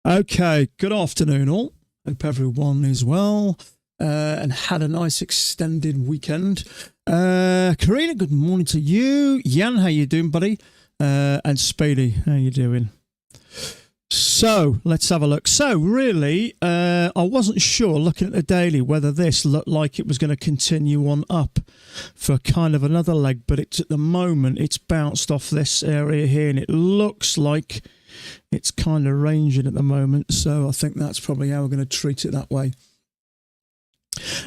Okay, good afternoon all. Hope everyone is well and had a nice extended weekend. Karina, good morning to you. Jan, how you doing, buddy? And Spady, how you doing? So let's have a look. So really, I wasn't sure looking at the daily whether this looked like it was going to continue on up for kind of another leg, but it's at the moment it's bounced off this area here and it looks like it's kind of ranging at the moment, so I think that's probably how we're going to treat it that way.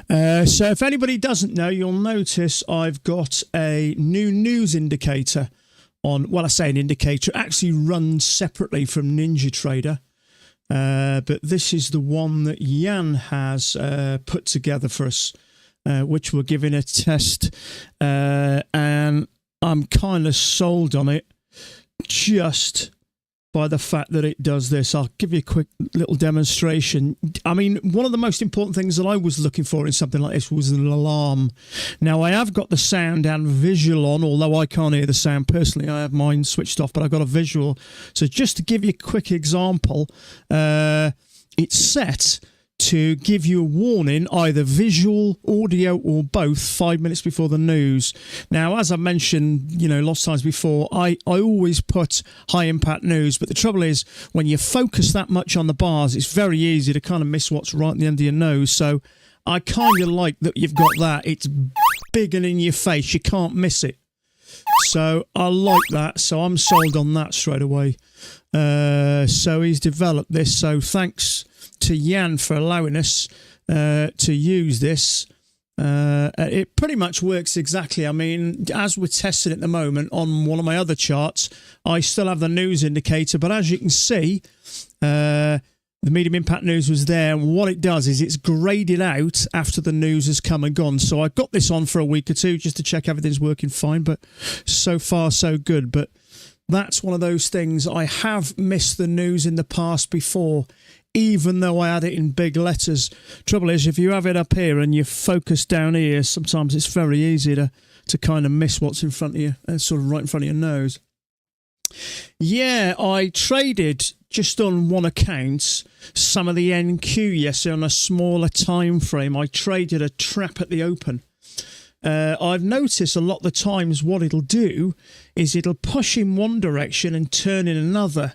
So if anybody doesn't know, you'll notice I've got a new news indicator on, well, I say an indicator, it actually runs separately from NinjaTrader, but this is the one that Jan has put together for us, which we're giving a test, and I'm kind of sold on it just by the fact that it does this. I'll give you a quick little demonstration. I mean, one of the most important things that I was looking for in something like this was an alarm. Now, I have got the sound and visual on, although I can't hear the sound personally. I have mine switched off, but I've got a visual. So just to give you a quick example, it's set to give you a warning, either visual, audio, or both, 5 minutes before the news. Now, as I mentioned, lots of times before, I always put high impact news, but the trouble is, when you focus that much on the bars, it's very easy to kind of miss what's right at the end of your nose. So I kind of like that you've got that. It's big and in your face. You can't miss it. So I like that. So I'm sold on that straight away. So he's developed this. So thanks to Jan for allowing us to use this. It pretty much works exactly. I mean, as we're testing at the moment on one of my other charts, I still have the news indicator, but as you can see, the medium impact news was there, and what it does is it's graded out after the news has come and gone. So I've got this on for a week or two just to check everything's working fine, but so far so good. But that's one of those things. I have missed the news in the past before, even though I had it in big letters. Trouble is, if you have it up here and you focus down here, sometimes it's very easy to kind of miss what's in front of you, sort of right in front of your nose. Yeah, I traded just on one account some of the NQ yesterday on a smaller time frame. I traded a trap at the open. I've noticed a lot of the times what it'll do is it'll push in one direction and turn in another.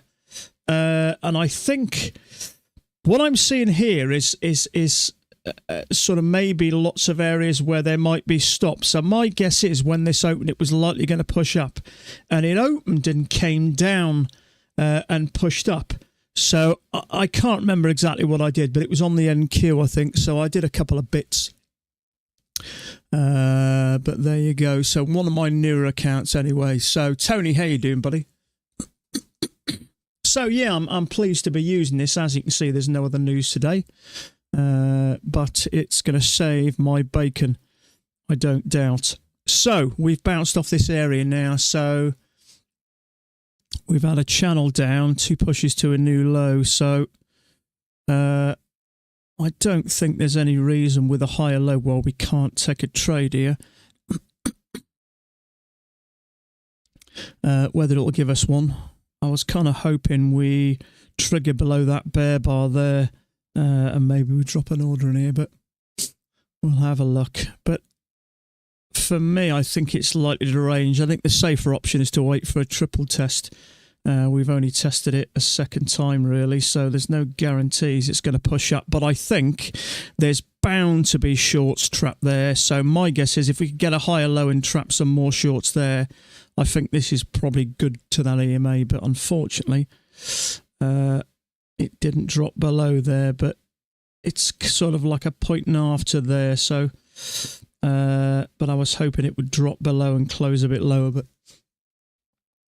And I think what I'm seeing here is sort of maybe lots of areas where there might be stops. So my guess is when this opened, it was likely going to push up, and it opened and came down and pushed up. So I can't remember exactly what I did, but it was on the NQ, I think. So I did a couple of bits. But there you go. So one of my newer accounts anyway. So Tony, how you doing, buddy? So yeah, I'm pleased to be using this. As you can see, there's no other news today, but it's going to save my bacon, I don't doubt. So we've bounced off this area now. So we've had a channel down, 2 pushes to a new low. So I don't think there's any reason with a higher low where we can't take a trade here. Whether it'll give us one. I was kind of hoping we trigger below that bear bar there, and maybe we drop an order in here, but we'll have a look. But for me, I think it's likely to range. I think the safer option is to wait for a triple test. We've only tested it a second time, really, so there's no guarantees it's going to push up. But I think there's bound to be shorts trapped there. So my guess is if we could get a higher low and trap some more shorts there, I think this is probably good to that EMA. But unfortunately, it didn't drop below there. But it's sort of like a point and a half to there. So, but I was hoping it would drop below and close a bit lower. But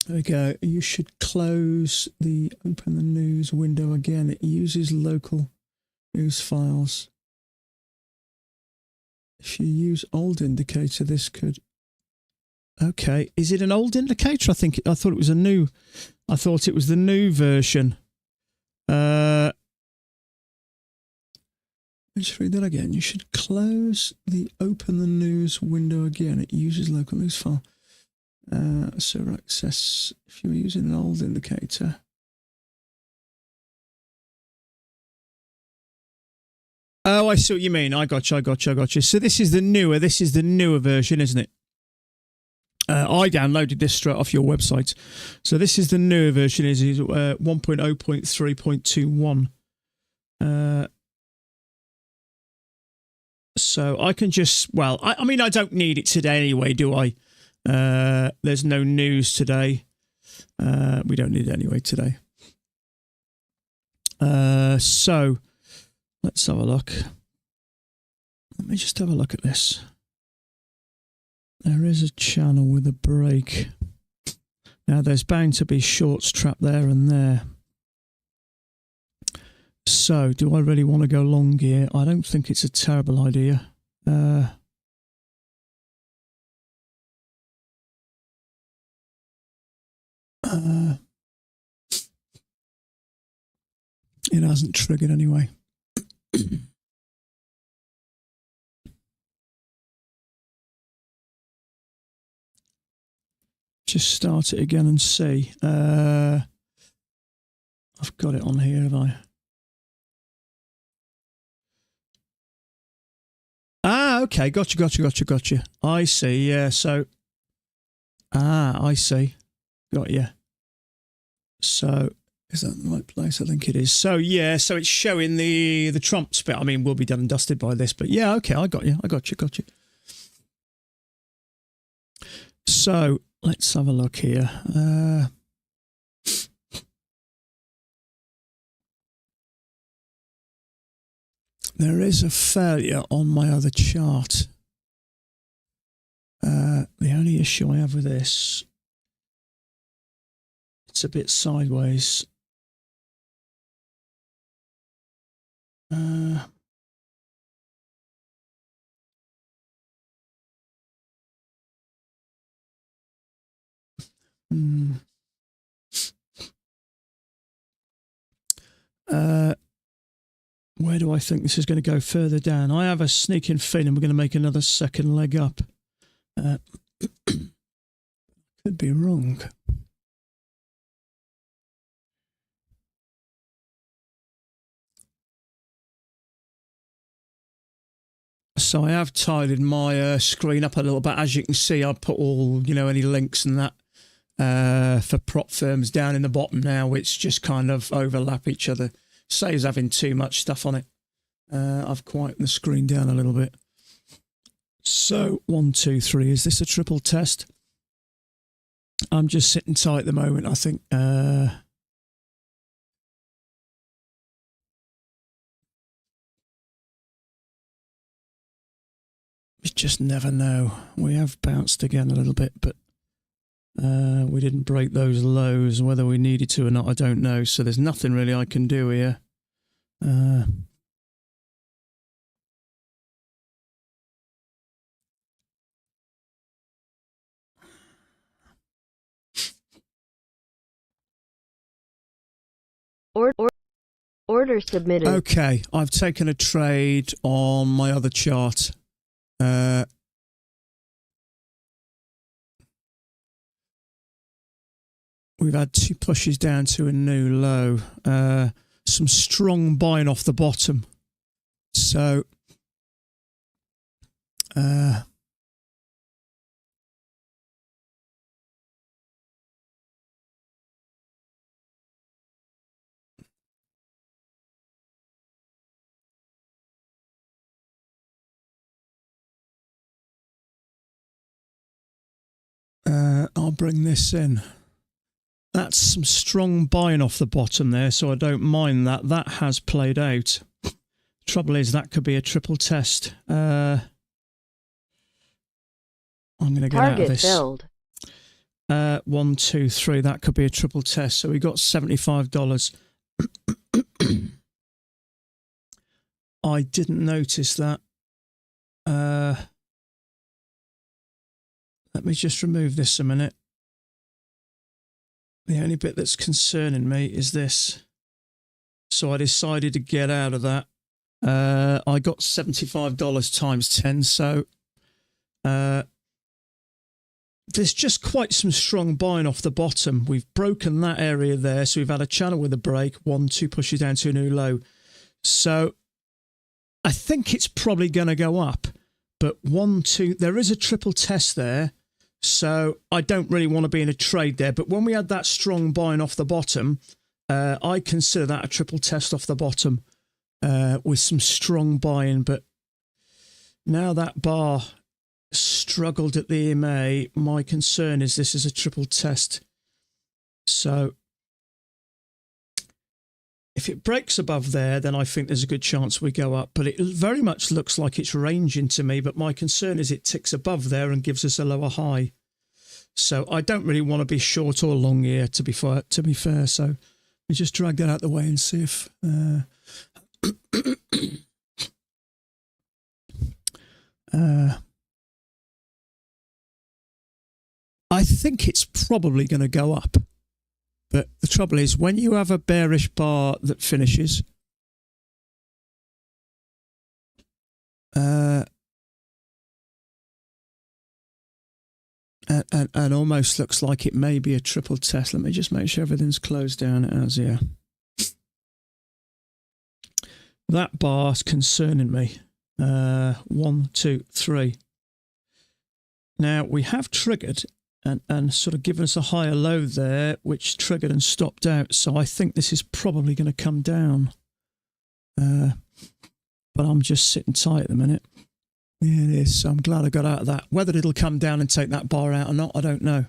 there we go. You should open the news window again. It uses local news files. If you use old indicator, this could. Okay, is it an old indicator? I thought it was a new. I thought it was the new version. Let's read that again. You should open the news window again. It uses local news file. Server access, if you're using an old indicator. Oh, I see what you mean. I got you. So this is the newer version, isn't it? I downloaded this straight off your website. So this is the newer version, is 1.0.3.21. So I can just, well, I mean, I don't need it today anyway, do I? There's no news today. We don't need it anyway today. So let's have a look. Let me just have a look at this. There is a channel with a break. Now there's bound to be shorts trapped there and there. So do I really want to go long here? I don't think it's a terrible idea. It hasn't triggered anyway. Just start it again and see. I've got it on here, have I? Ah, okay. Gotcha. I see. Yeah. So, I see. Got you. So, is that the right place? I think it is. So, yeah. So it's showing the Trumps bit. I mean, we'll be done and dusted by this, but yeah. Okay. I got you. Got you. So let's have a look here. There is a failure on my other chart. The only issue I have with this, it's a bit sideways. Where do I think this is going to go further down? I have a sneaking feeling we're going to make another second leg up. Could be wrong. So I have tidied my screen up a little bit. As you can see, I've put all, any links and that for prop firms down in the bottom now, which just kind of overlap each other. Saves having too much stuff on it. I've quietened the screen down a little bit. So 1, 2, 3. Is this a triple test? I'm just sitting tight at the moment. I think you just never know. We have bounced again a little bit, but we didn't break those lows. Whether we needed to or not, I don't know. So there's nothing really I can do here. Order submitted. Okay, I've taken a trade on my other chart. We've had 2 pushes down to a new low. Some strong buying off the bottom. So, I'll bring this in. That's some strong buying off the bottom there, so I don't mind that. That has played out. Trouble is, that could be a triple test. I'm going to get out of this. Target filled. 1, 2, 3. That could be a triple test. So we got $75. I didn't notice that. Let me just remove this a minute. The only bit that's concerning me is this. So I decided to get out of that. I got $75 times 10. So there's just quite some strong buying off the bottom. We've broken that area there. So we've had a channel with a break. 1, 2 pushes down to a new low. So I think it's probably going to go up. But 1, 2, there is a triple test there. So I don't really want to be in a trade there. But when we had that strong buying off the bottom, I consider that a triple test off the bottom with some strong buying. But now that bar struggled at the EMA, my concern is this is a triple test. So if it breaks above there, then I think there's a good chance we go up. But it very much looks like it's ranging to me. But my concern is it ticks above there and gives us a lower high. So I don't really want to be short or long here, to be fair. So we just drag that out of the way and see if... I think it's probably going to go up. But the trouble is, when you have a bearish bar that finishes, and almost looks like it may be a triple test. Let me just make sure everything's closed down as here. That bar's concerning me. 1, 2, 3. Now we have triggered and sort of given us a higher low there, which triggered and stopped out. So I think this is probably going to come down. But I'm just sitting tight at the minute. Yeah, it is. So I'm glad I got out of that. Whether it'll come down and take that bar out or not, I don't know.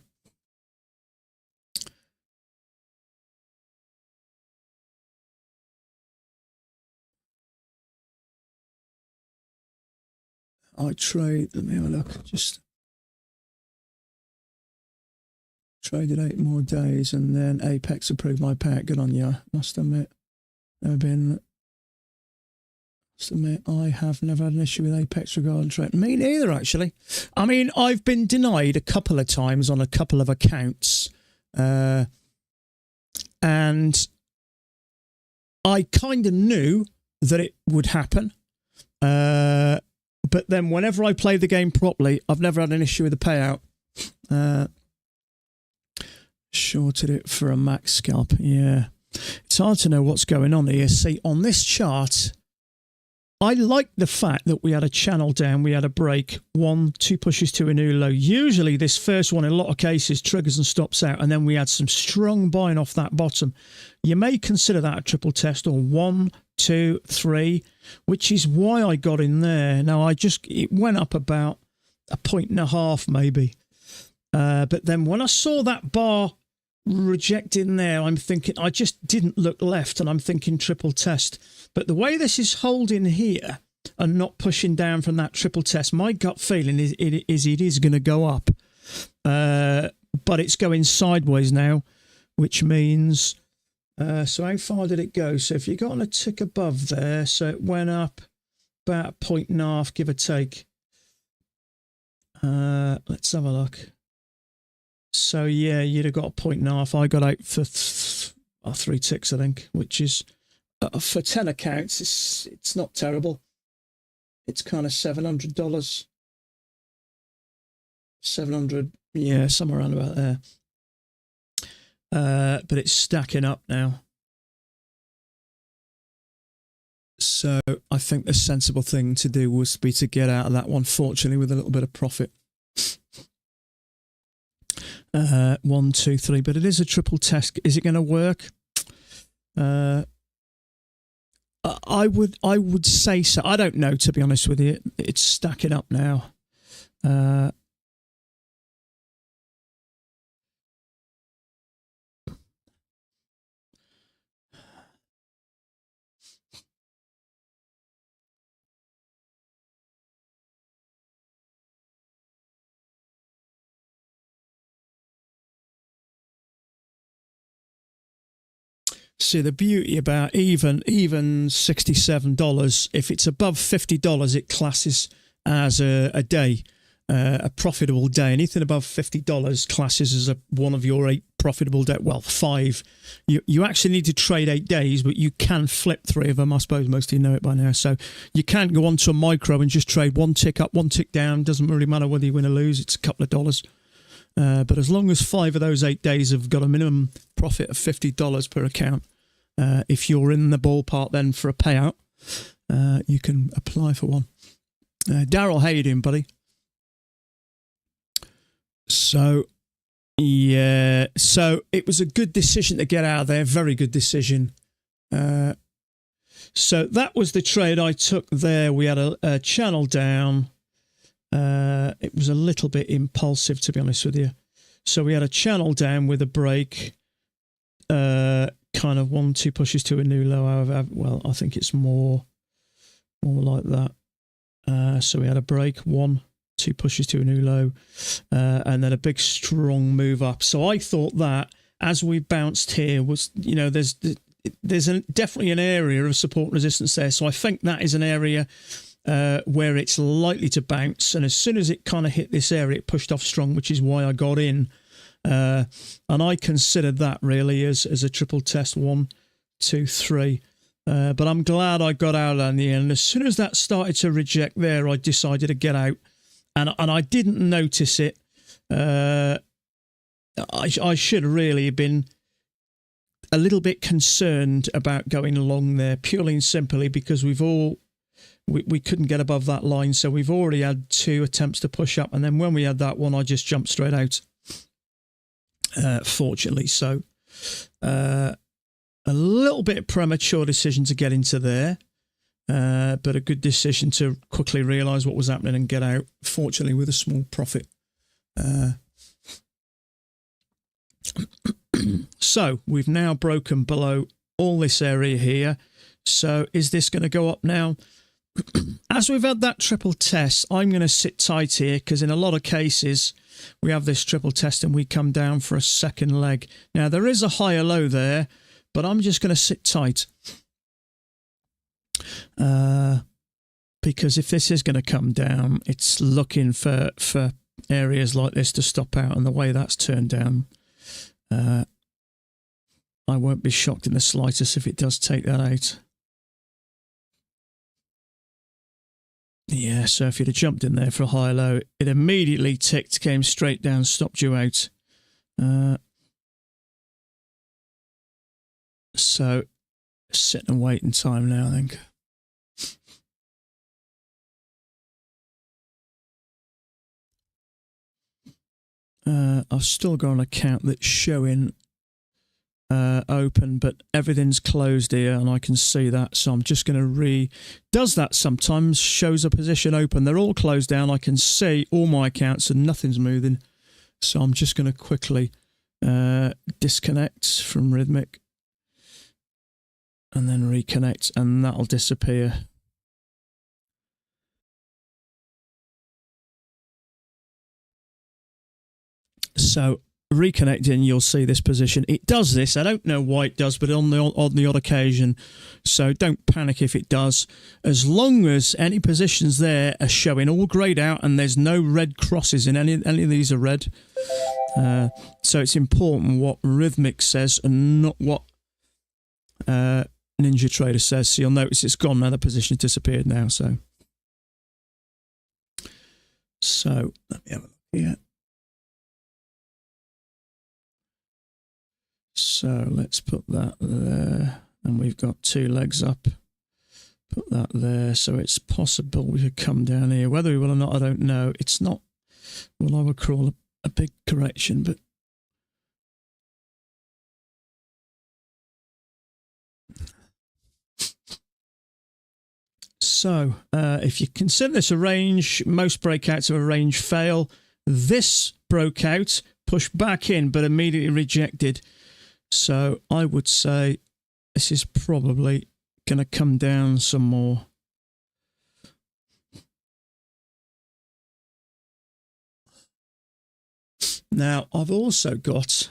I trade, let me have a look, just traded 8 more days and then Apex approved my pack. Good on you, must admit. Must admit, I have never had an issue with Apex regarding trade. Me neither, actually. I mean, I've been denied a couple of times on a couple of accounts. And I kind of knew that it would happen. But then whenever I play the game properly, I've never had an issue with the payout. Shorted it for a max scalp. Yeah. It's hard to know what's going on here. See, on this chart, I like the fact that we had a channel down, we had a break, 1, 2 pushes to a new low. Usually this first one in a lot of cases triggers and stops out, and then we had some strong buying off that bottom. You may consider that a triple test, or 1, 2, 3, which is why I got in there. Now it went up about 1.5 points maybe. But then when I saw that bar rejecting there, I'm thinking, I just didn't look left and I'm thinking triple test. But the way this is holding here and not pushing down from that triple test, my gut feeling is it is going to go up. But it's going sideways now, which means, so how far did it go? So if you got on a tick above there, so it went up about 1.5 points, give or take. Let's have a look. So yeah, you'd have got 1.5 points. I got out for 3 ticks, I think, which is for 10 accounts. It's not terrible. It's kind of $700. 700, yeah, somewhere around about there. But it's stacking up now. So I think the sensible thing to do was to get out of that one, fortunately, with a little bit of profit. 1, 2, 3, but it is a triple test. Is it going to work? I would say so. I don't know, to be honest with you. It's stacking up now. See, the beauty about even $67, if it's above $50, it classes as a day, a profitable day. Anything above $50 classes as one of your 8 profitable days. Well, 5. You actually need to trade 8 days, but you can flip 3 of them. I suppose most of you know it by now. So you can go on to a micro and just trade 1 tick up, 1 tick down. Doesn't really matter whether you win or lose. It's a couple of dollars. But as long as 5 of those 8 days have got a minimum profit of $50 per account, if you're in the ballpark then for a payout, you can apply for one. Daryl, how you doing, buddy? So, yeah, so it was a good decision to get out of there. Very good decision. So that was the trade I took there. We had a channel down. It was a little bit impulsive, to be honest with you. So we had a channel down with a break, kind of 1-2 pushes to a new low. However, well, I think it's more like that. So we had a break, 1-2 pushes to a new low, and then a big strong move up. So I thought that as we bounced here was, you know, there's definitely an area of support and resistance there. So I think that is an area where it's likely to bounce. And as soon as it kind of hit this area, it pushed off strong, which is why I got in. And I considered that really as a triple test, 1, 2, 3. But I'm glad I got out in the end. As soon as that started to reject there, I decided to get out. And I didn't notice it. I should really have been a little bit concerned about going long there, purely and simply because we couldn't get above that line. So we've already had 2 attempts to push up. And then when we had that one, I just jumped straight out, fortunately. So a little bit premature decision to get into there, but a good decision to quickly realise what was happening and get out, fortunately with a small profit. So we've now broken below all this area here. So is this going to go up now? As we've had that triple test, I'm going to sit tight here because in a lot of cases we have this triple test and we come down for a second leg. Now there is a higher low there, but I'm just going to sit tight because if this is going to come down, it's looking for areas like this to stop out, and the way that's turned down, I won't be shocked in the slightest if it does take that out. Yeah, so if you'd have jumped in there for a high low, it immediately ticked, came straight down, stopped you out. So sit and wait in time now, I think. I've still got an account that's showing open, but everything's closed here and I can see that, so I'm just going to does that sometimes, shows a position open, they're all closed down, I can see all my accounts and nothing's moving, so I'm just going to quickly disconnect from Rhythmic and then reconnect, and that'll disappear. So reconnecting, you'll see this position. It does this. I don't know why it does, but on the odd occasion. So don't panic if it does. As long as any positions there are showing all greyed out and there's no red crosses in any of these are red. So it's important what Rhythmic says and not what Ninja Trader says. So you'll notice it's gone now. The position has disappeared now. So let me have a look here. So let's put that there, and we've got 2 legs up. Put that there, so it's possible we could come down here. Whether we will or not, I don't know. It's not what I would call a big correction, but so if you consider this a range, most breakouts of a range fail. This broke out, pushed back in, but immediately rejected. So I would say this is probably going to come down some more. Now, I've also got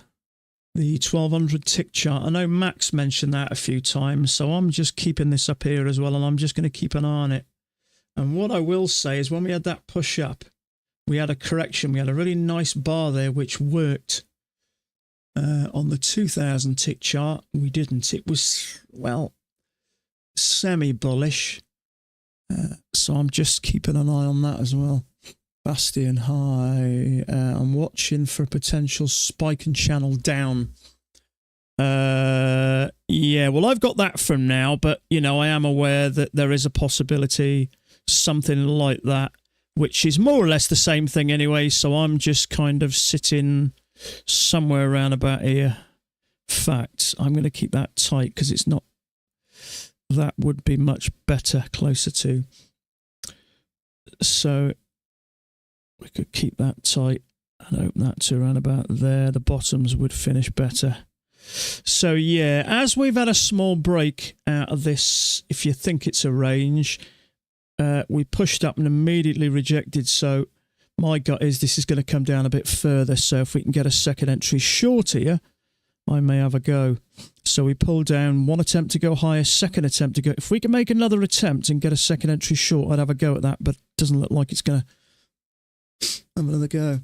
the 1200 tick chart. I know Max mentioned that a few times, so I'm just keeping this up here as well, and I'm just going to keep an eye on it. And what I will say is when we had that push up, we had a correction. We had a really nice bar there, which worked. On the 2000 tick chart, we didn't. It was, well, semi-bullish. So I'm just keeping an eye on that as well. Bastion high. I'm watching for a potential spike and channel down. Yeah, well, I've got that from now, but, you know, I am aware that there is a possibility something like that, which is more or less the same thing anyway, so I'm just kind of sitting somewhere around about here. Fact, I'm going to keep that tight because it's not... That would be much better, closer to. So we could keep that tight and open that to around about there. The bottoms would finish better. So yeah, as we've had a small break out of this, if you think it's a range, we pushed up and immediately rejected. So my gut is this is going to come down a bit further. So if we can get a second entry short here, I may have a go. So we pull down, one attempt to go higher, second attempt to go. If we can make another attempt and get a second entry short, I'd have a go at that, but it doesn't look like it's going to have another go.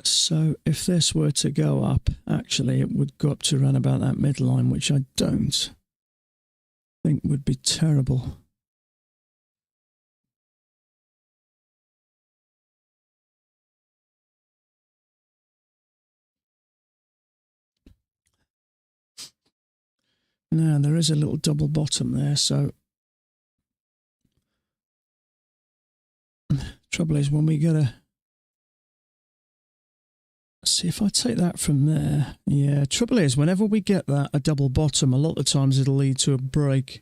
So if this were to go up, actually it would go up to around about that midline, which I don't think would be terrible. Now there is a little double bottom there, so trouble is when we get a... See, if I take that from there, yeah, trouble is whenever we get that, a double bottom, a lot of times it'll lead to a break,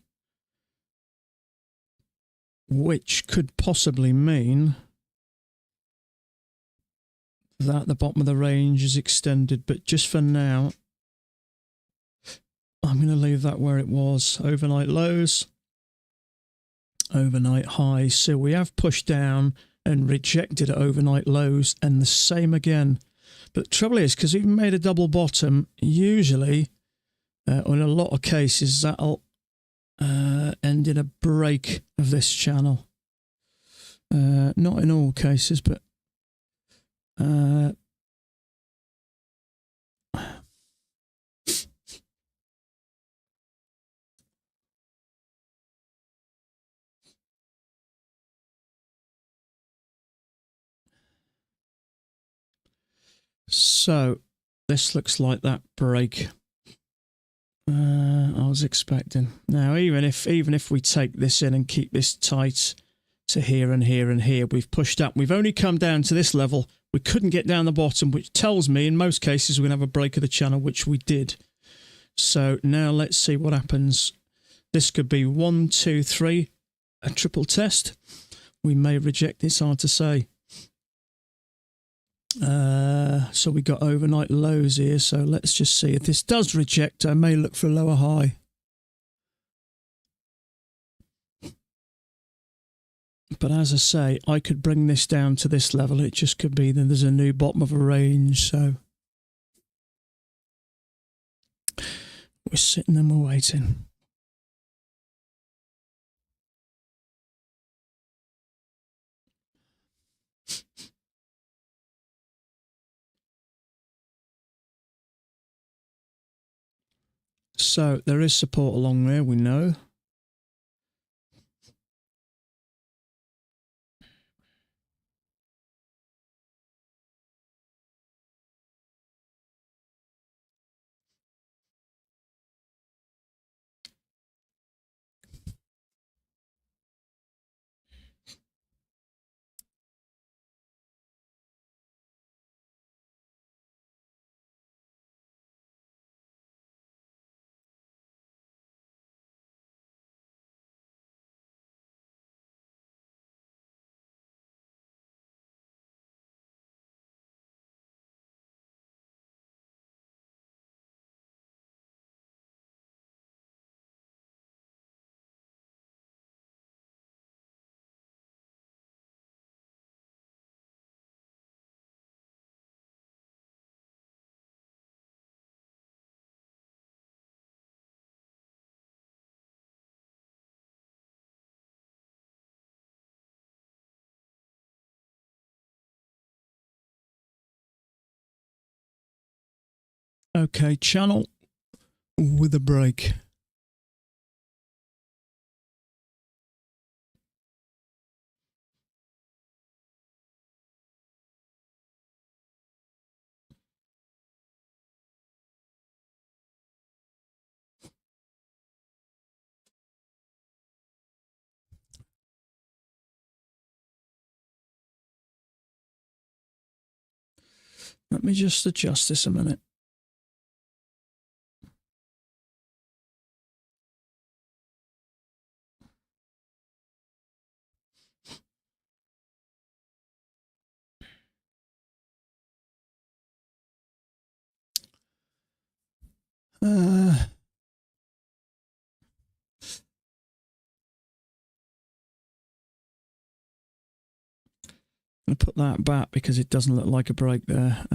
which could possibly mean that the bottom of the range is extended. But just for now, I'm going to leave that where it was. Overnight lows, overnight highs. So we have pushed down and rejected at overnight lows, and the same again. But the trouble is, because we've made a double bottom, usually, or in a lot of cases, that'll end in a break of this channel. Not in all cases, but so this looks like that break I was expecting. Now, even if we take this in and keep this tight to here and here and here, we've pushed up. We've only come down to this level. We couldn't get down the bottom, which tells me in most cases we're going to have a break of the channel, which we did. So now let's see what happens. This could be 1, 2, 3, a triple test. We may reject, it's hard to say. So we got overnight lows here, so let's just see. If this does reject, I may look for a lower high. But as I say, I could bring this down to this level. It just could be that there's a new bottom of a range, so we're sitting and we're waiting. So there is support along there, we know. Okay, channel with a break. Let me just adjust this a minute. I'm going to put that back because it doesn't look like a break there.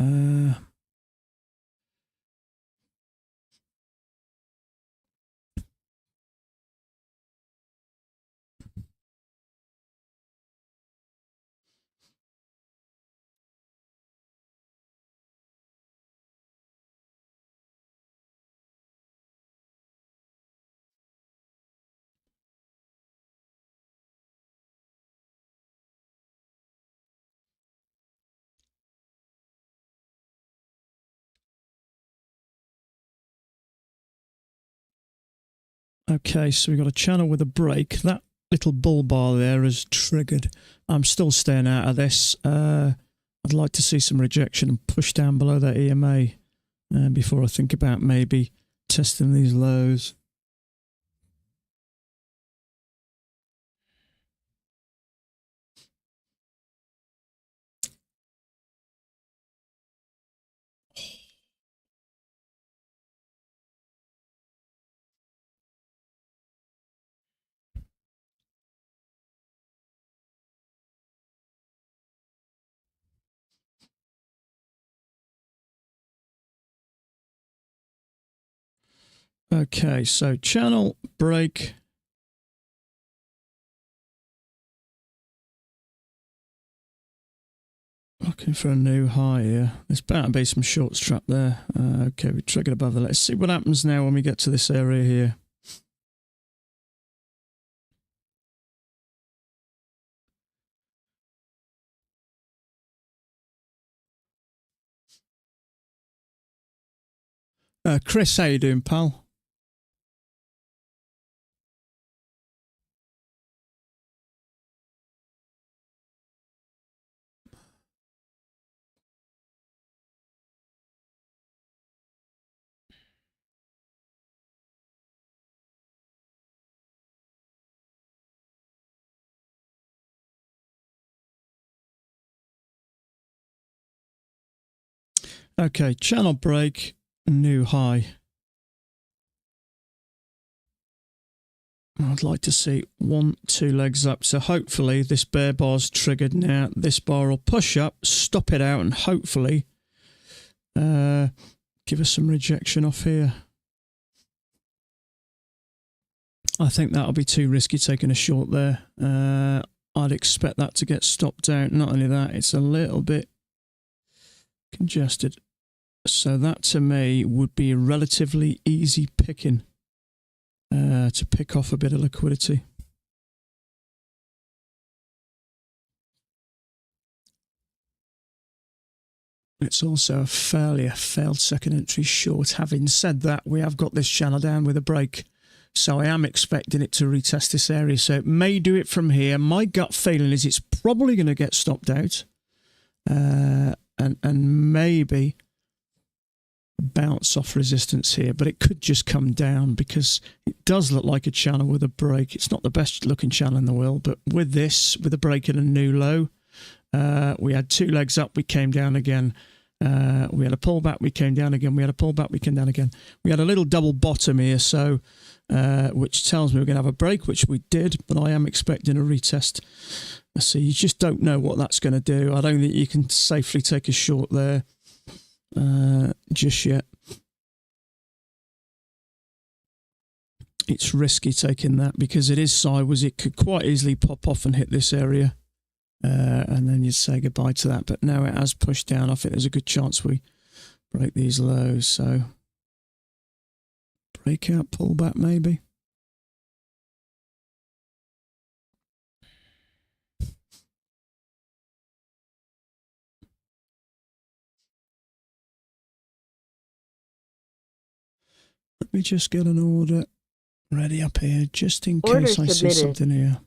Okay, so we've got a channel with a break. That little bull bar there is triggered. I'm still staying out of this. I'd like to see some rejection and push down below that EMA before I think about maybe testing these lows. Okay, so channel break. Looking for a new high here. There's bound to be some shorts trap there. Okay, we triggered above that. Let's see what happens now when we get to this area here. Chris, how you doing, pal? Okay, channel break, new high. I'd like to see 1, 2 legs up. So hopefully this bear bar's triggered now. This bar will push up, stop it out, and hopefully give us some rejection off here. I think that'll be too risky taking a short there. I'd expect that to get stopped out. Not only that, it's a little bit congested. So that to me would be a relatively easy picking to pick off a bit of liquidity. It's also a failed second entry short. Having said that, we have got this channel down with a break. So I am expecting it to retest this area. So it may do it from here. My gut feeling is it's probably going to get stopped out. And maybe bounce off resistance here, but it could just come down because it does look like a channel with a break. It's not the best looking channel in the world, but with this, with a break and a new low, we had 2 legs up, we came down again. We had a pullback, we came down again. We had a pullback, we came down again. We had a little double bottom here, so which tells me we're going to have a break, which we did, but I am expecting a retest. Let's see, you just don't know what that's going to do. I don't think you can safely take a short there just yet. It's risky taking that because it is sideways. It could quite easily pop off and hit this area. And then you'd say goodbye to that. But now it has pushed down. I think there's a good chance we break these lows. So breakout, pullback maybe. Let me just get an order ready up here, just in Order case I see submitted. something here.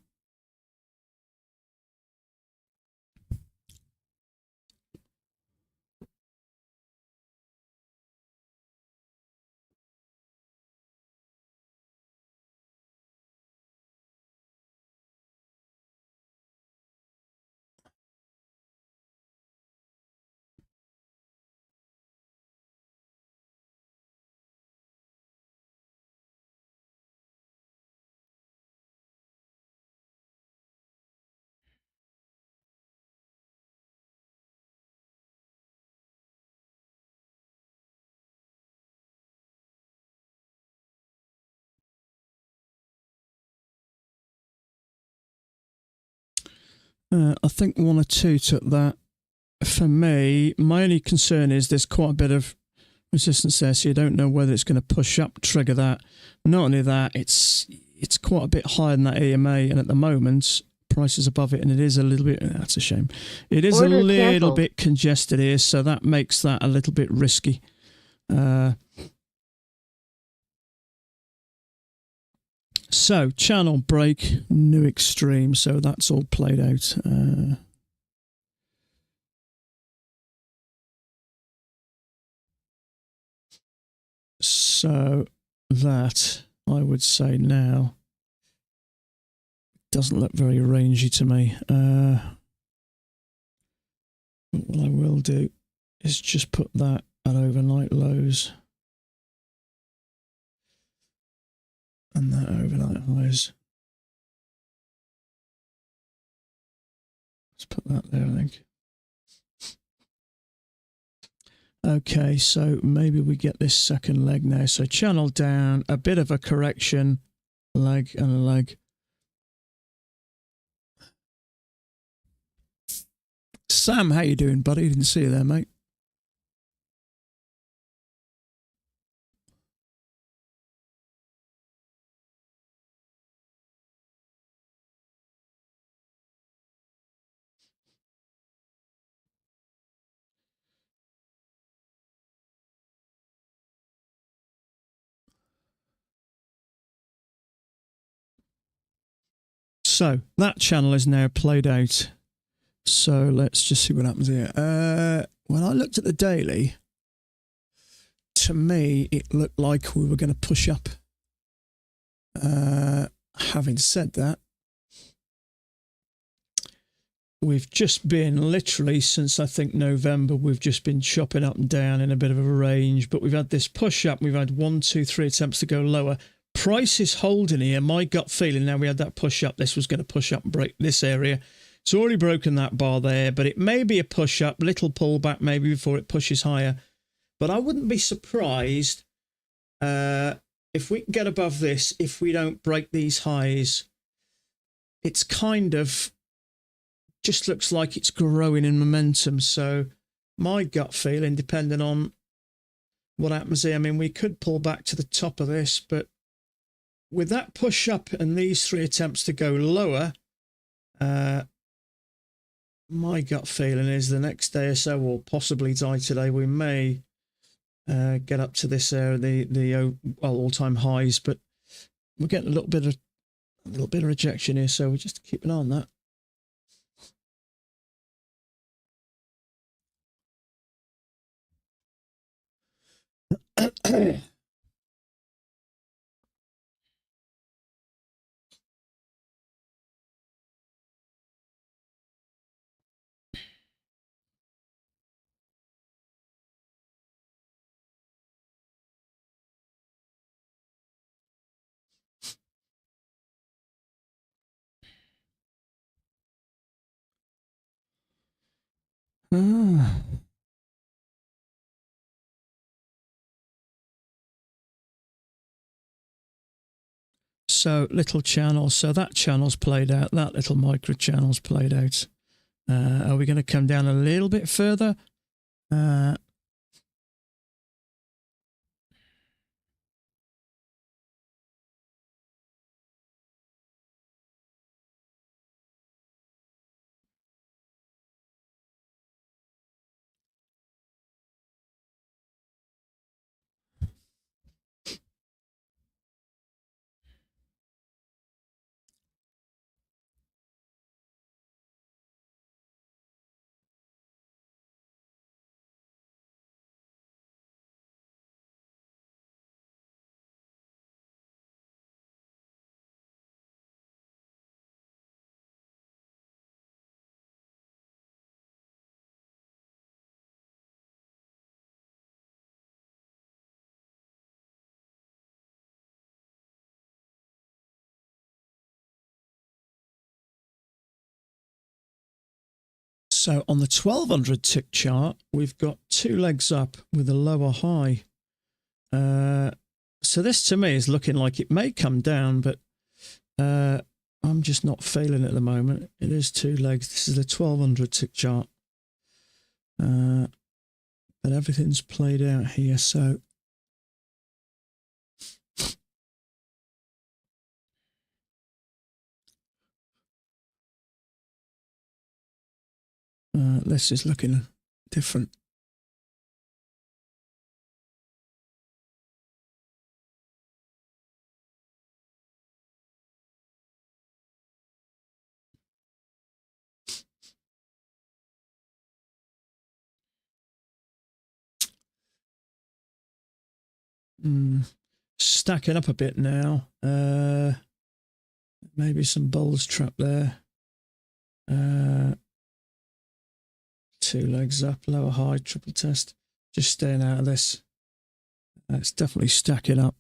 I think one or two took that. For me, my only concern is there's quite a bit of resistance there, so you don't know whether it's going to push up, trigger that. Not only that, it's quite a bit higher than that EMA, and at the moment, price is above it, and it is a little bit. That's a shame. It is Order a little canceled. bit congested here, so that makes that a little bit risky. So channel break, new extreme. So that's all played out. So that, I would say now, doesn't look very rangy to me. What I will do is just put that at overnight lows and that overnight highs. Let's put that there, I think. Okay, so maybe we get this second leg now. So channel down, a bit of a correction, leg and a leg. Sam, how you doing, buddy? Didn't see you there, mate. So that channel is now played out. So let's just see what happens here. When I looked at the daily, to me, it looked like we were going to push up. Having said that, we've just been literally since I think November, we've just been chopping up and down in a bit of a range, but we've had this push up. We've had 1, 2, 3 attempts to go lower. Price is holding here. My gut feeling now we had that push up. This was going to push up and break this area. It's already broken that bar there, but it may be a push up, little pullback maybe before it pushes higher. But I wouldn't be surprised if we can get above this, if we don't break these highs. It's kind of just looks like it's growing in momentum. So my gut feeling, depending on what happens here, I mean, we could pull back to the top of this, but with that push up and these 3 attempts to go lower, my gut feeling is the next day or so, or possibly die today, we may get up to this area, the all-time highs, but we're getting a little bit of rejection here, so we just keep an eye on that. So little channel, so that channel's played out, that little micro channel's played out. Are we going to come down a little bit further? So on the 1200 tick chart, we've got two legs up with a lower high. So this to me is looking like it may come down, but I'm just not feeling it at the moment. It is two legs. This is the 1200 tick chart. But everything's played out here. So this is looking different. Stacking up a bit now. Maybe some bulls trap there. Two legs up, lower high, triple test. Just staying out of this. It's definitely stacking up.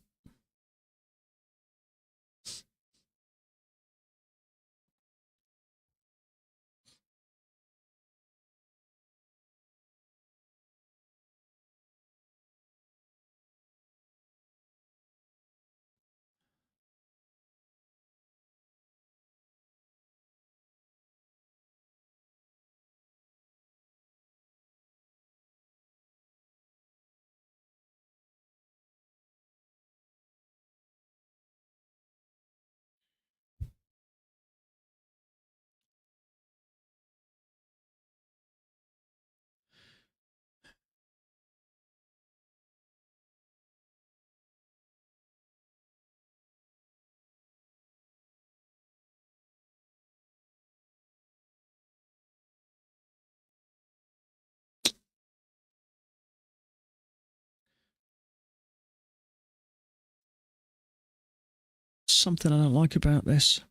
Something I don't like about this.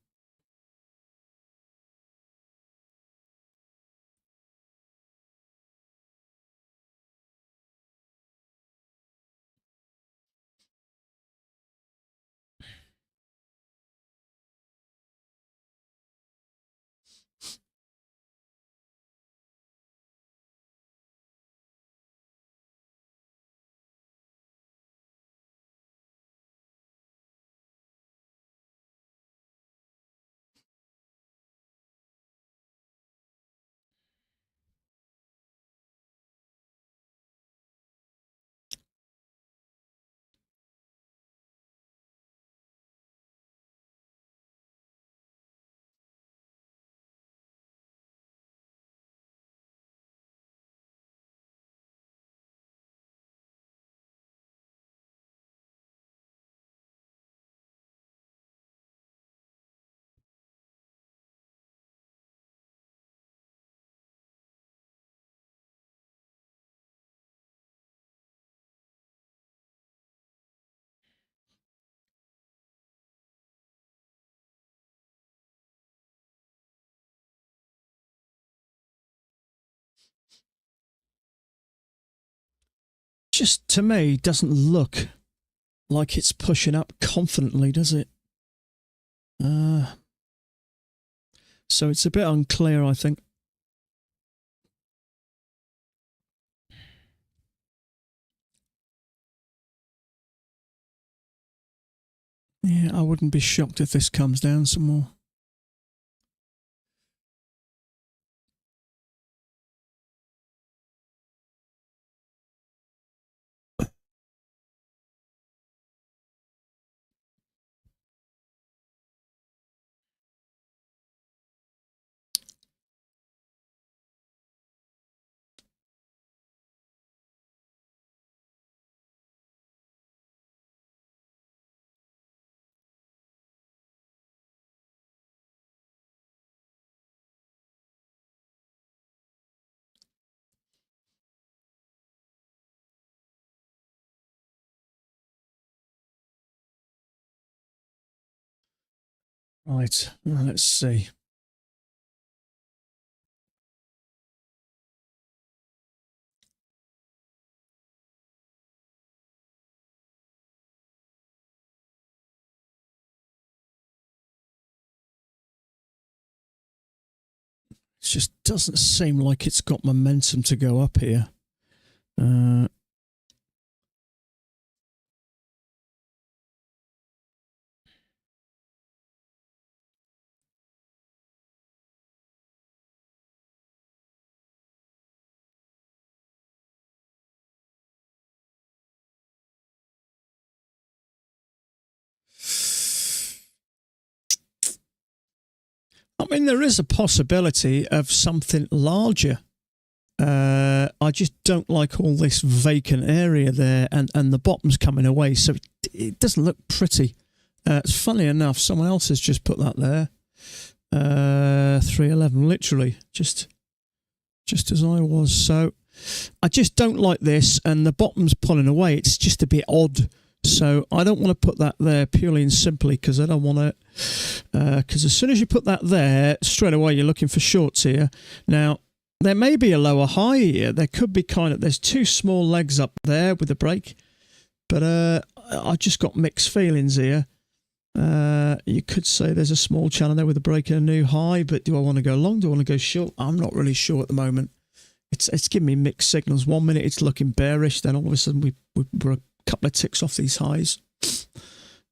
Just to me, doesn't look like it's pushing up confidently, does it? So it's a bit unclear, I think. Yeah, I wouldn't be shocked if this comes down some more. Right, well, let's see. just doesn't seem like it's got momentum to go up here. I mean, there is a possibility of something larger. I just don't like all this vacant area there, and the bottom's coming away, so it doesn't look pretty. It's funny enough, someone else has just put that there. 311, literally, just as I was. So I just don't like this, and the bottom's pulling away. It's just a bit odd. So I don't want to put that there purely and simply because I don't want to, because as soon as you put that there, straight away you're looking for shorts here. Now, there may be a lower high here. There could be there's two small legs up there with a break, but I just got mixed feelings here. You could say there's a small channel there with a break and a new high, but do I want to go long? Do I want to go short? I'm not really sure at the moment. It's giving me mixed signals. 1 minute it's looking bearish, then all of a sudden we're a couple of ticks off these highs.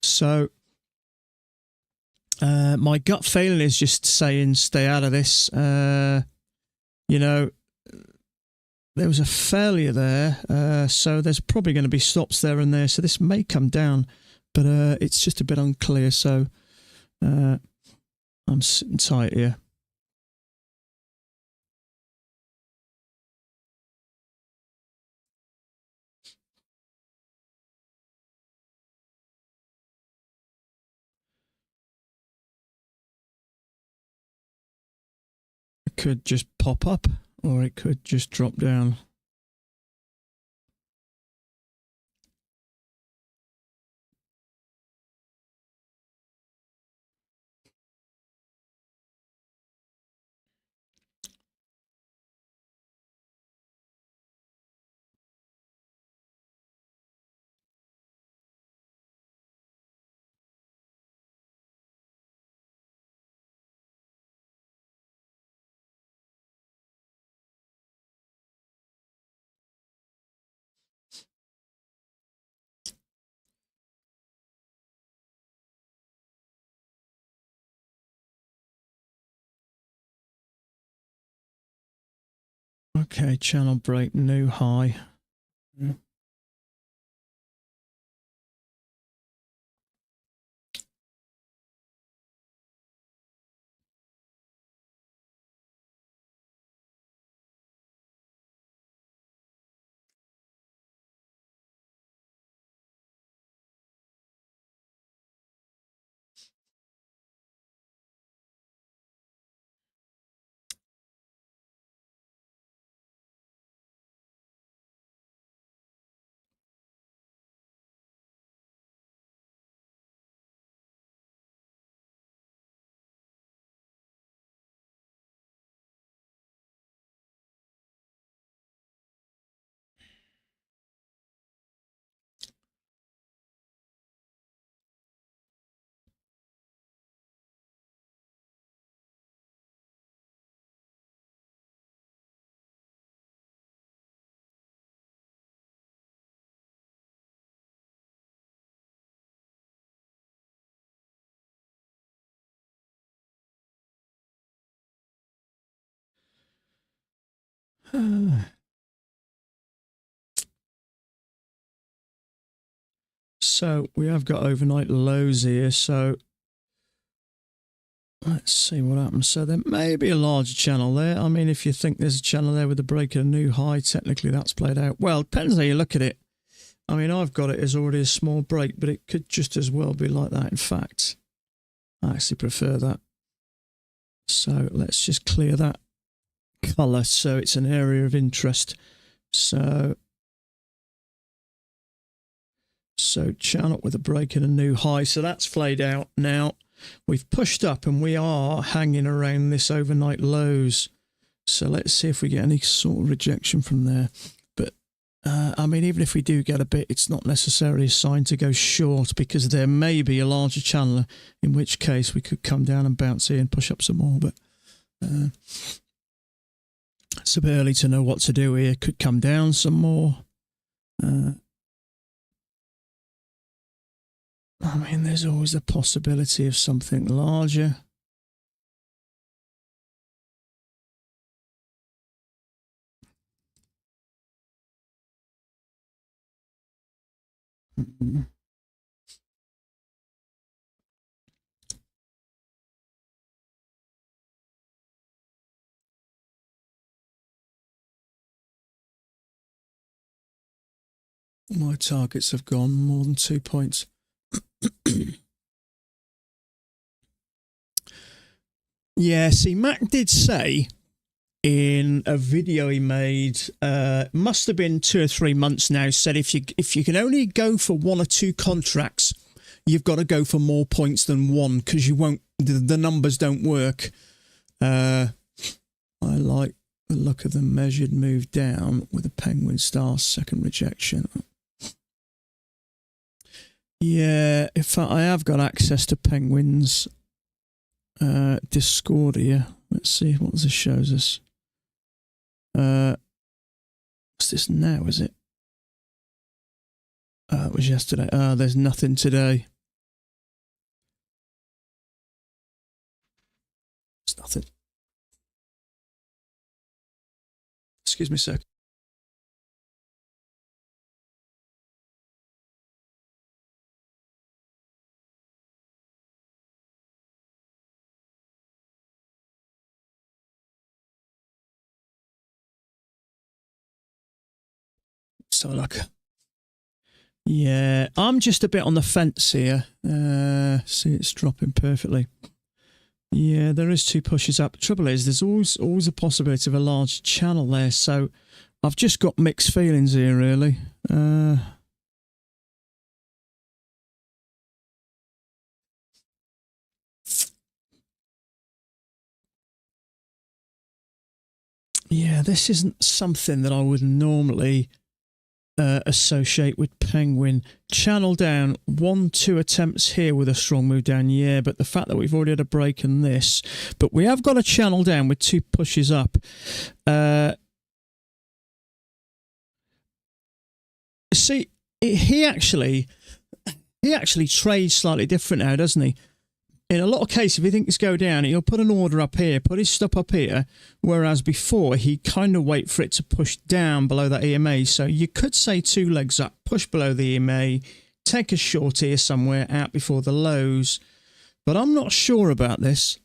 So my gut feeling is just saying stay out of this. You know, there was a failure there, so there's probably going to be stops there and there, so this may come down, but it's just a bit unclear, so I'm sitting tight here. It could just pop up, or it could just drop down. Okay, channel break, new high. Yeah. So we have got overnight lows here, so let's see what happens. So there may be a larger channel there. I mean, if you think there's a channel there with a break and a new high, technically that's played out. Well, it depends how you look at it. I mean, I've got it as already a small break, but it could just as well be like that. In fact, I actually prefer that. So let's just clear that colour so it's an area of interest. So channel with a break and a new high. So that's played out. Now we've pushed up and we are hanging around this overnight lows. So let's see if we get any sort of rejection from there. But I mean, even if we do get a bit, it's not necessarily a sign to go short, because there may be a larger channel, in which case we could come down and bounce here and push up some more. But It's a bit early to know what to do here. Could come down some more. I mean, there's always the possibility of something larger. My targets have gone more than 2 points. Yeah, see, Mac did say in a video he made, must have been 2 or 3 months now, said if you can only go for 1 or 2 contracts, you've got to go for more points than 1 because you won't. The numbers don't work. I like the look of the measured move down with a penguin star second rejection. Yeah, in fact, I have got access to Penguin's Discord here. Let's see what this shows us. What's this now, is it? It was yesterday. There's nothing today. It's nothing. Excuse me a sec. So look. Yeah, I'm just a bit on the fence here. See, it's dropping perfectly. Yeah, there is 2 pushes up. The trouble is, there's always a possibility of a large channel there. So I've just got mixed feelings here, really. Yeah, this isn't something that I would normally associate with Penguin. Channel down, 1-2 attempts here with a strong move down, yeah, but the fact that we've already had a break in this, but we have got a channel down with 2 pushes up. See, he actually trades slightly different now, doesn't he? In a lot of cases, if he thinks go down, he'll put an order up here, put his stop up here, whereas before, he kind of wait for it to push down below that EMA. So you could say 2 legs up, push below the EMA, take a short here somewhere out before the lows. But I'm not sure about this.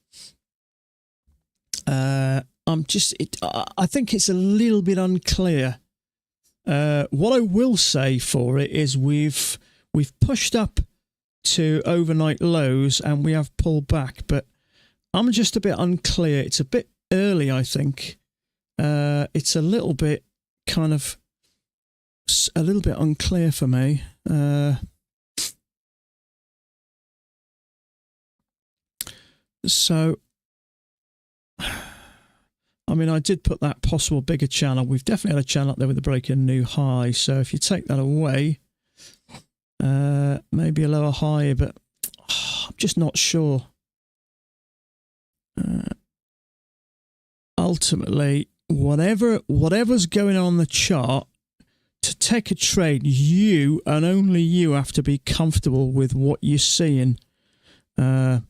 I think it's a little bit unclear. What I will say for it is we've pushed up to overnight lows and we have pulled back, but I'm just a bit unclear. It's a bit early, I think. It's a little bit unclear for me. So I mean, I did put that possible bigger channel. We've definitely had a channel up there with a break in new high. So if you take that away, maybe a lower high, but I'm just not sure. Ultimately, whatever's going on the chart, to take a trade, you and only you have to be comfortable with what you're seeing. And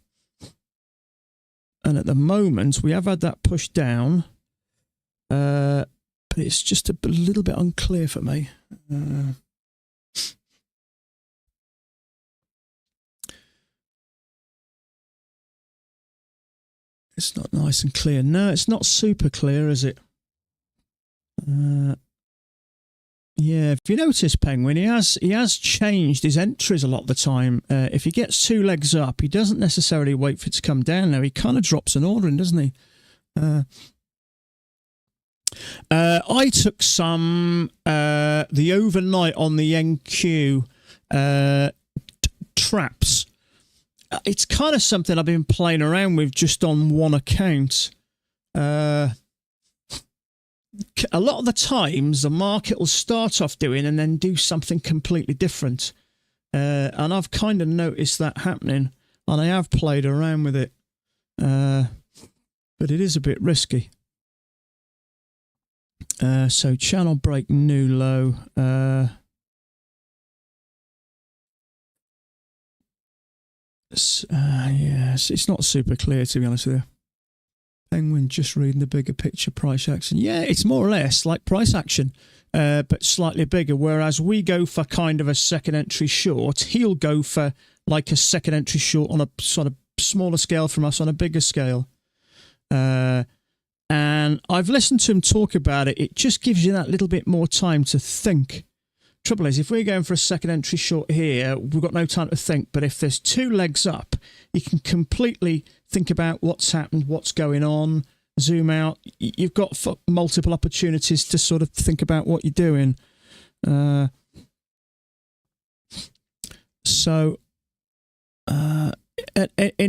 at the moment, we have had that push down, but it's just a little bit unclear for me. It's not nice and clear. No, it's not super clear, is it? Yeah, if you notice, Penguin, he has changed his entries a lot of the time. If he gets 2 legs up, he doesn't necessarily wait for it to come down. Now he kind of drops an order in, doesn't he? I took some the overnight on the NQ traps. It's kind of something I've been playing around with just on one account. A lot of the times the market will start off doing and then do something completely different. And I've kind of noticed that happening, and I have played around with it. But it is a bit risky. So channel break, new low. Yes, it's not super clear, to be honest with you. Penguin just reading the bigger picture price action. Yeah, it's more or less like price action, but slightly bigger. Whereas we go for kind of a second entry short, he'll go for like a second entry short on a sort of smaller scale from us on a bigger scale. And I've listened to him talk about it. It just gives you that little bit more time to think. Trouble is, if we're going for a second entry short here, we've got no time to think. But if there's two legs up, you can completely think about what's happened, what's going on, zoom out. You've got multiple opportunities to sort of think about what you're doing. In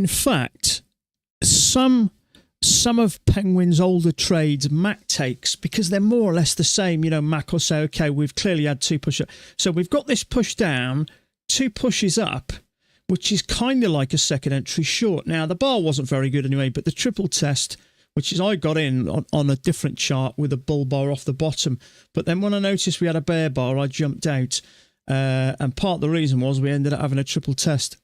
fact, some of Penguin's older trades Mac takes, because they're more or less the same. You know, Mac will say, okay, we've clearly had two push up. So we've got this push down, two pushes up, which is kind of like a second entry short. Now, the bar wasn't very good anyway, but the triple test, which is I got in on a different chart with a bull bar off the bottom. But then when I noticed we had a bear bar, I jumped out. And part of the reason was we ended up having a triple test.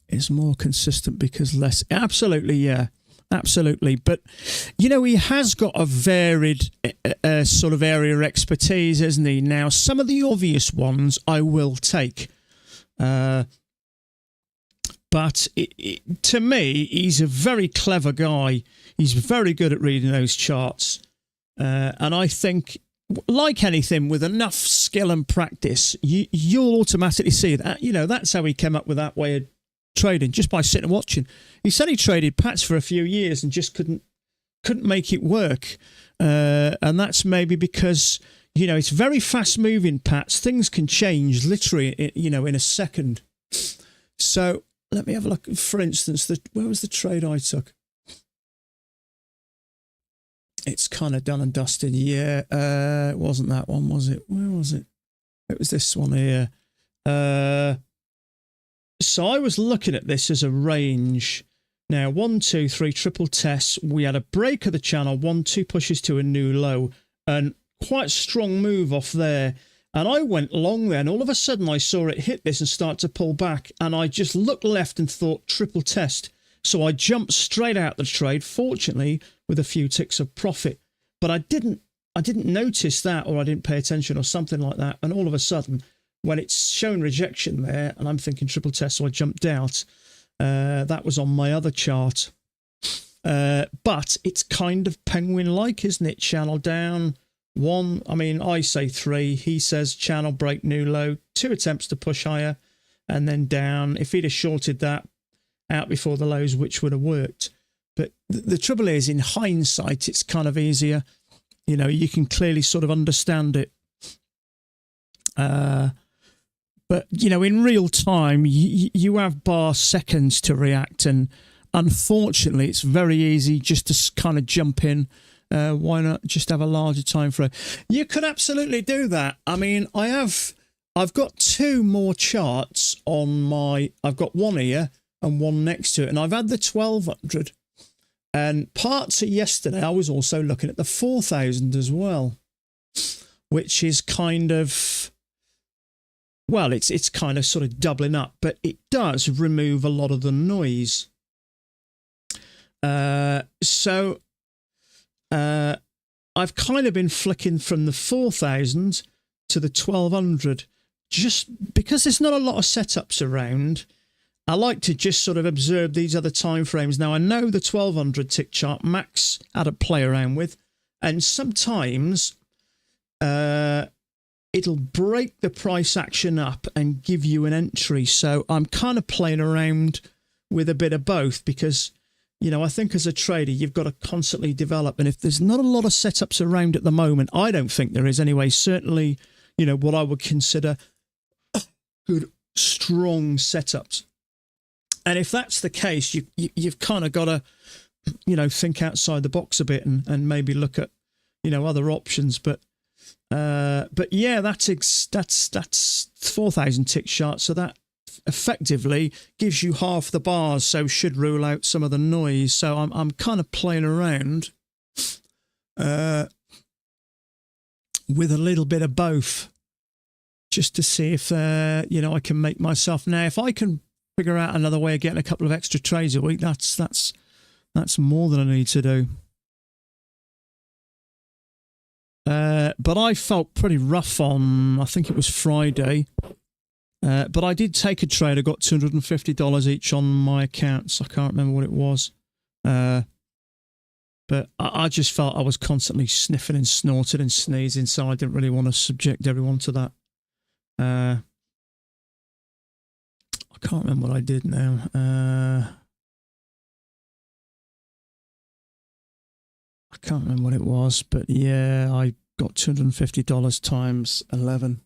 Is more consistent because less. Absolutely, yeah. Absolutely. But, you know, he has got a varied sort of area of expertise, isn't he? Now, some of the obvious ones I will take. But to me, he's a very clever guy. He's very good at reading those charts. And I think, like anything, with enough skill and practice, you'll automatically see that. You know, that's how he came up with that way of trading, just by sitting and watching. He said he traded Pats for a few years and just couldn't make it work. And that's maybe because, you know, it's very fast moving Pats. Things can change literally, you know, in a second. So let me have a look. For instance, where was the trade I took? It's kind of done and dusted. Yeah, it wasn't that one, was it? Where was it? It was this one here. So I was looking at this as a range. Now, 1, 2, 3 triple tests. We had a break of the channel, 1, 2 pushes to a new low, and quite a strong move off there. And I went long there, and all of a sudden I saw it hit this and start to pull back, and I just looked left and thought triple test. So I jumped straight out the trade, fortunately with a few ticks of profit. But I didn't notice that, or I didn't pay attention or something like that. And all of a sudden, when it's shown rejection there, and I'm thinking triple test, so I jumped out. That was on my other chart. But it's kind of Penguin-like, isn't it? Channel down, 1, I mean, I say 3. He says channel break, new low, 2 attempts to push higher, and then down. If he'd have shorted that out before the lows, which would have worked. But the trouble is, in hindsight, it's kind of easier. You know, you can clearly sort of understand it. But, you know, in real time, you have bar seconds to react. And unfortunately, it's very easy just to kind of jump in. Why not just have a larger time frame? You could absolutely do that. I mean, I've got 2 more charts on my... I've got one here and one next to it. And I've had the 1200. And parts of yesterday, I was also looking at the 4000 as well, which is kind of... Well, it's kind of sort of doubling up, but it does remove a lot of the noise. So I've kind of been flicking from the 4000 to the 1200 just because there's not a lot of setups around. I like to just sort of observe these other time frames. Now, I know the 1200 tick chart Max had to play around with, and sometimes it'll break the price action up and give you an entry. So I'm kind of playing around with a bit of both because, you know, I think as a trader, you've got to constantly develop. And if there's not a lot of setups around at the moment, I don't think there is anyway, certainly, you know, what I would consider good, strong setups. And if that's the case, you've kind of got to, you know, think outside the box a bit and maybe look at, you know, other options. But yeah, that's 4,000 tick chart. So that effectively gives you half the bars. So should rule out some of the noise. So I'm kind of playing around. with a little bit of both, just to see if you know, I can make myself. Now, if I can figure out another way of getting a couple of extra trades a week, that's more than I need to do. But I felt pretty rough on, I think it was Friday. But I did take a trade. I got $250 each on my accounts. I can't remember what it was. But I just felt I was constantly sniffing and snorting and sneezing, so I didn't really want to subject everyone to that. I can't remember what I did now. I can't remember what it was, but yeah, I got $250 times 11.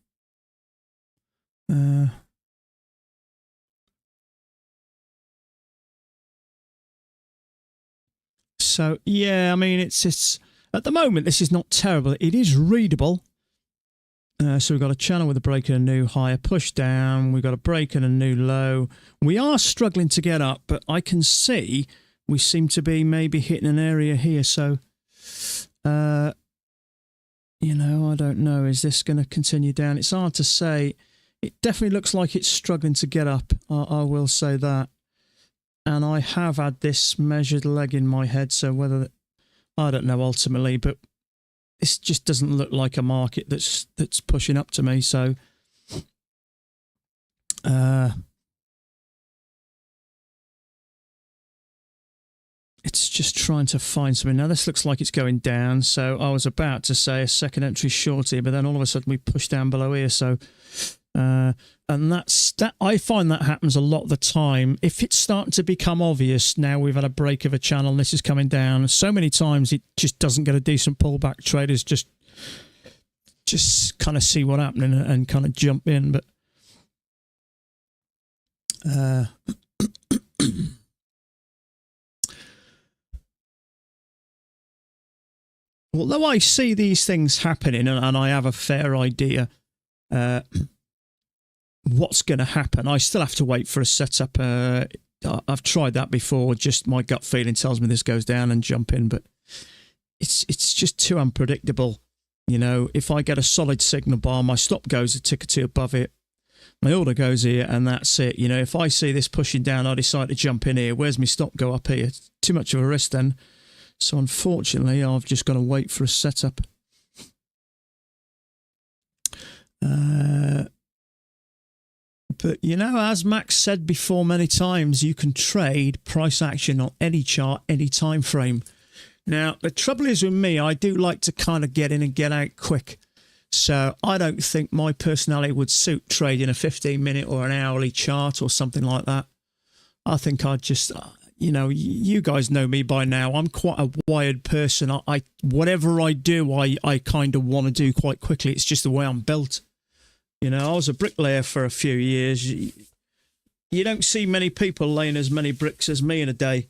So yeah, I mean, it's at the moment this is not terrible. It is readable. So we've got a channel with a break and a new high, a push down. We've got a break and a new low. We are struggling to get up, but I can see we seem to be maybe hitting an area here. So, you know, I don't know. Is this going to continue down? It's hard to say. It definitely looks like it's struggling to get up. I will say that. And I have had this measured leg in my head, so whether, I don't know ultimately, but this just doesn't look like a market that's pushing up to me. So, it's just trying to find something. Now this looks like it's going down, so I was about to say a second entry short here, but then all of a sudden we push down below here. So, and that's that. I find that happens a lot of the time. If it's starting to become obvious, now we've had a break of a channel and this is coming down, so many times it just doesn't get a decent pullback. Traders just kind of see what's happening and kind of jump in. But although I see these things happening and I have a fair idea what's going to happen, I still have to wait for a setup. I've tried that before. Just my gut feeling tells me this goes down and jump in, but it's just too unpredictable. You know, if I get a solid signal bar, my stop goes a tick or two above it, my order goes here, and that's it. You know, if I see this pushing down, I decide to jump in here. Where's my stop go up here? It's too much of a risk then. So unfortunately, I've just got to wait for a setup. But, you know, as Max said before many times, you can trade price action on any chart, any time frame. Now, the trouble is with me, I do like to kind of get in and get out quick. So I don't think my personality would suit trading a 15-minute or an hourly chart or something like that. I think I'd just, you know, you guys know me by now. I'm quite a wired person. I whatever I do, I kind of want to do quite quickly. It's just the way I'm built. You know, I was a bricklayer for a few years. You don't see many people laying as many bricks as me in a day.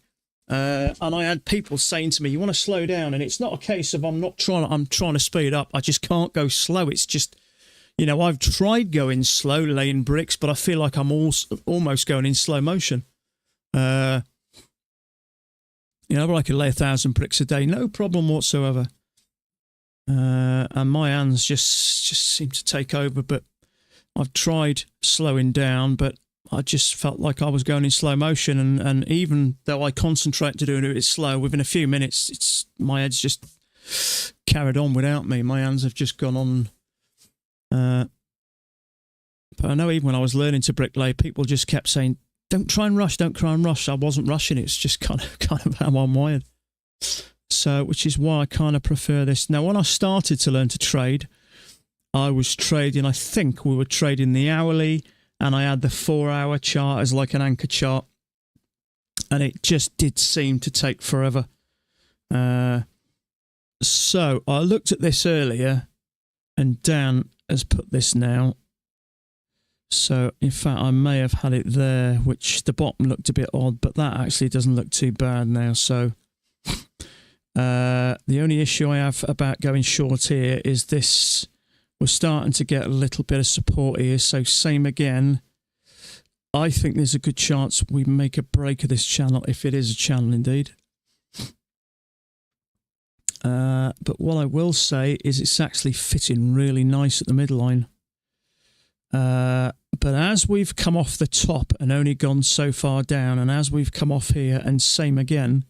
And I had people saying to me, you want to slow down? And it's not a case of I'm trying to speed up. I just can't go slow. It's just, you know, I've tried going slow, laying bricks, but I feel like I'm almost going in slow motion. You know, but I could lay 1,000 bricks a day, no problem whatsoever. And my hands just seem to take over, but I've tried slowing down, but I just felt like I was going in slow motion, and even though I concentrate to doing it slow, within a few minutes, my head's just carried on without me. My hands have just gone on. But I know even when I was learning to bricklay, people just kept saying, "Don't try and rush, don't try and rush." I wasn't rushing; it's just kind of how I'm wired. So, which is why I kind of prefer this. Now, when I started to learn to trade, I was trading. I think we were trading the hourly. And I had the 4-hour chart as like an anchor chart. And it just did seem to take forever. So I looked at this earlier. And Dan has put this now. So, in fact, I may have had it there, which the bottom looked a bit odd. But that actually doesn't look too bad now. So, the only issue I have about going short here is this. We're starting to get a little bit of support here, so same again. I think there's a good chance we make a break of this channel, if it is a channel indeed. But what I will say is it's actually fitting really nice at the midline. But as we've come off the top and only gone so far down, and as we've come off here and same again,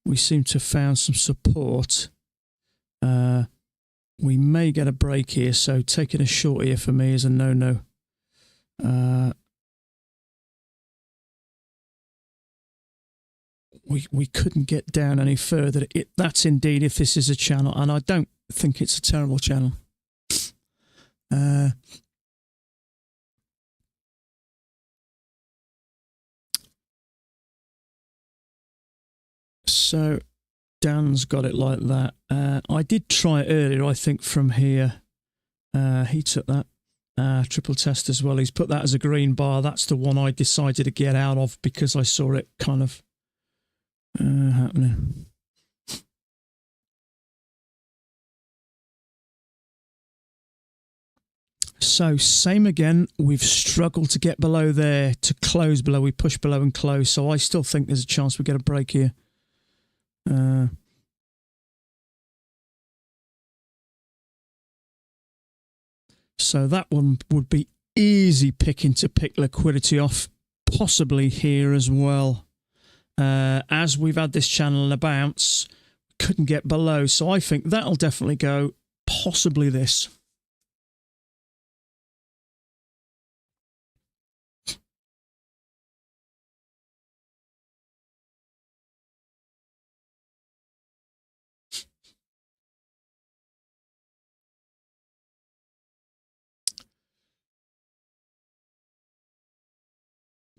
we seem to have found some support. We may get a break here, so taking a short here for me is a no-no. We couldn't get down any further. That's indeed if this is a channel, and I don't think it's a terrible channel. So Dan's got it like that. I did try it earlier, I think, from here. He took that triple test as well. He's put that as a green bar. That's the one I decided to get out of because I saw it kind of happening. So same again, we've struggled to get below there, to close below. We push below and close, so I still think there's a chance we get a break here. So that one would be easy picking to pick liquidity off, possibly here as well. As we've had this channel and a bounce, couldn't get below, so I think that'll definitely go, possibly this.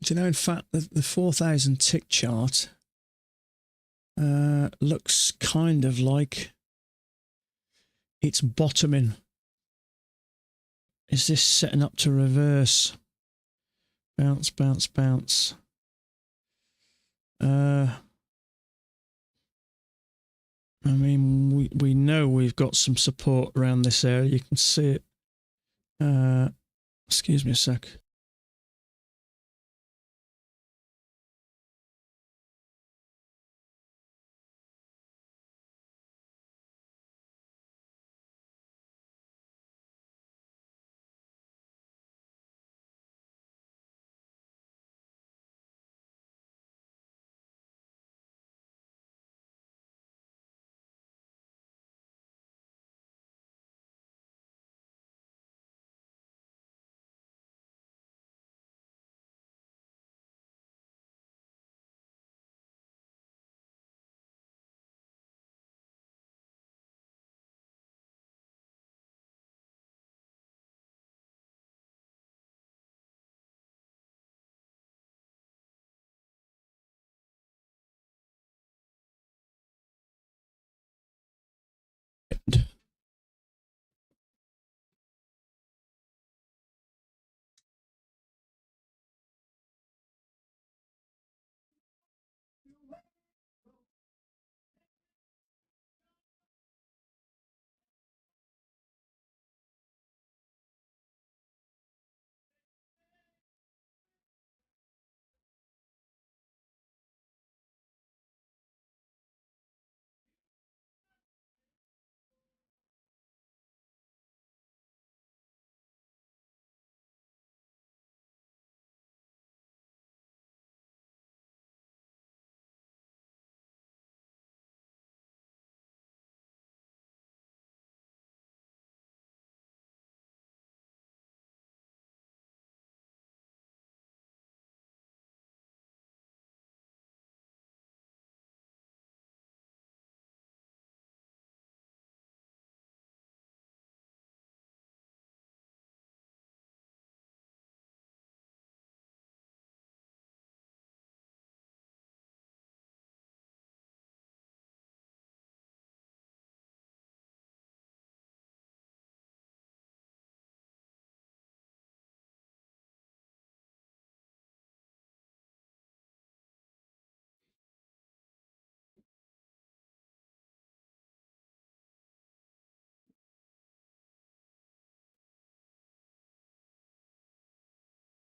Do you know, in fact, the 4,000 tick chart looks kind of like it's bottoming. Is this setting up to reverse? Bounce, bounce, bounce. I mean, we know we've got some support around this area. You can see it. Excuse me a sec.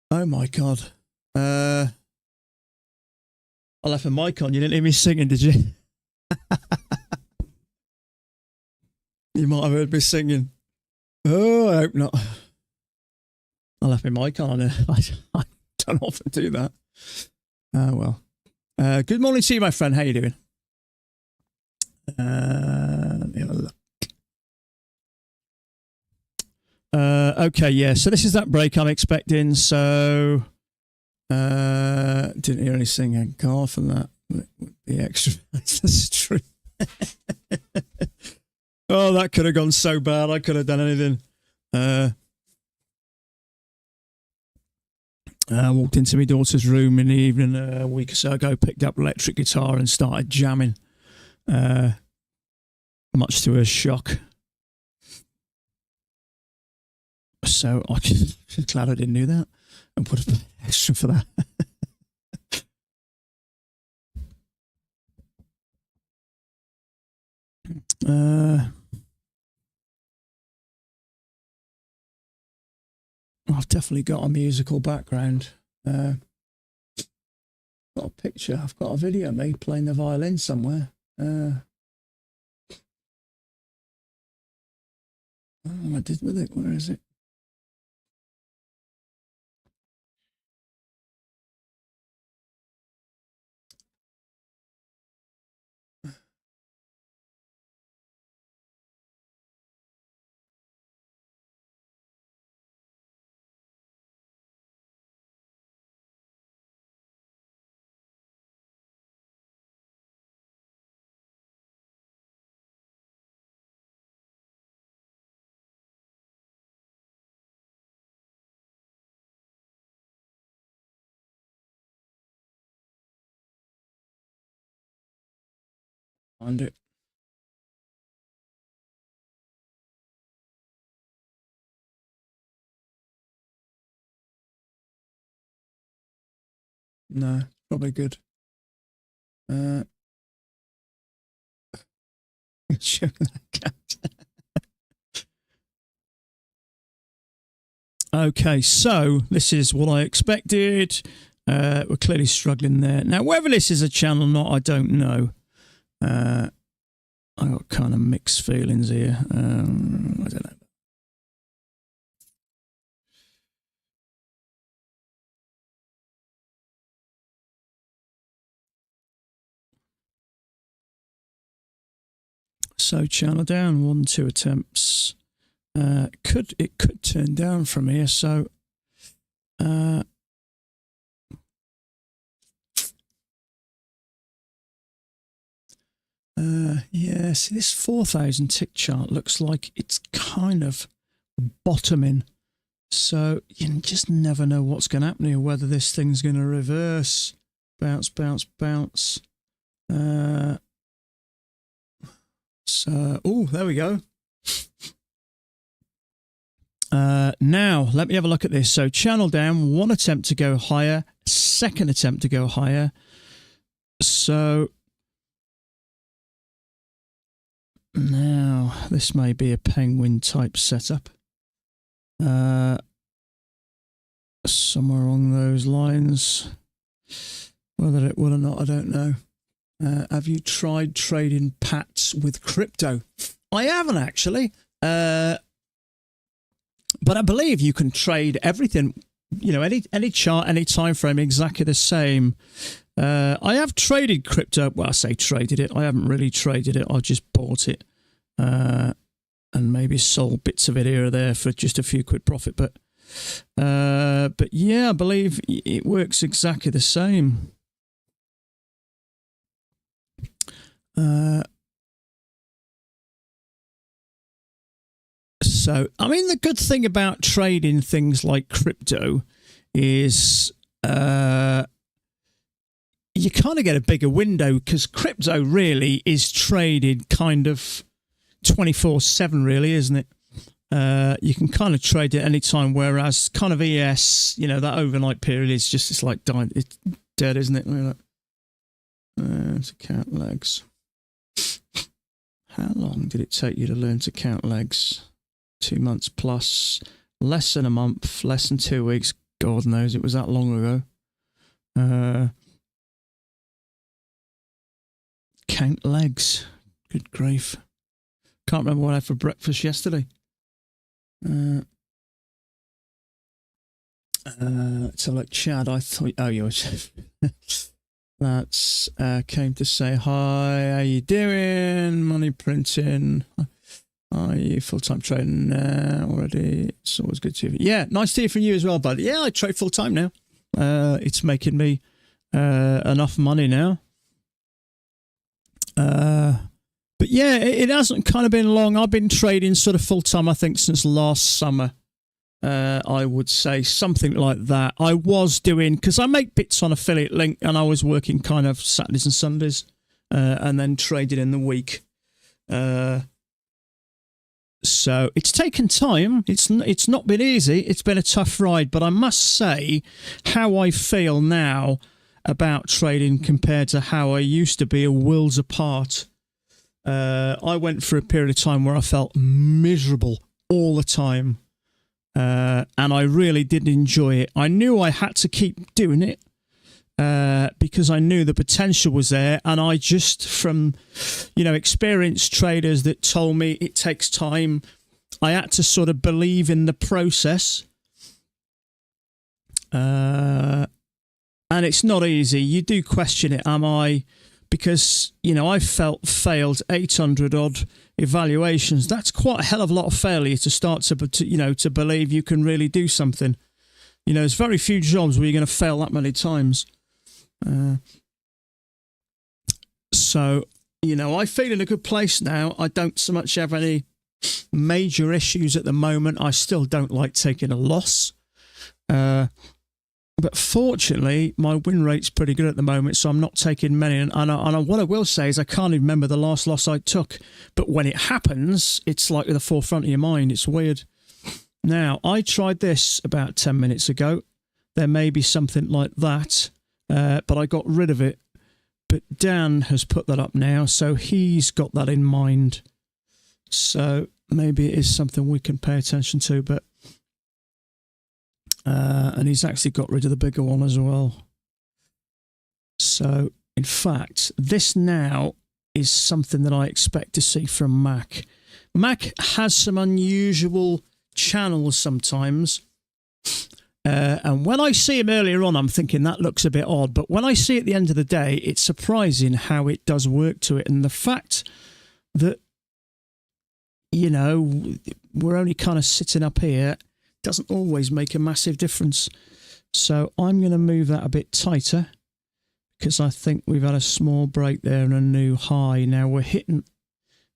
Oh my God. I left my mic on. You didn't hear me singing, did you? You might have heard me singing. Oh, I hope not. I left my mic on. I don't often do that. Well. Good morning to you, my friend. How you doing? Let me have a look. Okay, yeah. So this is that break I'm expecting. So didn't hear any singing. Car from that. The extra. That's true. Oh, that could have gone so bad. I could have done anything. I walked into my daughter's room in the evening a week or so ago, picked up electric guitar and started jamming, much to her shock. So I'm just glad I didn't do that and put an extra for that. I've definitely got a musical background. Got a picture. I've got a video of me playing the violin somewhere. I did with it. Where is it? Find it. No, probably good. Check that out. Okay, so this is what I expected. We're clearly struggling there. Now, whether this is a channel or not, I don't know. I got kind of mixed feelings here. I don't know. So channel down, 1, 2 attempts. It could turn down from here. So yeah, see this 4,000 tick chart looks like it's kind of bottoming. So you just never know what's going to happen here, whether this thing's going to reverse, bounce, bounce, bounce. So, oh, there we go. Now, let me have a look at this. So channel down, 1 attempt to go higher, 2nd attempt to go higher. So now this may be a penguin type setup. Somewhere along those lines. Whether it will or not, I don't know. Have you tried trading pats with crypto? I haven't actually. But I believe you can trade everything, you know, any chart, any time frame, exactly the same. I have traded crypto. Well, I say traded it. I haven't really traded it. I just bought it and maybe sold bits of it here or there for just a few quid profit. But yeah, I believe it works exactly the same. So, I mean, the good thing about trading things like crypto is you kind of get a bigger window, because crypto really is traded kind of 24/7, really, isn't it? You can kind of trade it any time, whereas kind of ES, you know, that overnight period is just, it's like dying, it's dead, isn't it? To count legs. How long did it take you to learn to count legs? 2 months plus, less than a month, less than 2 weeks. God knows it was that long ago. Count legs. Good grief. Can't remember what I had for breakfast yesterday. So like Chad, I thought, oh, you were. That's came to say hi. How you doing? Money printing. Are you full-time trading now already? It's always good to hear. Yeah, nice to hear from you as well, bud. Yeah, I trade full-time now. It's making me enough money now. But yeah, it hasn't kind of been long. I've been trading sort of full-time, I think, since last summer. I would say something like that. I was doing, because I make bits on Affiliate Link, and I was working kind of Saturdays and Sundays, and then traded in the week. So it's taken time. It's not been easy. It's been a tough ride, but I must say how I feel now about trading compared to how I used to be are worlds apart. I went through a period of time where I felt miserable all the time. And I really didn't enjoy it. I knew I had to keep doing it because I knew the potential was there. And I just, from, experienced traders that told me it takes time, I had to sort of believe in the process. And it's not easy. You do question it. Am I? Because, I failed 800 odd evaluations. That's quite a hell of a lot of failure to start to believe you can really do something. There's very few jobs where you're going to fail that many times. So, I feel in a good place now. I don't so much have any major issues at the moment. I still don't like taking a loss. But fortunately, my win rate's pretty good at the moment, so I'm not taking many. And what I will say is I can't even remember the last loss I took. But when it happens, it's like at the forefront of your mind. It's weird. Now, I tried this about 10 minutes ago. There may be something like that, but I got rid of it. But Dan has put that up now, so he's got that in mind. So maybe it is something we can pay attention to, but... and he's actually got rid of the bigger one as well. So, in fact, this now is something that I expect to see from Mac. Mac has some unusual channels sometimes. And when I see him earlier on, I'm thinking that looks a bit odd. But when I see it at the end of the day, it's surprising how it does work to it. And the fact that, we're only kind of sitting up here doesn't always make a massive difference. So I'm going to move that a bit tighter because I think we've had a small break there and a new high. Now we're hitting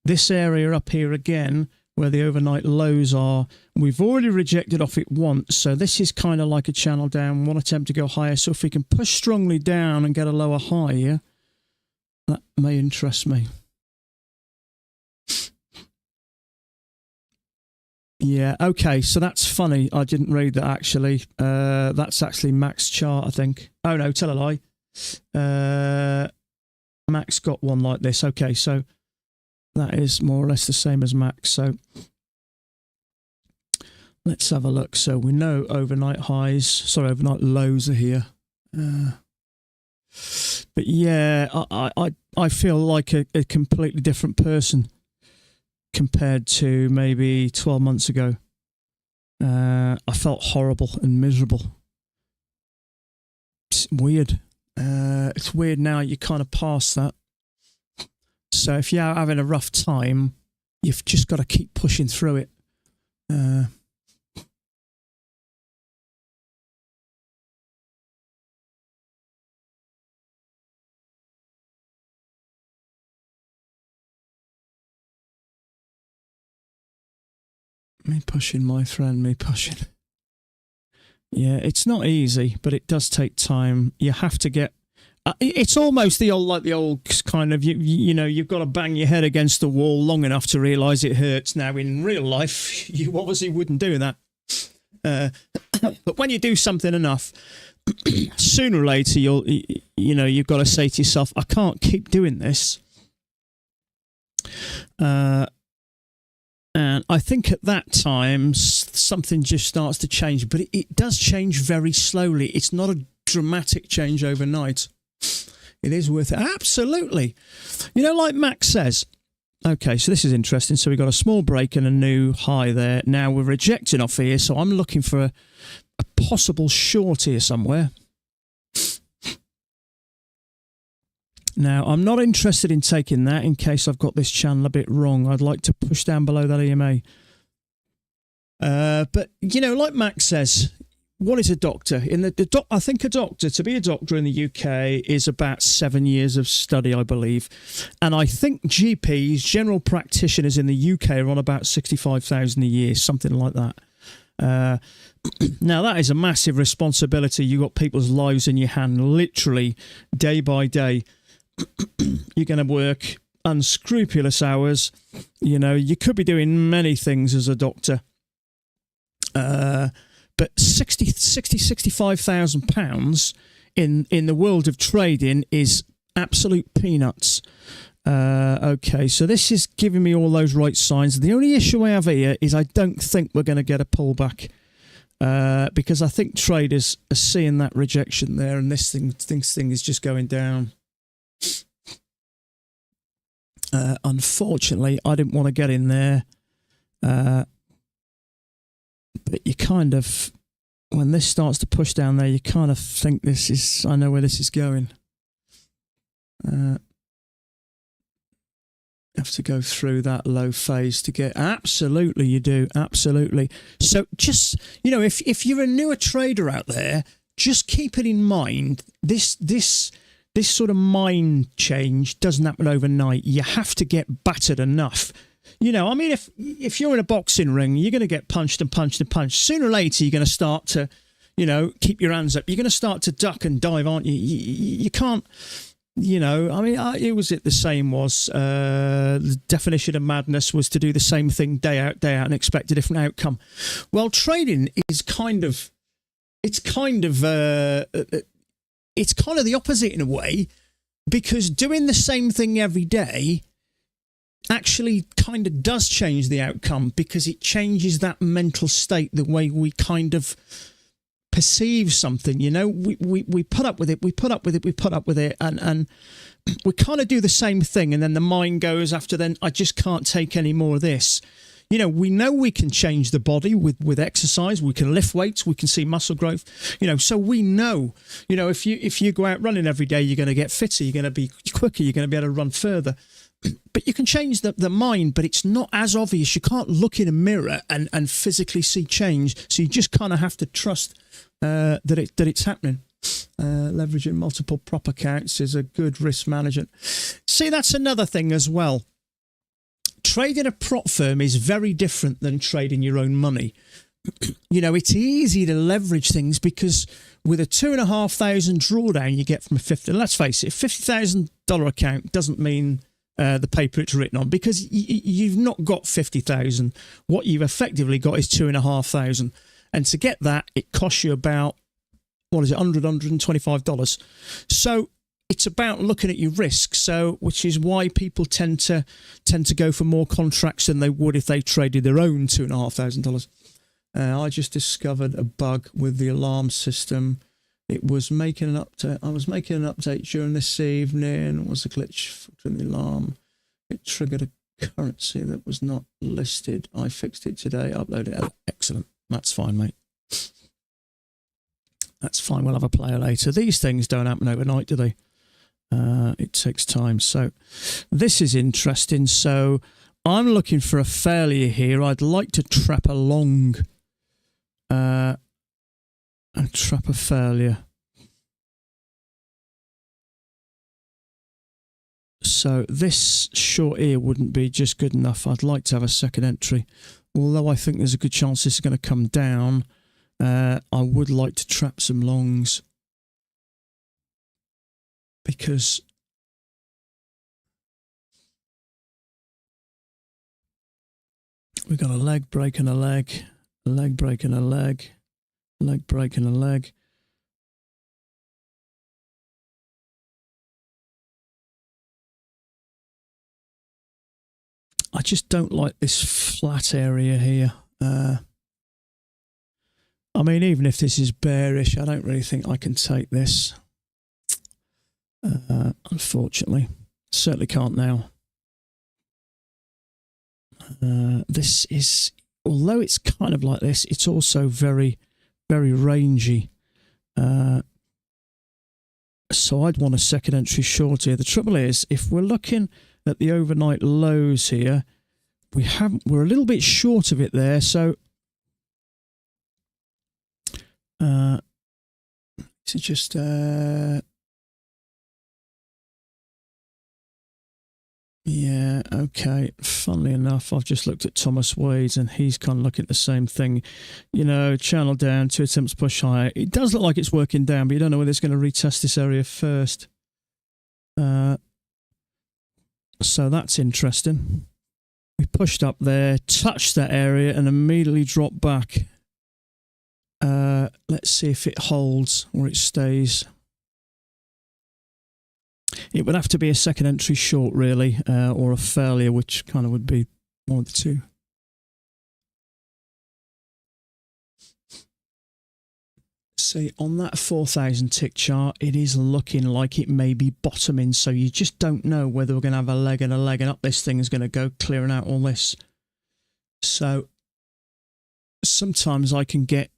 this area up here again where the overnight lows are. We've already rejected off it once, so this is kind of like a channel down, one attempt to go higher. So if we can push strongly down and get a lower high here, that may interest me. Yeah, okay, so that's funny. I didn't read that, actually. That's actually Mac's chart, I think. Oh, no, tell a lie. Mac's got one like this. Okay, so that is more or less the same as Mac. So let's have a look. So we know overnight overnight lows are here. But yeah, I feel like a completely different person compared to maybe 12 months ago. I felt horrible and miserable. It's weird. It's weird now you're kind of past that. So if you're having a rough time, you've just got to keep pushing through it. Me pushing, my friend, me pushing. Yeah, it's not easy, but it does take time. You have to get... it's almost the old kind of, you've got to bang your head against the wall long enough to realise it hurts. Now, in real life, you obviously wouldn't do that. But when you do something enough, sooner or later, you've got to say to yourself, I can't keep doing this. And I think at that time, something just starts to change. But it does change very slowly. It's not a dramatic change overnight. It is worth it. Absolutely. Like Max says, Okay, so this is interesting. So we've got a small break and a new high there. Now we're rejecting off here, so I'm looking for a possible short here somewhere. Now, I'm not interested in taking that in case I've got this channel a bit wrong. I'd like to push down below that EMA. But, you know, like Max says, what is a doctor? I think to be a doctor in the UK is about 7 years of study, I believe. And I think GPs, general practitioners in the UK, are on about 65,000 a year, something like that. Now, that is a massive responsibility. You've got people's lives in your hand, literally, day by day. You're going to work unscrupulous hours. You know, you could be doing many things as a doctor. But 65,000 pounds in the world of trading is absolute peanuts. Okay, so this is giving me all those right signs. The only issue I have here is I don't think we're going to get a pullback because I think traders are seeing that rejection there, and this thing is just going down. Unfortunately, I didn't want to get in there. But you kind of, when this starts to push down there, you kind of think I know where this is going. Have to go through that low phase to get, absolutely you do, absolutely. So just, you know, if you're a newer trader out there, just keep it in mind, this sort of mind change doesn't happen overnight. You have to get battered enough. You know, I mean, if you're in a boxing ring, you're going to get punched and punched and punched. Sooner or later, you're going to start to, you know, keep your hands up. You're going to start to duck and dive, aren't you? You can't, you know, I mean, the same was, the definition of madness was to do the same thing day out, and expect a different outcome. Well, trading is it's kind of the opposite in a way, because doing the same thing every day actually kind of does change the outcome, because it changes that mental state, the way we kind of perceive something. You know, we put up with it, and we kind of do the same thing, and then the mind goes after, then I just can't take any more of this. You know we can change the body with exercise. We can lift weights. We can see muscle growth. You know, so we know. You know, if you go out running every day, you're going to get fitter. You're going to be quicker. You're going to be able to run further. But you can change the mind, but it's not as obvious. You can't look in a mirror and physically see change. So you just kind of have to trust that it's happening. Leveraging multiple prop accounts is a good risk management. See, that's another thing as well. Trading a prop firm is very different than trading your own money. You know, it's easy to leverage things because with a $2,500 drawdown you get from a let's face it, $50,000 account doesn't mean the paper it's written on, because you've not got 50,000. What you've effectively got is 2,500, and to get that, it costs you about, what is it, $125. So it's about looking at your risk. So, which is why people tend to go for more contracts than they would if they traded their own $2,500. I just discovered a bug with the alarm system. It was making an update. I was making an update during this evening. It was a glitch in the alarm. It triggered a currency that was not listed. I fixed it today. Uploaded it. Excellent. That's fine, mate. That's fine. We'll have a player later. These things don't happen overnight, do they? It takes time. So this is interesting. So I'm looking for a failure here. I'd like to trap a long. And trap a failure. So this short here wouldn't be just good enough. I'd like to have a second entry. Although I think there's a good chance this is going to come down, I would like to trap some longs. Because we've got a leg break and a leg, a leg break and a leg. Leg break and a leg. I just don't like this flat area here. I mean, even if this is bearish, I don't really think I can take this. Unfortunately, certainly can't now. This is, although it's kind of like this, it's also very, very rangy. So I'd want a second entry short here. The trouble is, if we're looking at the overnight lows here, we're a little bit short of it there. So it's just yeah, okay. Funnily enough, I've just looked at Thomas Wade's and he's kind of looking at the same thing. You know, channel down, 2 attempts push higher. It does look like it's working down, but you don't know whether it's going to retest this area first. So that's interesting. We pushed up there, touched that area and immediately dropped back. Let's see if it holds or it stays. It would have to be a second entry short, really, or a failure, which kind of would be one of the two. See, on that 4,000 tick chart, it is looking like it may be bottoming, so you just don't know whether we're going to have a leg and up this thing is going to go, clearing out all this. So sometimes I can get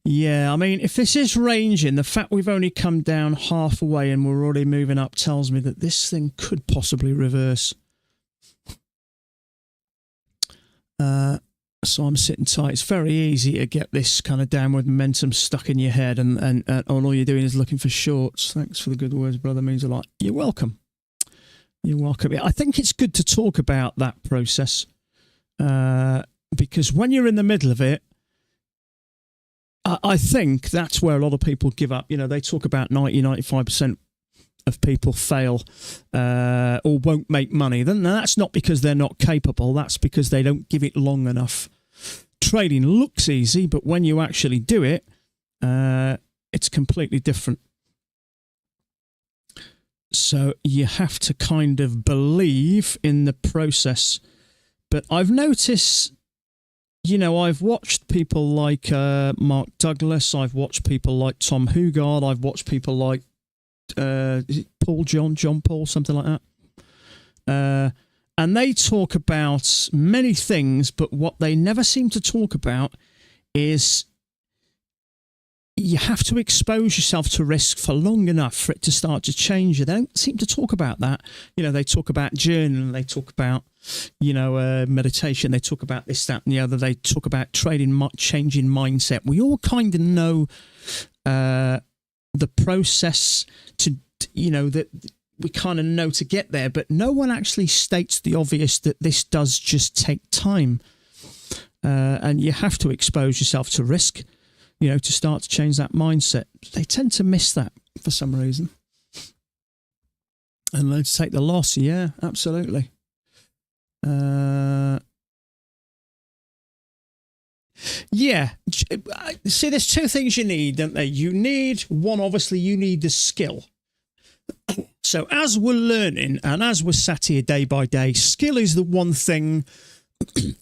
yeah, I mean, if this is ranging, the fact we've only come down halfway and we're already moving up tells me that this thing could possibly reverse. So I'm sitting tight. It's very easy to get this kind of downward momentum stuck in your head and all you're doing is looking for shorts. Thanks for the good words, brother. Means a lot. You're welcome. You're welcome. I think it's good to talk about that process because when you're in the middle of it, I think that's where a lot of people give up. You know, they talk about 90-95% of people fail or won't make money. Then that's not because they're not capable. That's because they don't give it long enough. Trading looks easy, but when you actually do it, it's completely different. So you have to kind of believe in the process. But I've noticed, you know, I've watched people like Mark Douglas. I've watched people like Tom Hugard. I've watched people like is it John Paul, something like that. And they talk about many things, but what they never seem to talk about is you have to expose yourself to risk for long enough for it to start to change. They don't seem to talk about that. You know, they talk about journaling, they talk about, you know, meditation, they talk about this, that, and the other. They talk about trading, changing mindset. We all kind of know the process to, you know, that we kind of know to get there, but no one actually states the obvious that this does just take time. And you have to expose yourself to risk, you know, to start to change that mindset. They tend to miss that for some reason. And let's take the loss. Yeah, absolutely. Yeah. See, there's two things you need, don't they? You need one, obviously, you need the skill. So as we're learning and as we're sat here day by day, skill is the one thing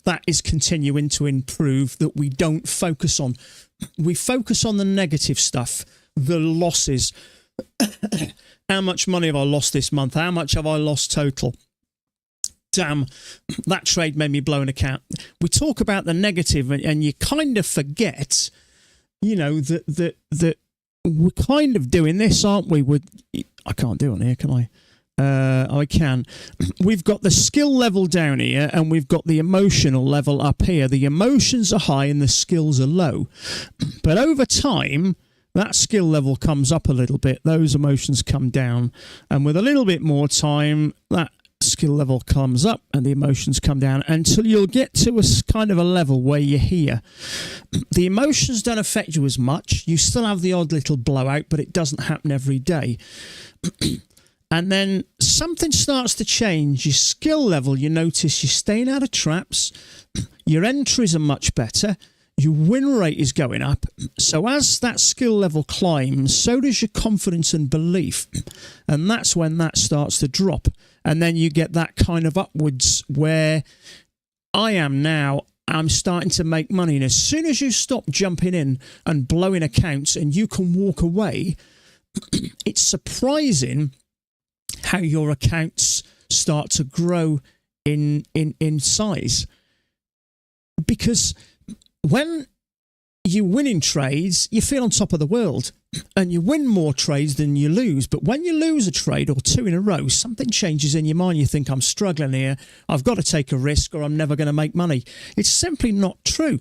that is continuing to improve that we don't focus on. We focus on the negative stuff, the losses. How much money have I lost this month? How much have I lost total? Damn, that trade made me blow an account. We talk about the negative and you kind of forget, you know, that we're kind of doing this, aren't we? I can't do it on here, can I? I can. We've got the skill level down here and we've got the emotional level up here. The emotions are high and the skills are low. But over time, that skill level comes up a little bit. Those emotions come down. And with a little bit more time, that skill level comes up and the emotions come down until you'll get to a kind of a level where you're here. The emotions don't affect you as much. You still have the odd little blowout, but it doesn't happen every day. And then something starts to change. Your skill level, you notice you're staying out of traps. Your entries are much better. Your win rate is going up. So as that skill level climbs, so does your confidence and belief. And that's when that starts to drop. And then you get that kind of upwards where I am now. I'm starting to make money. And as soon as you stop jumping in and blowing accounts and you can walk away, it's surprising how your accounts start to grow in size. Because when you win in trades, you feel on top of the world, and you win more trades than you lose. But when you lose a trade or two in a row, something changes in your mind. You think, I'm struggling here, I've got to take a risk, or I'm never going to make money. It's simply not true.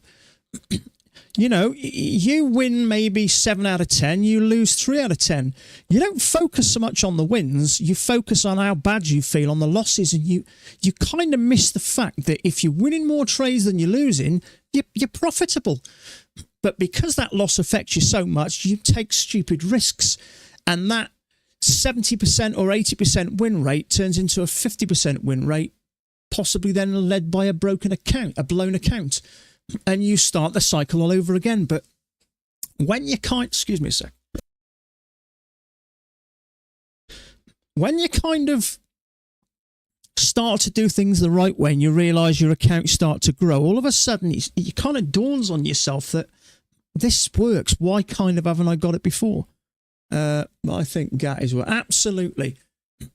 You know, you win maybe 7 out of 10, you lose 3 out of 10. You don't focus so much on the wins, you focus on how bad you feel on the losses, and you kind of miss the fact that if you're winning more trades than you're losing, you're profitable. But because that loss affects you so much, you take stupid risks, and that 70% or 80% win rate turns into a 50% win rate, possibly then led by a broken account, a blown account. And you start the cycle all over again. But when you excuse me a sec. When you kind of start to do things the right way and you realise your accounts start to grow, all of a sudden it kind of dawns on yourself that this works. Why kind of haven't I got it before? I think that is what. Absolutely.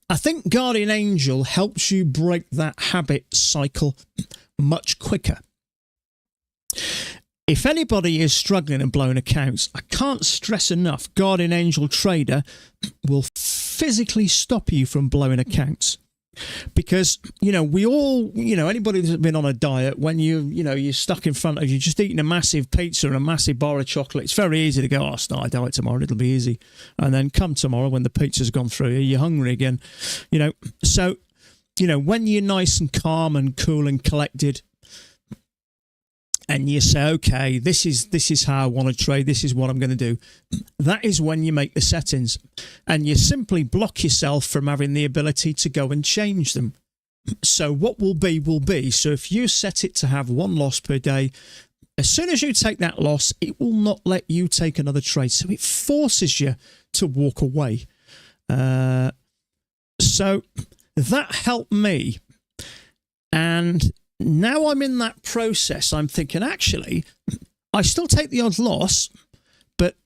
I think Guardian Angel helps you break that habit cycle much quicker. If anybody is struggling and blown accounts, I can't stress enough, Guardian Angel Trader will physically stop you from blowing accounts. Because, you know, we all, you know, anybody that's been on a diet, when you're stuck in front of you, just eating a massive pizza and a massive bar of chocolate, it's very easy to go, I'll start a diet tomorrow, it'll be easy. And then come tomorrow when the pizza's gone through you, you're hungry again. You know, so, you know, when you're nice and calm and cool and collected, and you say, okay, this is how I want to trade, this is what I'm going to do, that is when you make the settings, and you simply block yourself from having the ability to go and change them. So what will be. So if you set it to have 1 loss per day, as soon as you take that loss, it will not let you take another trade. So it forces you to walk away. So that helped me. And now I'm in that process, I'm thinking, actually, I still take the odd loss, but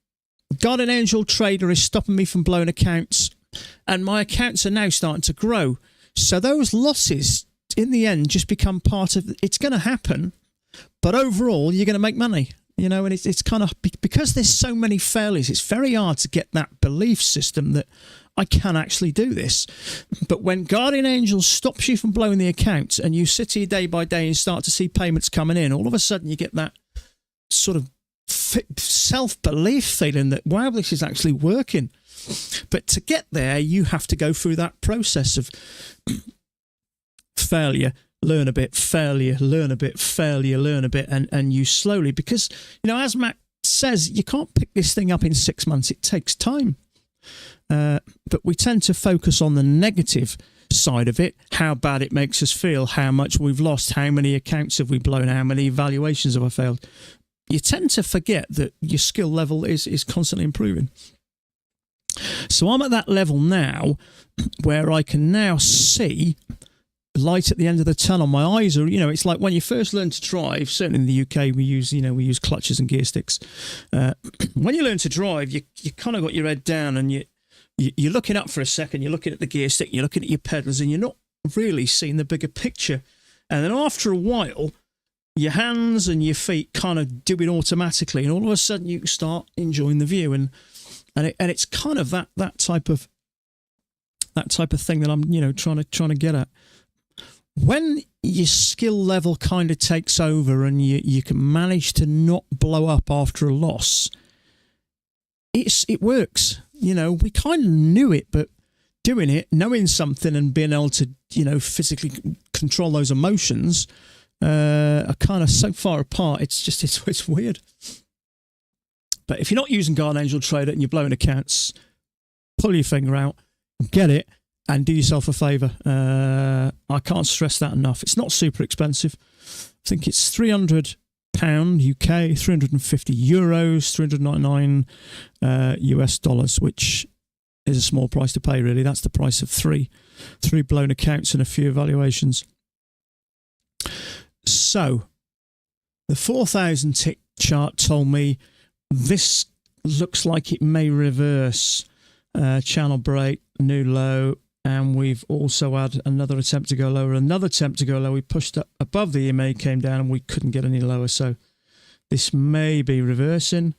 Guardian Angel Trader is stopping me from blowing accounts, and my accounts are now starting to grow. So those losses, in the end, just become part of, it's going to happen, but overall, you're going to make money. You know, and it's kind of, because there's so many failures, it's very hard to get that belief system that I can actually do this. But when Guardian Angel stops you from blowing the account and you sit here day by day and start to see payments coming in, all of a sudden you get that sort of self-belief feeling that, wow, this is actually working. But to get there, you have to go through that process of failure, learn a bit, failure, learn a bit, failure, learn a bit, and you slowly, because, you know, as Matt says, you can't pick this thing up in 6 months. It takes time. But we tend to focus on the negative side of it, how bad it makes us feel, how much we've lost, how many accounts have we blown, how many valuations have I failed. You tend to forget that your skill level is constantly improving. So I'm at that level now where I can now see light at the end of the tunnel. My eyes are, you know, it's like when you first learn to drive, certainly in the UK, we use clutches and gear sticks. When you learn to drive, you kind of got your head down and you're looking up for a second, you're looking at the gear stick, you're looking at your pedals, and you're not really seeing the bigger picture. And then after a while, your hands and your feet kind of do it automatically, and all of a sudden you start enjoying the view. And it's kind of that type of thing that I'm, you know, trying to get at. When your skill level kind of takes over and you can manage to not blow up after a loss, it works. You know, we kind of knew it, but doing it, knowing something and being able to, you know, physically control those emotions are kind of so far apart. It's weird. But if you're not using Guardian Angel Trader and you're blowing accounts, pull your finger out, get it, and do yourself a favour. I can't stress that enough. It's not super expensive. I think it's £300 UK, 350 euros, 399 US dollars, which is a small price to pay, really. That's the price of three blown accounts and a few evaluations. So the 4,000 tick chart told me this looks like it may reverse. Channel break, new low, and we've also had another attempt to go lower, another attempt to go lower. We pushed up above the EMA, came down, and we couldn't get any lower. So this may be reversing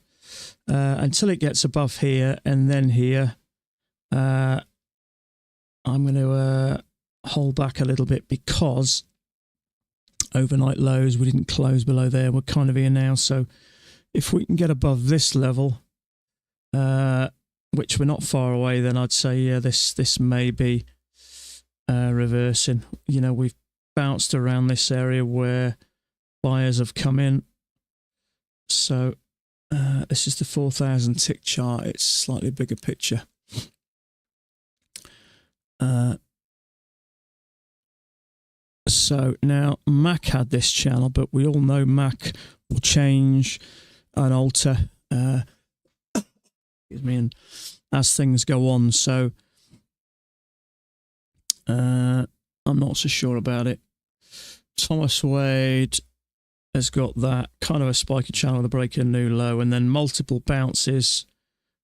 until it gets above here, and then here. I'm going to hold back a little bit because overnight lows, we didn't close below there. We're kind of here now. So if we can get above this level, which we're not far away, then I'd say, yeah, this may be reversing. You know, we've bounced around this area where buyers have come in. So this is the 4,000 tick chart. It's a slightly bigger picture. So now Mac had this channel, but we all know Mac will change and alter excuse me, and as things go on. So I'm not so sure about it. Thomas Wade has got that kind of a spiky channel, the break a new low, and then multiple bounces.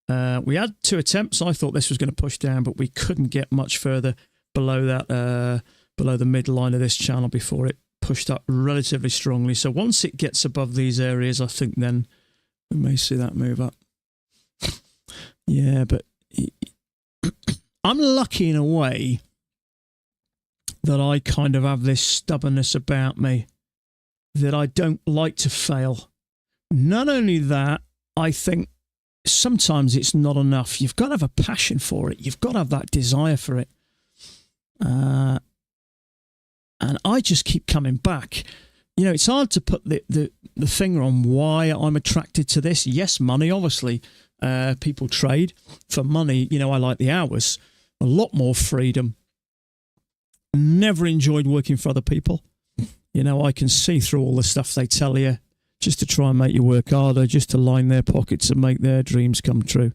We had 2 attempts. I thought this was going to push down, but we couldn't get much further below that, below the midline of this channel before it pushed up relatively strongly. So once it gets above these areas, I think then we may see that move up. Yeah, but I'm lucky in a way that I kind of have this stubbornness about me that I don't like to fail. Not only that, I think sometimes it's not enough. You've got to have a passion for it. You've got to have that desire for it. And I just keep coming back. You know, it's hard to put the finger on why I'm attracted to this. Yes, money, obviously. People trade for money. You know, I like the hours. A lot more freedom. Never enjoyed working for other people. You know, I can see through all the stuff they tell you just to try and make you work harder, just to line their pockets and make their dreams come true.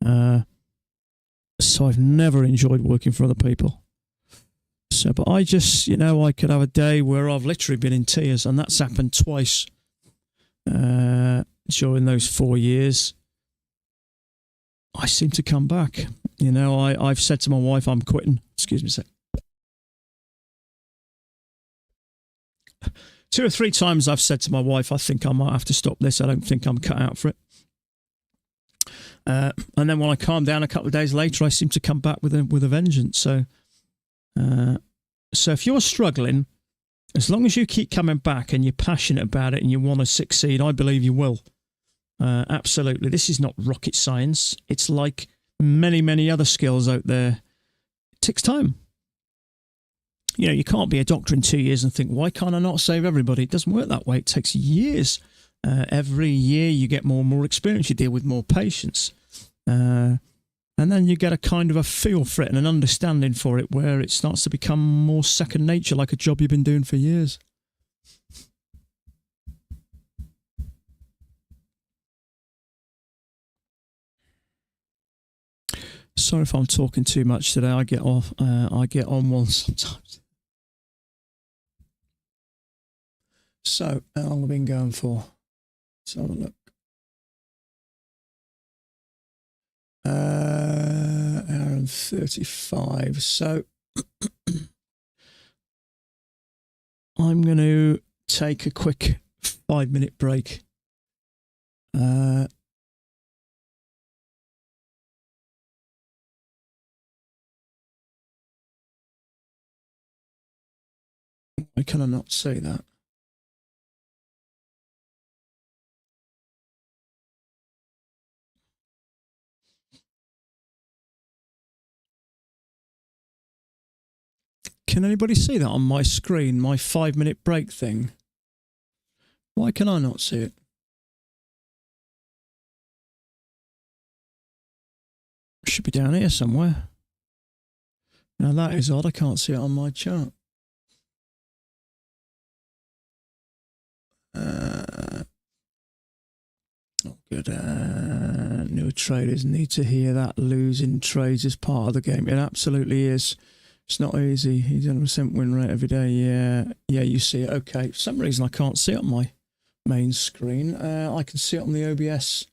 So I've never enjoyed working for other people. So, but I just, you know, I could have a day where I've literally been in tears, and that's happened twice during those 4 years. I seem to come back. You know, I've said to my wife, I'm quitting. Excuse me a sec. 2 or 3 times I've said to my wife, I think I might have to stop this. I don't think I'm cut out for it. And then when I calm down a couple of days later, I seem to come back with a vengeance. So if you're struggling, as long as you keep coming back and you're passionate about it and you want to succeed, I believe you will. Absolutely. This is not rocket science. It's like many, many other skills out there. It takes time. You know, you can't be a doctor in 2 years and think, why can't I not save everybody? It doesn't work that way. It takes years. Every year you get more and more experience. You deal with more patients. And then you get a kind of a feel for it and an understanding for it where it starts to become more second nature, like a job you've been doing for years. Sorry if I'm talking too much today. I get on one sometimes. So, how long have I been going for? Let's have a look. Hour and 35. So, I'm going to take a quick 5-minute break. I can I not say that? Can anybody see that on my screen, my 5-minute break thing? Why can I not see it? It should be down here somewhere. Now that is odd, I can't see it on my chart. Oh, good. New traders need to hear that losing trades is part of the game. It absolutely is. It's not easy. He's 100% win rate every day. Yeah, you see it. Okay, for some reason I can't see it on my main screen. I can see it on the OBS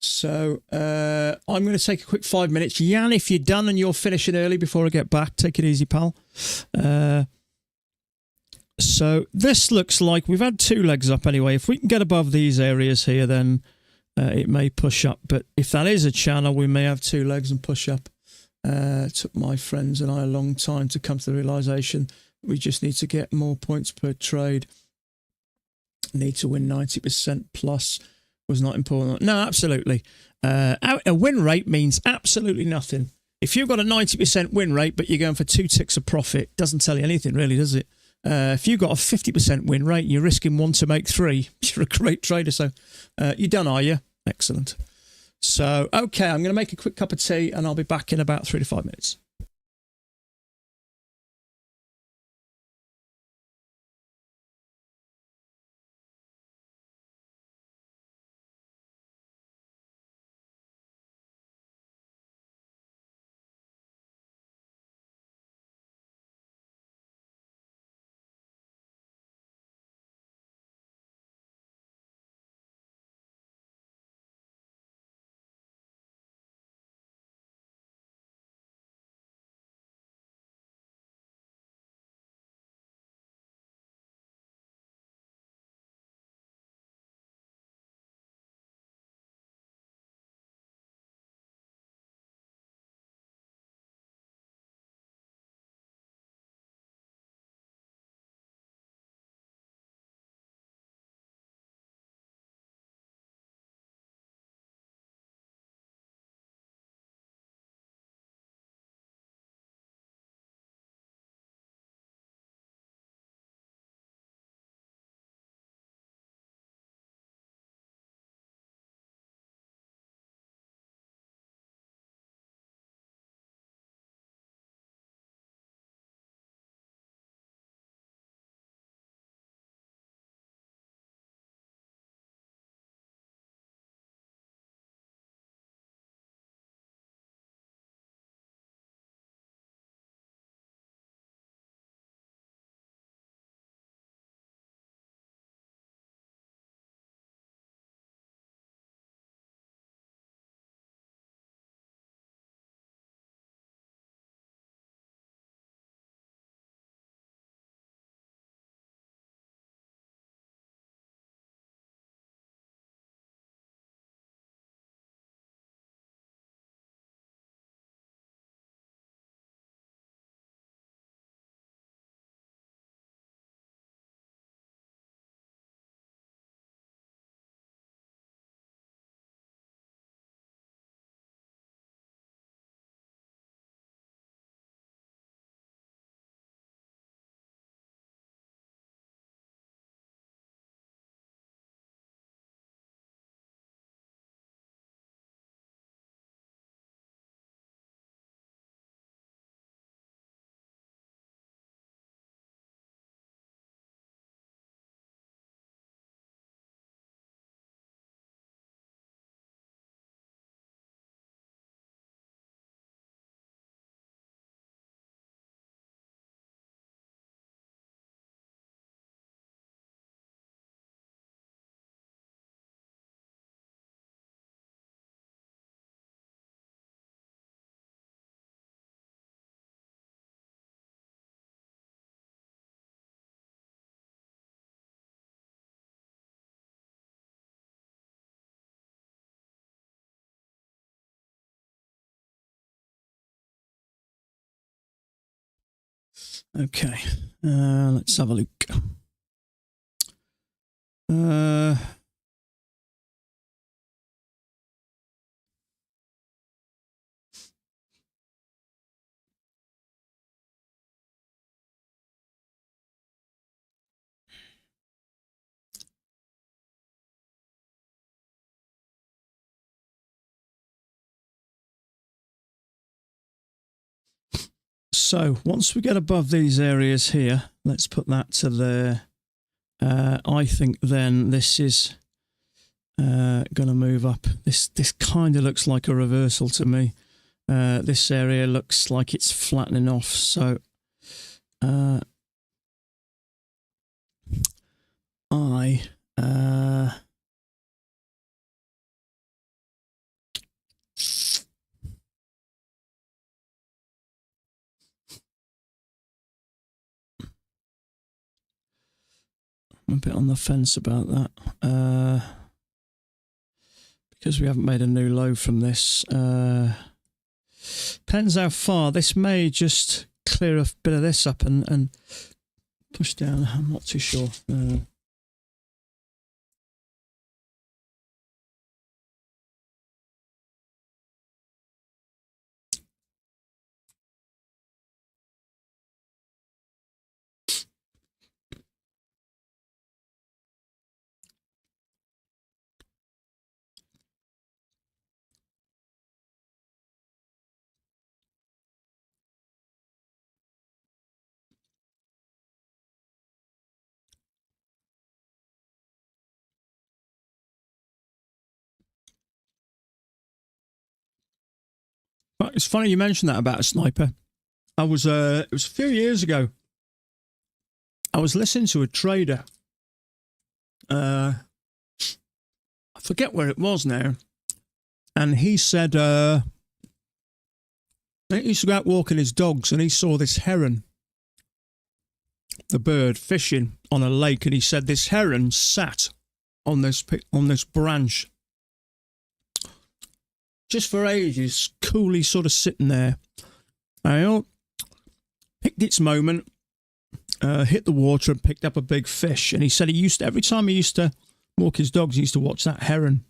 So I'm going to take a quick 5 minutes. Jan, if you're done and you're finishing early before I get back, take it easy, pal. So this looks like we've had 2 legs up anyway. If we can get above these areas here, then it may push up. But if that is a channel, we may have 2 legs and push up. It took my friends and I a long time to come to the realization we just need to get more points per trade. Need to win 90% plus was not important. No, absolutely. A win rate means absolutely nothing. If you've got a 90% win rate, but you're going for 2 ticks of profit, doesn't tell you anything really, does it? If you've got a 50% win rate, you're risking 1 to make 3. You're a great trader. So you done, are you? Excellent. So, okay, I'm going to make a quick cup of tea and I'll be back in about 3 to 5 minutes. Okay, let's have a look. So once we get above these areas here, let's put that to there. I think then this is going to move up. This kind of looks like a reversal to me. This area looks like it's flattening off. So I'm a bit on the fence about that. Because we haven't made a new low from this. Depends how far. This may just clear a bit of this up and push down. I'm not too sure. But it's funny you mentioned that about a sniper. It was a few years ago. I was listening to a trader. I forget where it was now. And he said he used to go out walking his dogs and he saw this heron, the bird, fishing on a lake. And he said this heron sat on this branch just for ages, coolly sort of sitting there. Picked its moment, hit the water and picked up a big fish. And he said every time he used to walk his dogs, he used to watch that heron,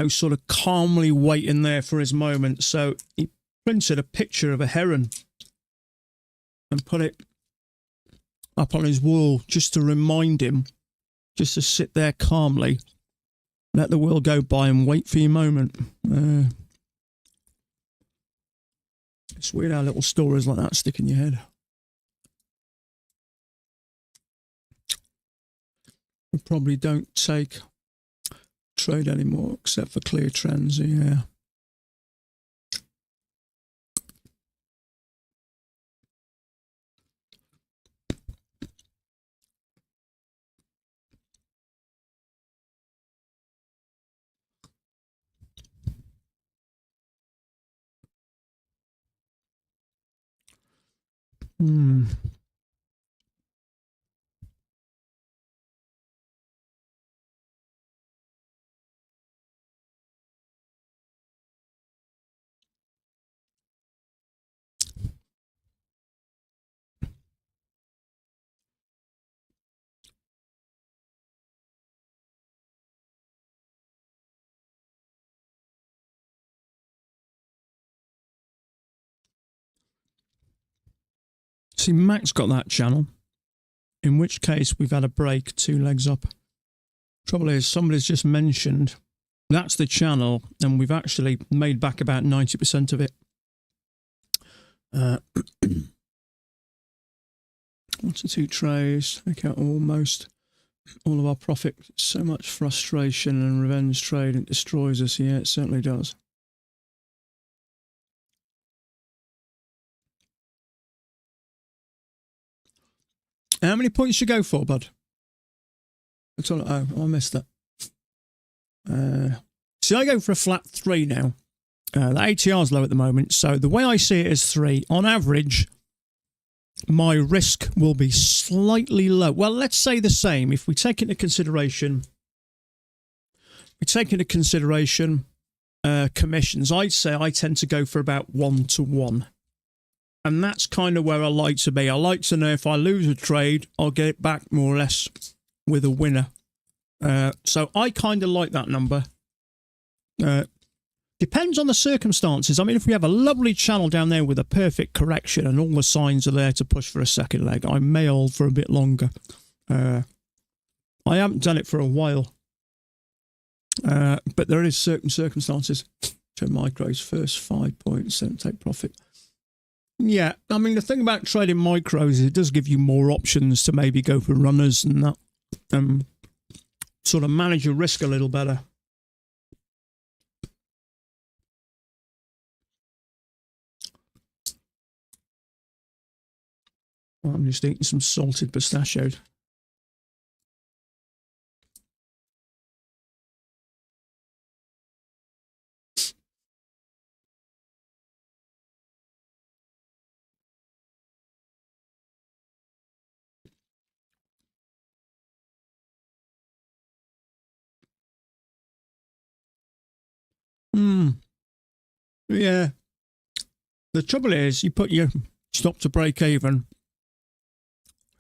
sort of calmly waiting there for his moment. So he printed a picture of a heron and put it up on his wall just to remind him, just to sit there calmly, let the world go by and wait for your moment. It's weird how little stories like that stick in your head. We probably don't trade anymore except for clear trends, yeah. See, Mac's got that channel, in which case we've had a break 2 legs up. Trouble is, somebody's just mentioned that's the channel, and we've actually made back about 90% of it. 1 to 2 trays, take out almost all of our profit. So much frustration and revenge trade, it destroys us. Yeah, it certainly does. How many points you go for, bud? I missed that. See, I go for a flat 3 now. The ATR is low at the moment, so the way I see it is 3. On average, my risk will be slightly low. Well, let's say the same. If we take into consideration, commissions, I'd say I tend to go for about 1 to 1. And that's kind of where I like to be. I like to know if I lose a trade, I'll get it back more or less with a winner. So I kind of like that number. Depends on the circumstances. I mean, if we have a lovely channel down there with a perfect correction and all the signs are there to push for a second leg, I may hold for a bit longer. I haven't done it for a while. But there is certain circumstances. So micros first 5 points, then take profit. Yeah, I mean, the thing about trading micros is it does give you more options to maybe go for runners and that. Sort of manage your risk a little better. Well, I'm just eating some salted pistachios. Yeah. The trouble is, you put your stop to break even,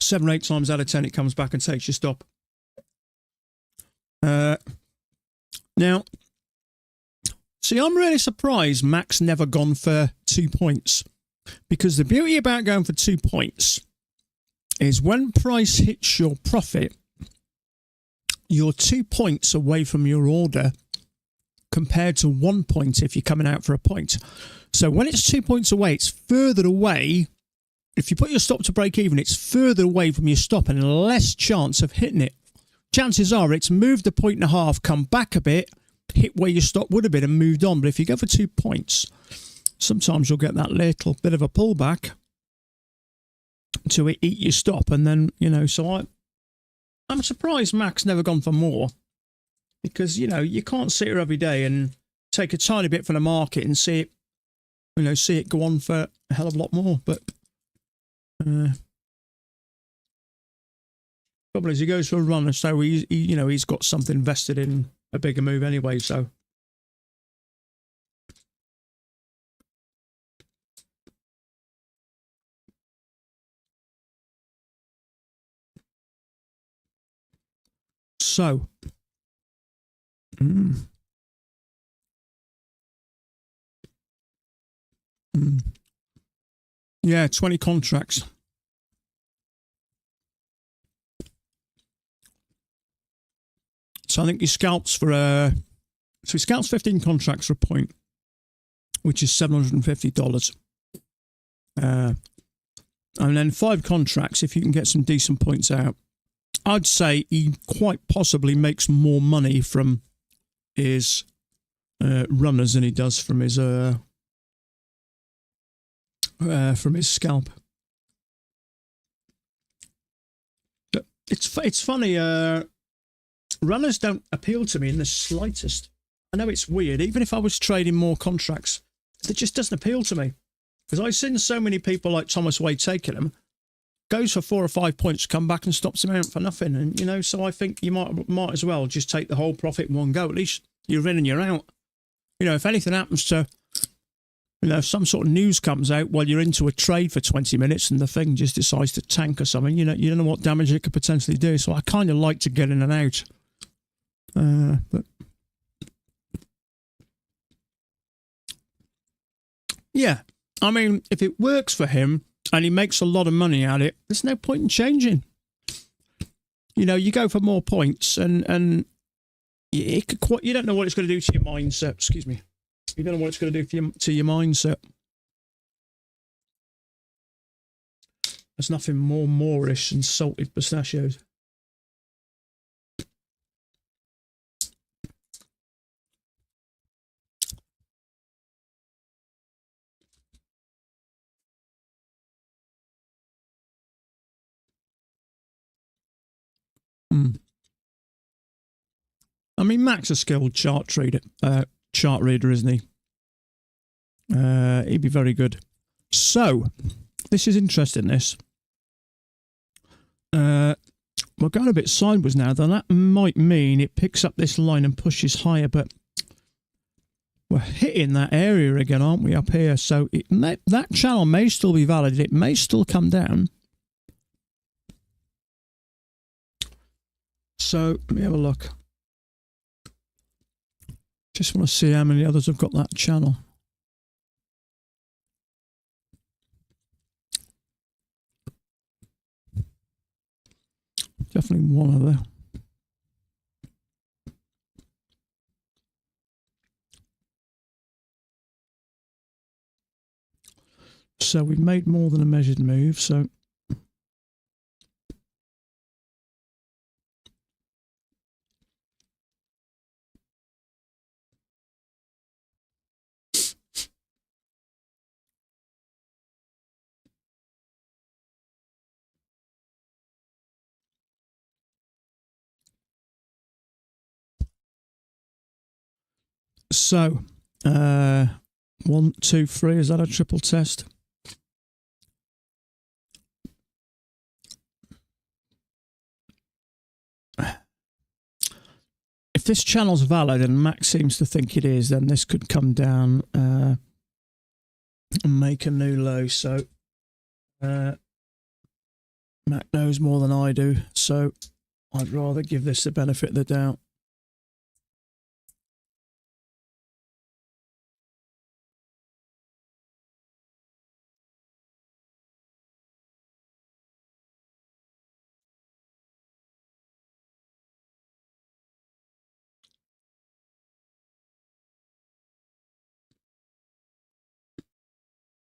7 or 8 times out of 10, it comes back and takes your stop. Now, see, I'm really surprised Mac's never gone for 2 points, because the beauty about going for 2 points is when price hits your profit, you're 2 points away from your order compared to 1 point if you're coming out for a point. So when it's 2 points away, it's further away. If you put your stop to break even, it's further away from your stop and less chance of hitting it. Chances are it's moved a point and a half, come back a bit, hit where your stop would have been and moved on. But if you go for 2 points, sometimes you'll get that little bit of a pullback to eat your stop. And then, you know, so I'm surprised Mac's never gone for more, because, you know, you can't sit here every day and take a tiny bit from the market and see it, you know, see it go on for a hell of a lot more. But trouble is, he goes for a run, and so he, you know, he's got something invested in a bigger move anyway. So yeah, 20 contracts. So I think he scalps for so he scalps 15 contracts for a point, which is $750. And then 5 contracts, if you can get some decent points out, I'd say he quite possibly makes more money from his runners than he does from his scalp. But it's funny. Runners don't appeal to me in the slightest. I know it's weird. Even if I was trading more contracts, it just doesn't appeal to me. Because I've seen so many people like Thomas Wade taking them, goes for 4 or 5 points, come back and stops him out for nothing. And, you know, so I think you might as well just take the whole profit in one go. At least you're in and you're out. You know, if anything happens to, you know, if some sort of news comes out while you're into a trade for 20 minutes and the thing just decides to tank or something, you know, you don't know what damage it could potentially do. So I kind of like to get in and out. But yeah, I mean, if it works for him and he makes a lot of money at it, there's no point in changing. You know, you go for more points, and it could you don't know what it's going to do to your mindset. Excuse me. You don't know what it's going to do to your mindset. There's nothing more Moorish than salted pistachios. I mean, Mac's a skilled chart reader, isn't he? He'd be very good. So, this is interesting, this. We're going a bit sideways now, then that might mean it picks up this line and pushes higher, but we're hitting that area again, aren't we, up here? So that channel may still be valid. It may still come down. So, let me have a look. Just want to see how many others have got that channel. Definitely one other. So we've made more than a measured move, so So, 1, 2, 3, is that a triple test? if this channel's valid and Mac seems to think it is, then this could come down and make a new low. So Mac knows more than I do, so I'd rather give this the benefit of the doubt.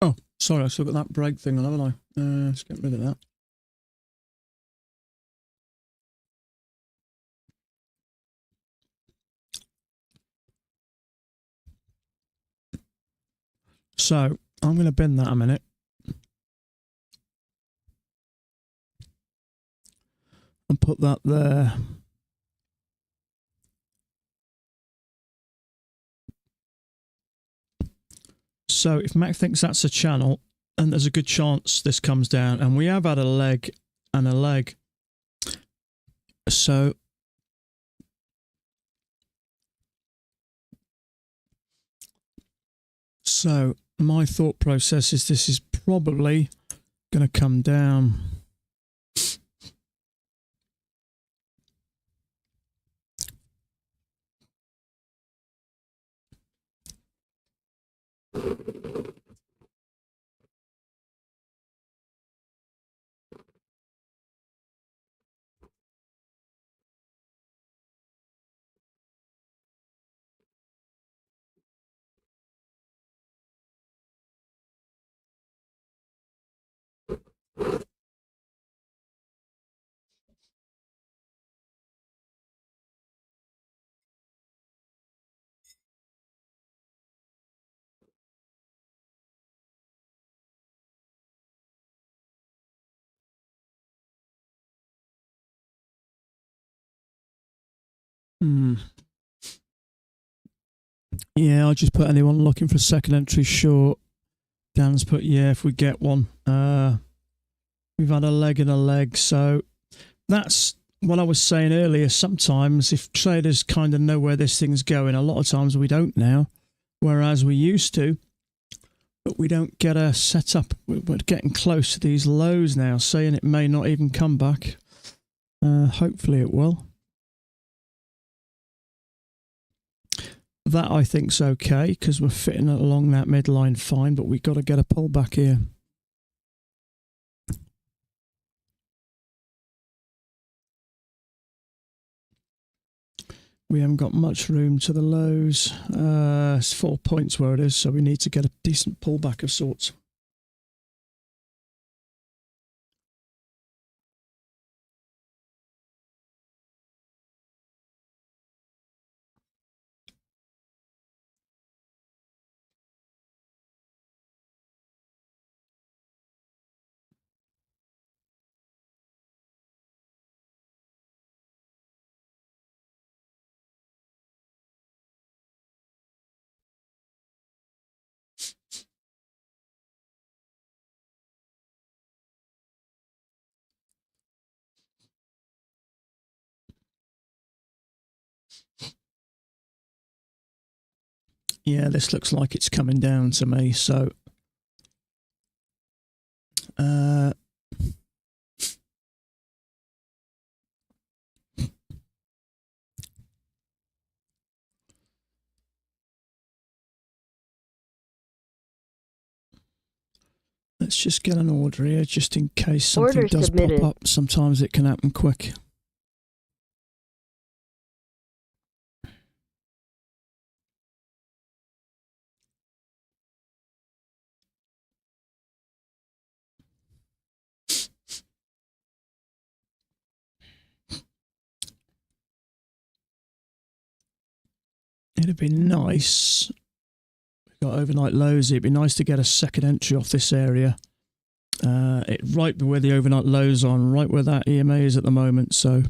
Oh, sorry, I still got that break thing on, haven't I? Let's get rid of that. So I'm going to bend that a minute. And put that there. So if Mac thinks that's a channel, and there's a good chance this comes down, and we have had a leg and a leg. So my thought process is this is probably going to come down. Yeah, I'll just put anyone looking for a second entry short. Dan's put, yeah, if we get one. We've had a leg and a leg, so that's what I was saying earlier. Sometimes if traders kind of know where this thing's going, a lot of times we don't now, whereas we used to, but we don't get a setup. We're getting close to these lows now, saying it may not even come back. Hopefully it will. That I think's okay because we're fitting along that midline fine, but we've got to get a pullback here. We haven't got much room to the lows. It's 4 points where it is, so we need to get a decent pullback of sorts. Yeah, this looks like it's coming down to me, so let's just get an order here, just in case something Order does submitted. pop up. Sometimes it can happen quick. It'd be nice. We've got overnight lows. It'd be nice to get a second entry off this area. Right where the overnight lows are, right where that EMA is at the moment. So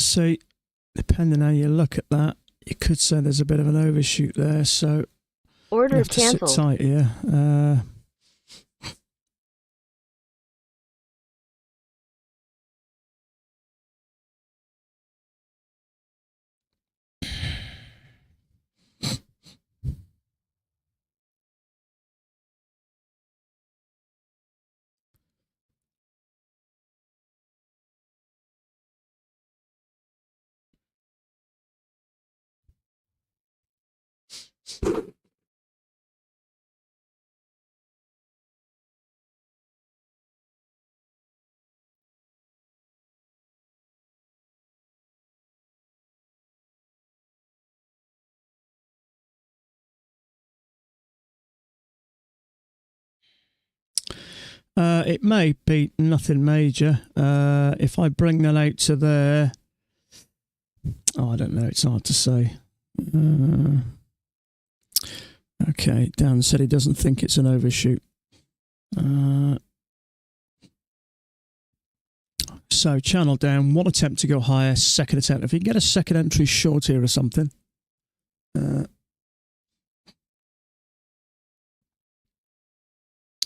See, depending how you look at that, you could say there's a bit of an overshoot there. So you Order have to sit canceled. tight here. It may be nothing major. If I bring that out to there, I don't know. It's hard to say. Okay, Dan said he doesn't think it's an overshoot. So channel down, one attempt to go higher, second attempt. If you can get a second entry short here or something.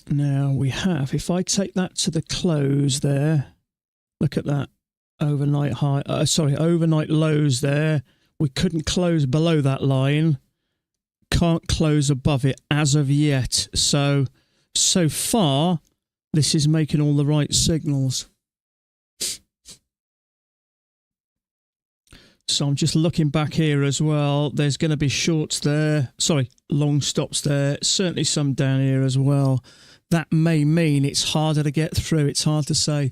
Now we have, if I take that to the close there, look at that overnight high, overnight lows there. We couldn't close below that line, can't close above it as of yet. So far, this is making all the right signals. So I'm just looking back here as well. There's going to be shorts there. Sorry, long stops there. Certainly some down here as well. That may mean it's harder to get through. It's hard to say.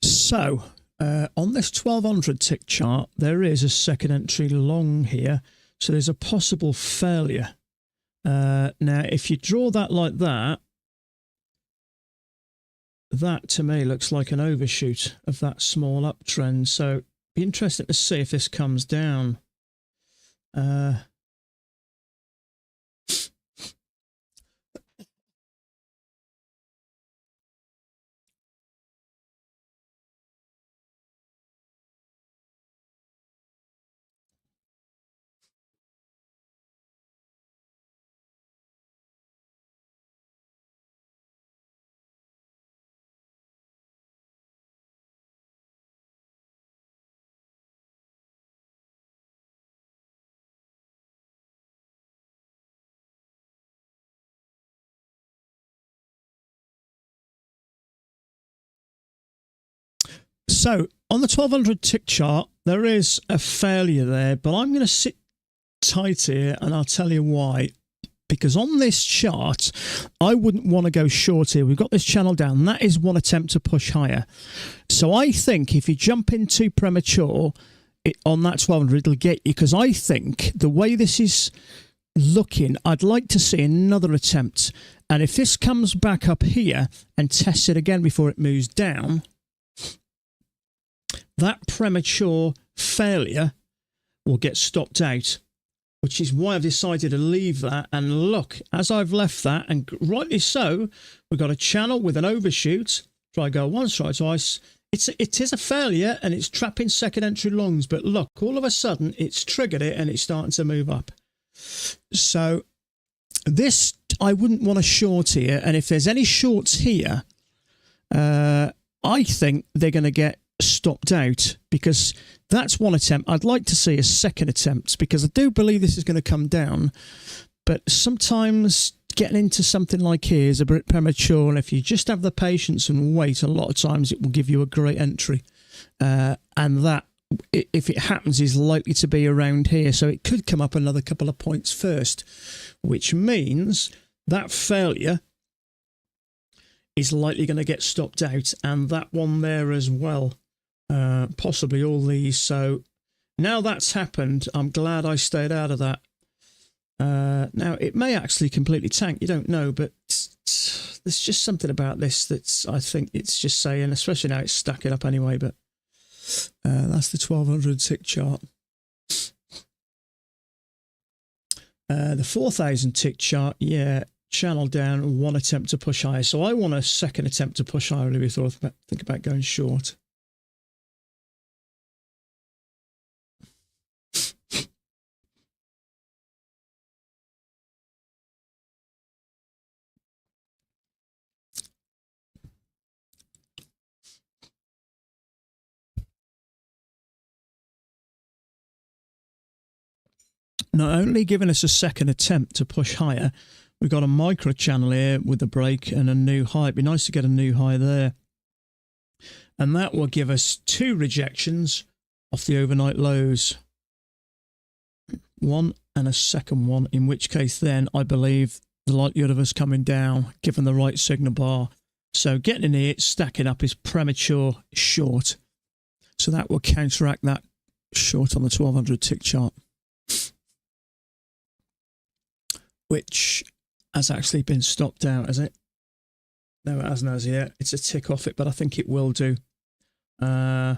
So on this 1200 tick chart, there is a second entry long here. So there's a possible failure. Now, if you draw that like that, that to me looks like an overshoot of that small uptrend. So it'd be interesting to see if this comes down. So on the 1200 tick chart, there is a failure there, but I'm going to sit tight here and I'll tell you why. Because on this chart, I wouldn't want to go short here. We've got this channel down. That is one attempt to push higher. So I think if you jump in too premature on that 1200, it'll get you. Because I think the way this is looking, I'd like to see another attempt. And if this comes back up here and tests it again before it moves down, that premature failure will get stopped out, which is why I've decided to leave that. And look, as I've left that, and rightly so, we've got a channel with an overshoot. Try go once, try twice. It is a failure, and it's trapping second entry longs. But look, all of a sudden, it's triggered it, and it's starting to move up. So this, I wouldn't want to short here. And if there's any shorts here, I think they're going to get stopped out, because that's one attempt. I'd like to see a second attempt, because I do believe this is going to come down, but sometimes getting into something like here is a bit premature, and if you just have the patience and wait, a lot of times it will give you a great entry, and that, if it happens, is likely to be around here. So it could come up another couple of points first, which means that failure is likely going to get stopped out, and that one there as well. Possibly all these. So now that's happened, I'm glad I stayed out of that. Now it may actually completely tank, you don't know, but there's just something about this that's, I think it's just saying, especially now it's stacking up anyway. But that's the 1200 tick chart. The 4000 tick chart, yeah, channel down, one attempt to push higher. So I want a second attempt to push higher before I think about going short. Not only giving us a second attempt to push higher, we've got a micro channel here with the break and a new high. It'd be nice to get a new high there. And that will give us two rejections off the overnight lows. One and a second one, in which case then I believe the likelihood of us coming down, given the right signal bar. So getting in here, stacking up is premature short. So that will counteract that short on the 1200 tick chart, which has actually been stopped out, has it? No, it hasn't as yet. It's a tick off it, but I think it will do. Well,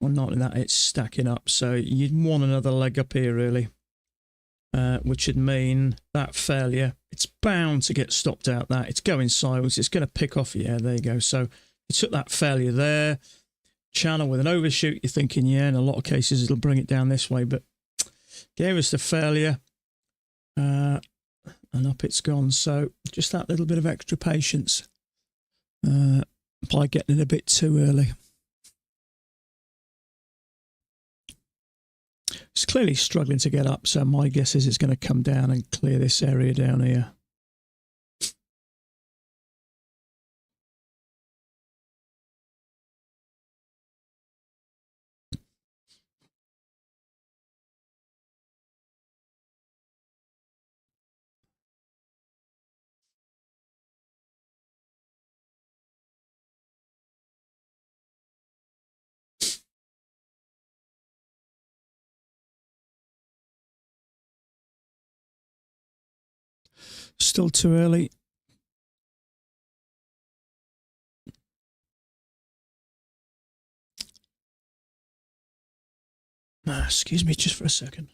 not in that, it's stacking up. So you'd want another leg up here, really, which would mean that failure, it's bound to get stopped out. That it's going sideways, it's going to pick off. Yeah, there you go. So you took that failure there, channel with an overshoot. You're thinking, yeah, in a lot of cases it'll bring it down this way, but gave us the failure. And up it's gone. So just that little bit of extra patience by getting it a bit too early. It's clearly struggling to get up, so my guess is it's going to come down and clear this area down here. Still too early. Excuse me just for a second.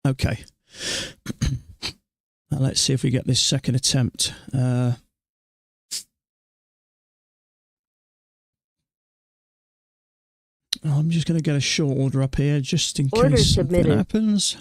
Okay. Now let's see if we get this second attempt. I'm just going to get a short order up here just in Order case something submitted. happens.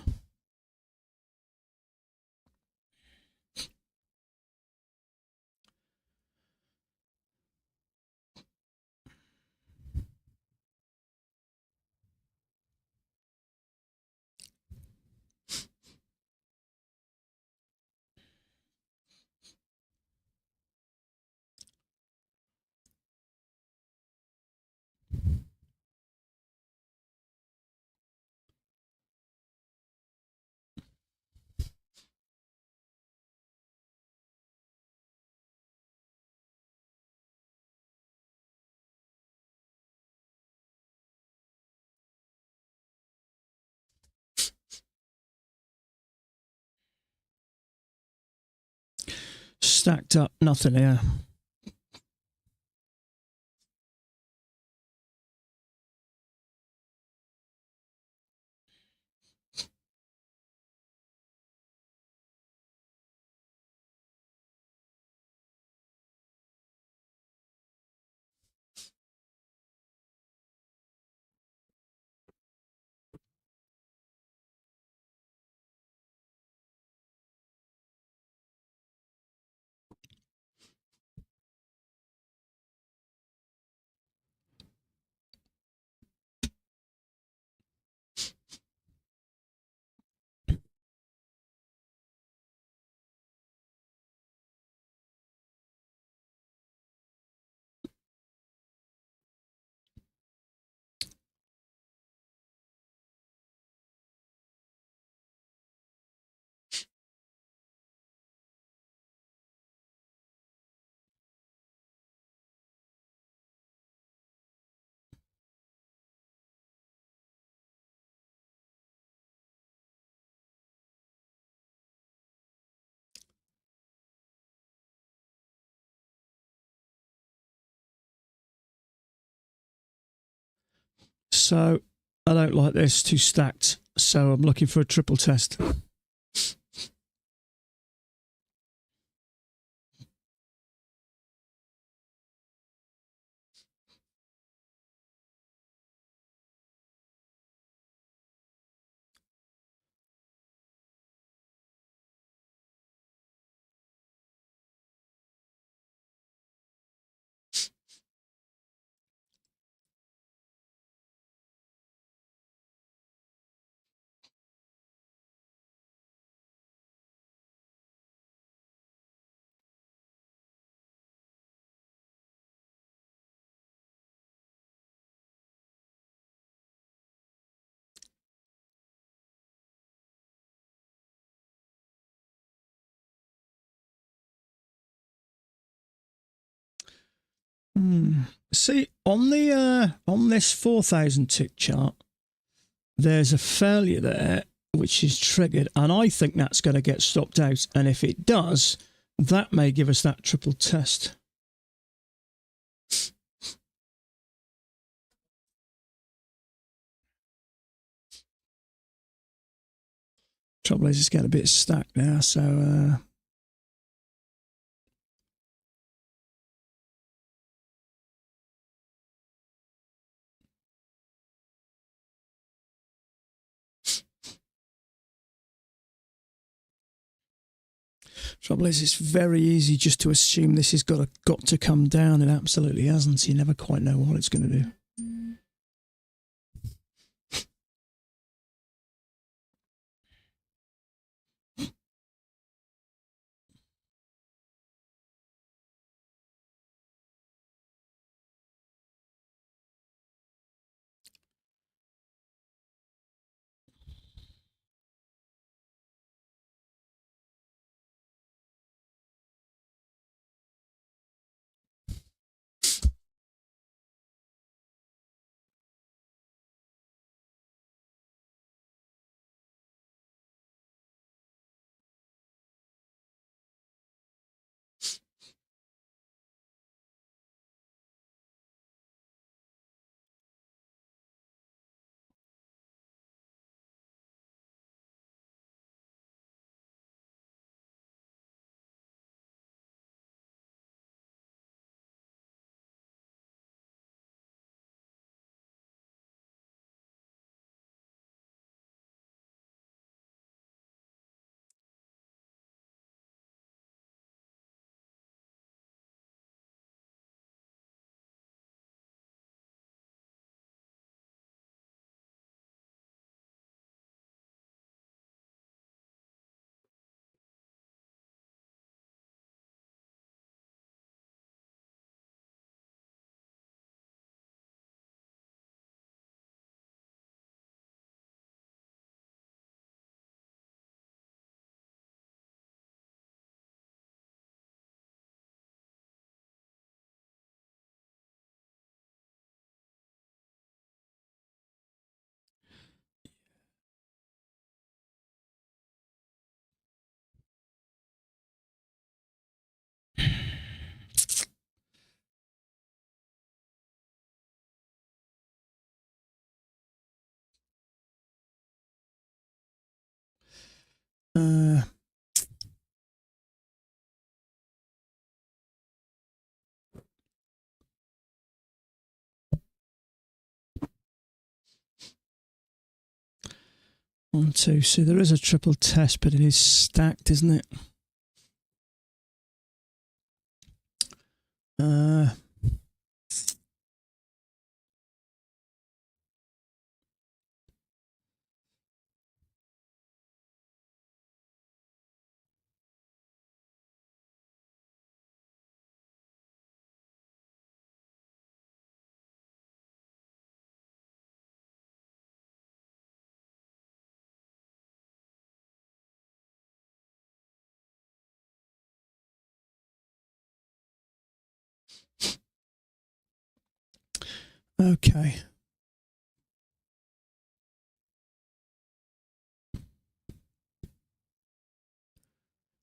Stacked up, nothing here. So I don't like this too stacked. So I'm looking for a triple test. See, on the on this 4,000 tick chart, there's a failure there which is triggered, and I think that's going to get stopped out. And if it does, that may give us that triple test. Trouble is, it's getting a bit stuck now, so trouble is, it's very easy just to assume this has got to come down. It absolutely hasn't. So you never quite know what it's going to do. One, two. So there is a triple test, but it is stacked, isn't it? Okay.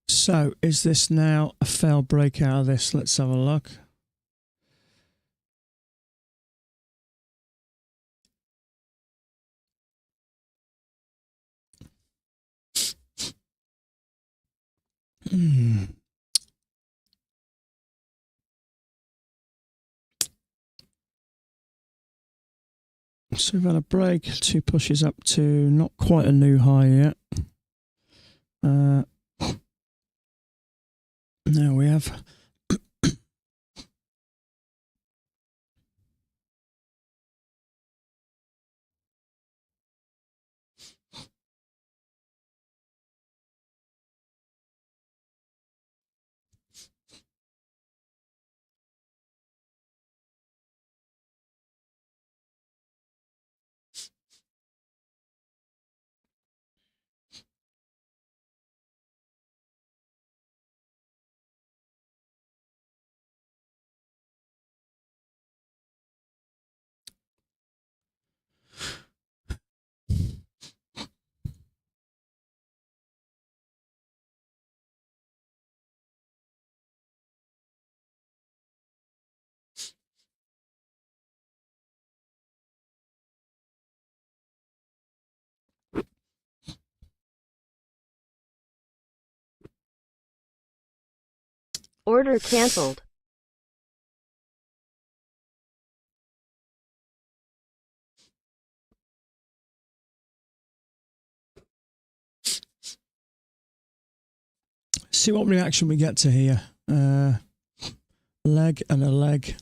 So is this now a failed break out of this? Let's have a look. So we've had a break, 2 pushes up to not quite a new high yet. Now we have Order canceled. See what reaction we get to here. Leg and a leg.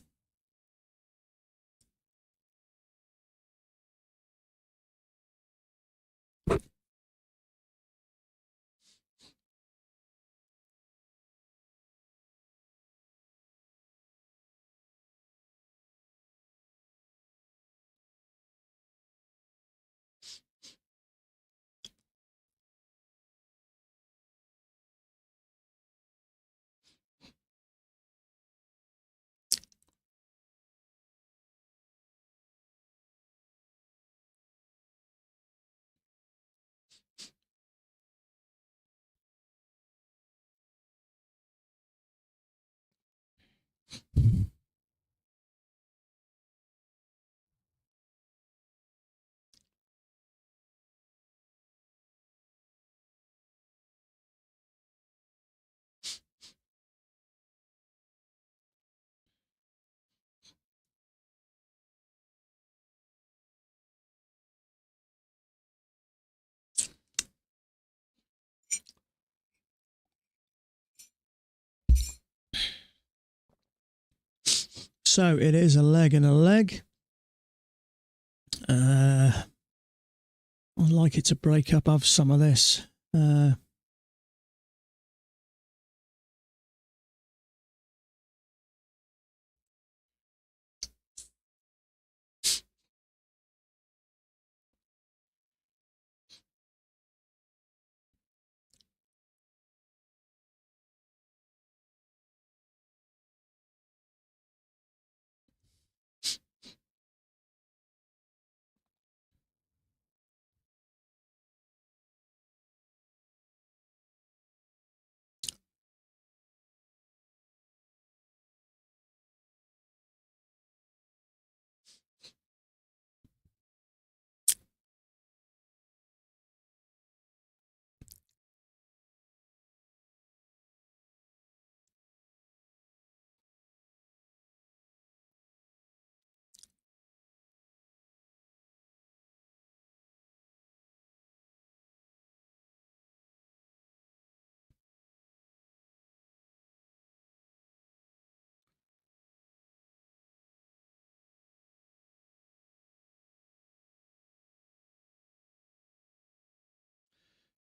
So it is a leg and a leg. I'd like it to break up of some of this.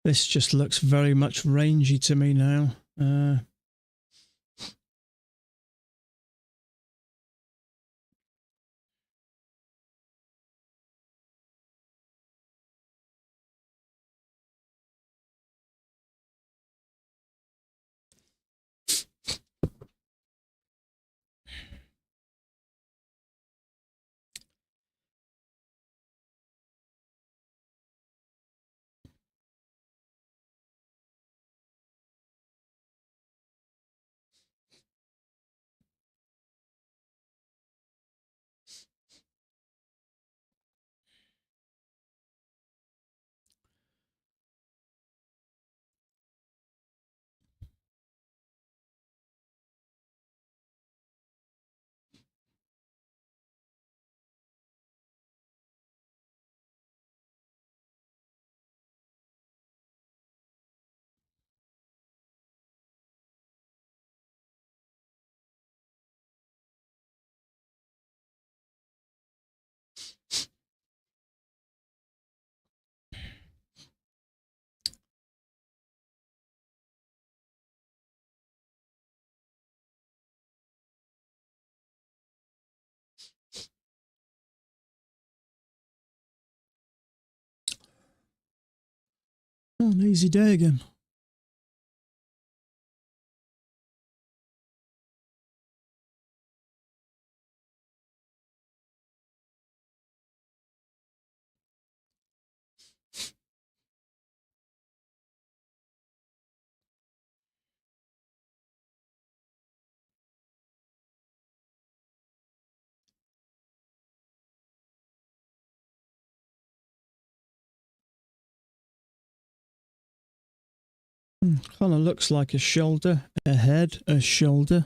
This just looks very much rangy to me now. Oh, an easy day again. Kind of looks like a shoulder, a head, a shoulder.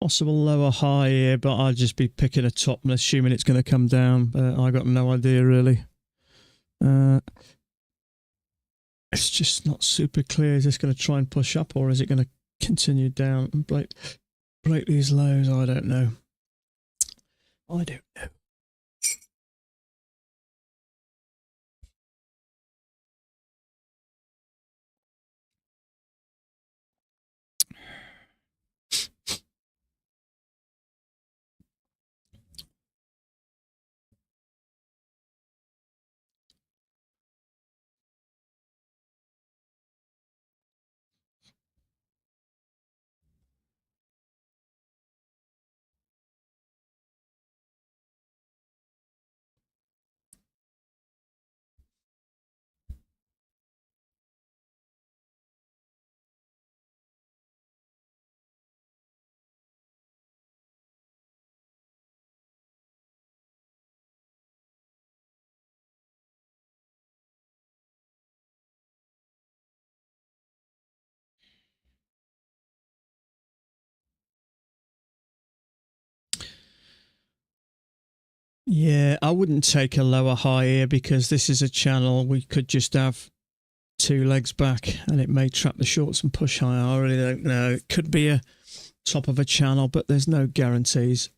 Possible lower high here, but I'll just be picking a top and assuming it's going to come down. I got no idea really. It's just not super clear. Is this going to try and push up, or is it going to continue down and break these lows? I don't know. I don't know. Yeah, I wouldn't take a lower high here because this is a channel. We could just have two legs back and it may trap the shorts and push higher. I really don't know. It could be a top of a channel, but there's no guarantees.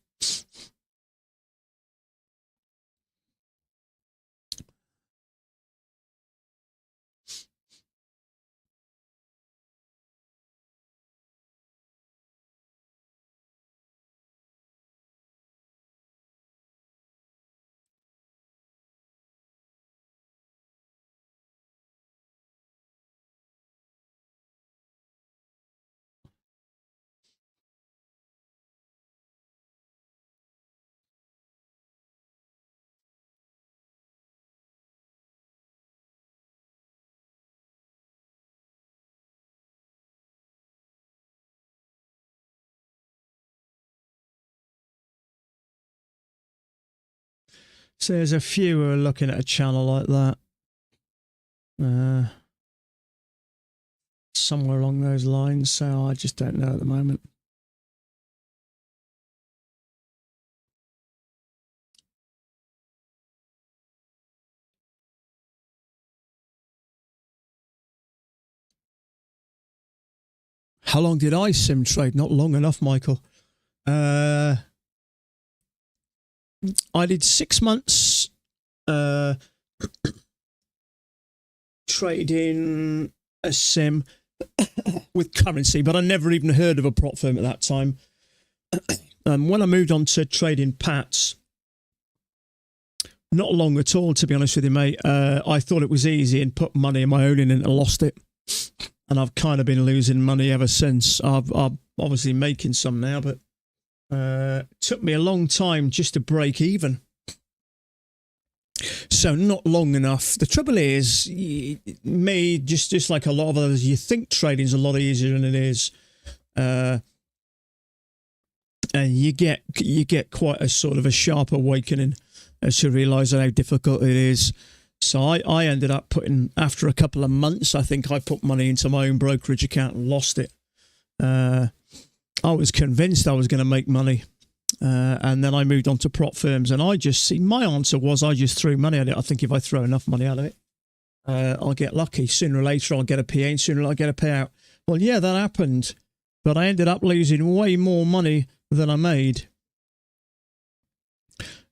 So there's a few who are looking at a channel like that. Somewhere along those lines, so I just don't know at the moment. How long did I sim trade? Not long enough, Michael. I did 6 months trading a sim with currency, but I never even heard of a prop firm at that time. When I moved on to trading Pats, not long at all, to be honest with you, mate. I thought it was easy and put money of my own in and lost it. And I've kind of been losing money ever since. I'm obviously making some now, but it took me a long time just to break even. So not long enough. The trouble is, me, just like a lot of others, you think trading's a lot easier than it is. And you get quite a sort of a sharp awakening as to realise how difficult it is. So I ended up putting, after a couple of months, I think I put money into my own brokerage account and lost it. I was convinced I was going to make money. And then I moved on to prop firms, and my answer was I just threw money at it. I think if I throw enough money at it, I'll get lucky. Sooner or later, I'll get a PA, and sooner or later, I'll get a payout. Well, yeah, that happened, but I ended up losing way more money than I made.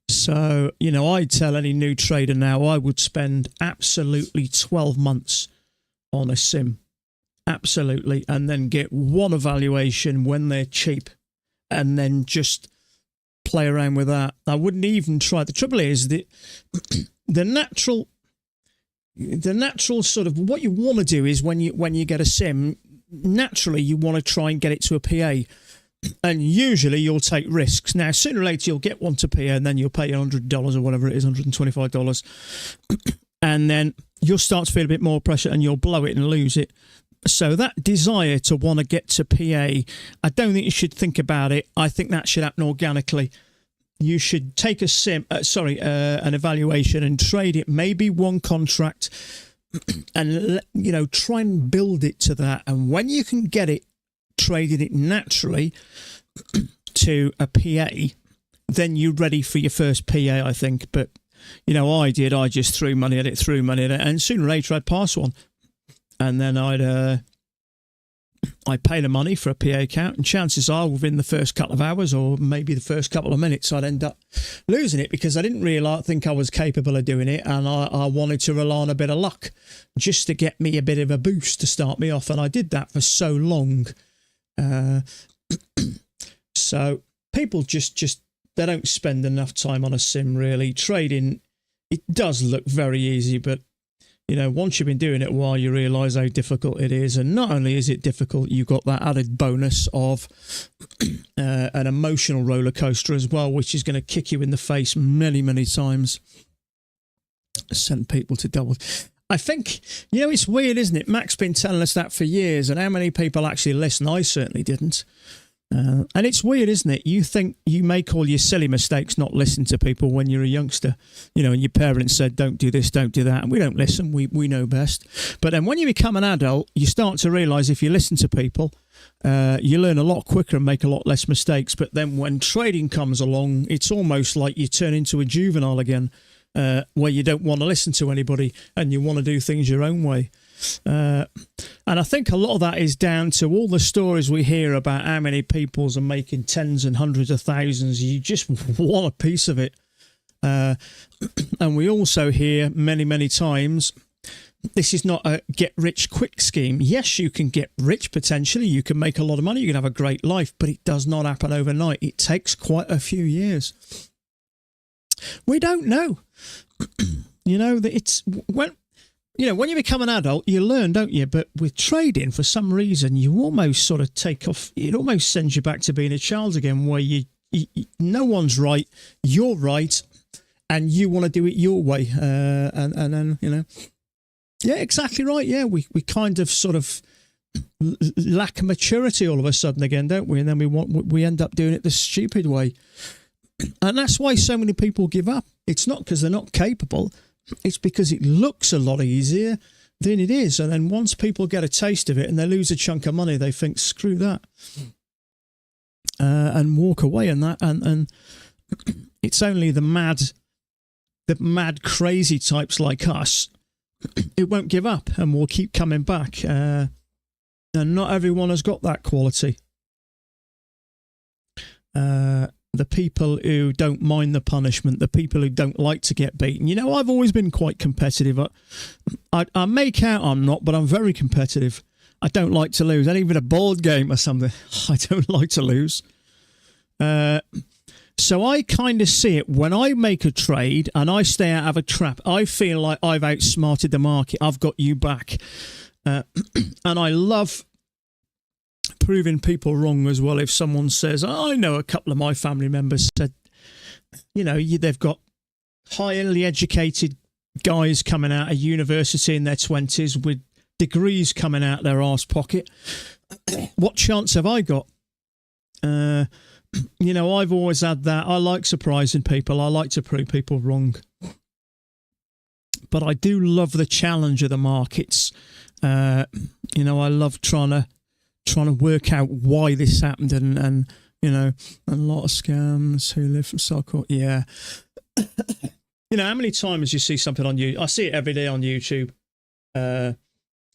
So, I'd tell any new trader now I would spend absolutely 12 months on a sim. Absolutely. And then get one evaluation when they're cheap and then just play around with that. I wouldn't even try. The trouble is that the natural sort of what you want to do is when you get a sim, naturally you want to try and get it to a PA. And usually you'll take risks. Now, sooner or later you'll get one to PA and then you'll pay $100 or whatever it is, $125. And then you'll start to feel a bit more pressure and you'll blow it and lose it. So that desire to want to get to PA, I don't think you should think about it. I think that should happen organically. You should take an evaluation and trade it, maybe one contract, and try and build it to that. And when you can get it, traded it naturally to a PA, then you're ready for your first PA, I think. But I just threw money at it, and sooner or later I'd pass one. And then I'd pay the money for a PA account, and chances are within the first couple of hours or maybe the first couple of minutes, I'd end up losing it because I didn't really think I was capable of doing it, and I wanted to rely on a bit of luck just to get me a bit of a boost to start me off, and I did that for so long. So people just they don't spend enough time on a sim really. Trading, it does look very easy, but once you've been doing it a while, you realise how difficult it is. And not only is it difficult, you've got that added bonus of an emotional roller coaster as well, which is going to kick you in the face many, many times. Send people to double. I think, it's weird, isn't it? Mac's been telling us that for years, and how many people actually listen? I certainly didn't. And it's weird, isn't it? You think you make all your silly mistakes not listen to people when you're a youngster, and your parents said, don't do this, don't do that. And we don't listen. We know best. But then when you become an adult, you start to realise if you listen to people, you learn a lot quicker and make a lot less mistakes. But then when trading comes along, it's almost like you turn into a juvenile again, where you don't want to listen to anybody and you want to do things your own way. And I think a lot of that is down to all the stories we hear about how many people are making tens and hundreds of thousands. You just want a piece of it. And we also hear many, many times, this is not a get-rich-quick scheme. Yes, you can get rich potentially. You can make a lot of money. You can have a great life, but it does not happen overnight. It takes quite a few years. We don't know. That it's when you become an adult, you learn, don't you? But with trading, for some reason, you almost sort of take off. It almost sends you back to being a child again, where you no one's right, you're right, and you want to do it your way. And then yeah, exactly right. Yeah, we kind of sort of lack maturity all of a sudden again, don't we? And then we end up doing it the stupid way. And that's why so many people give up. It's not because they're not capable. It's because it looks a lot easier than it is. And then once people get a taste of it and they lose a chunk of money, they think, screw that. And walk away and that. And it's only the mad, crazy types like us who won't give up and will keep coming back. And not everyone has got that quality. The people who don't mind the punishment, the people who don't like to get beaten. I've always been quite competitive. I make out I'm not, but I'm very competitive. I don't like to lose. And even a board game or something, I don't like to lose. So I kind of see it when I make a trade and I stay out of a trap. I feel like I've outsmarted the market. I've got you back. And I love proving people wrong as well. If someone says, I know a couple of my family members said, they've got highly educated guys coming out of university in their 20s with degrees coming out their arse pocket. What chance have I got? I've always had that. I like surprising people. I like to prove people wrong. But I do love the challenge of the markets. I love trying to work out why this happened and a lot of scams who live from so-called, yeah. How many times you see something on YouTube? I see it every day on YouTube. I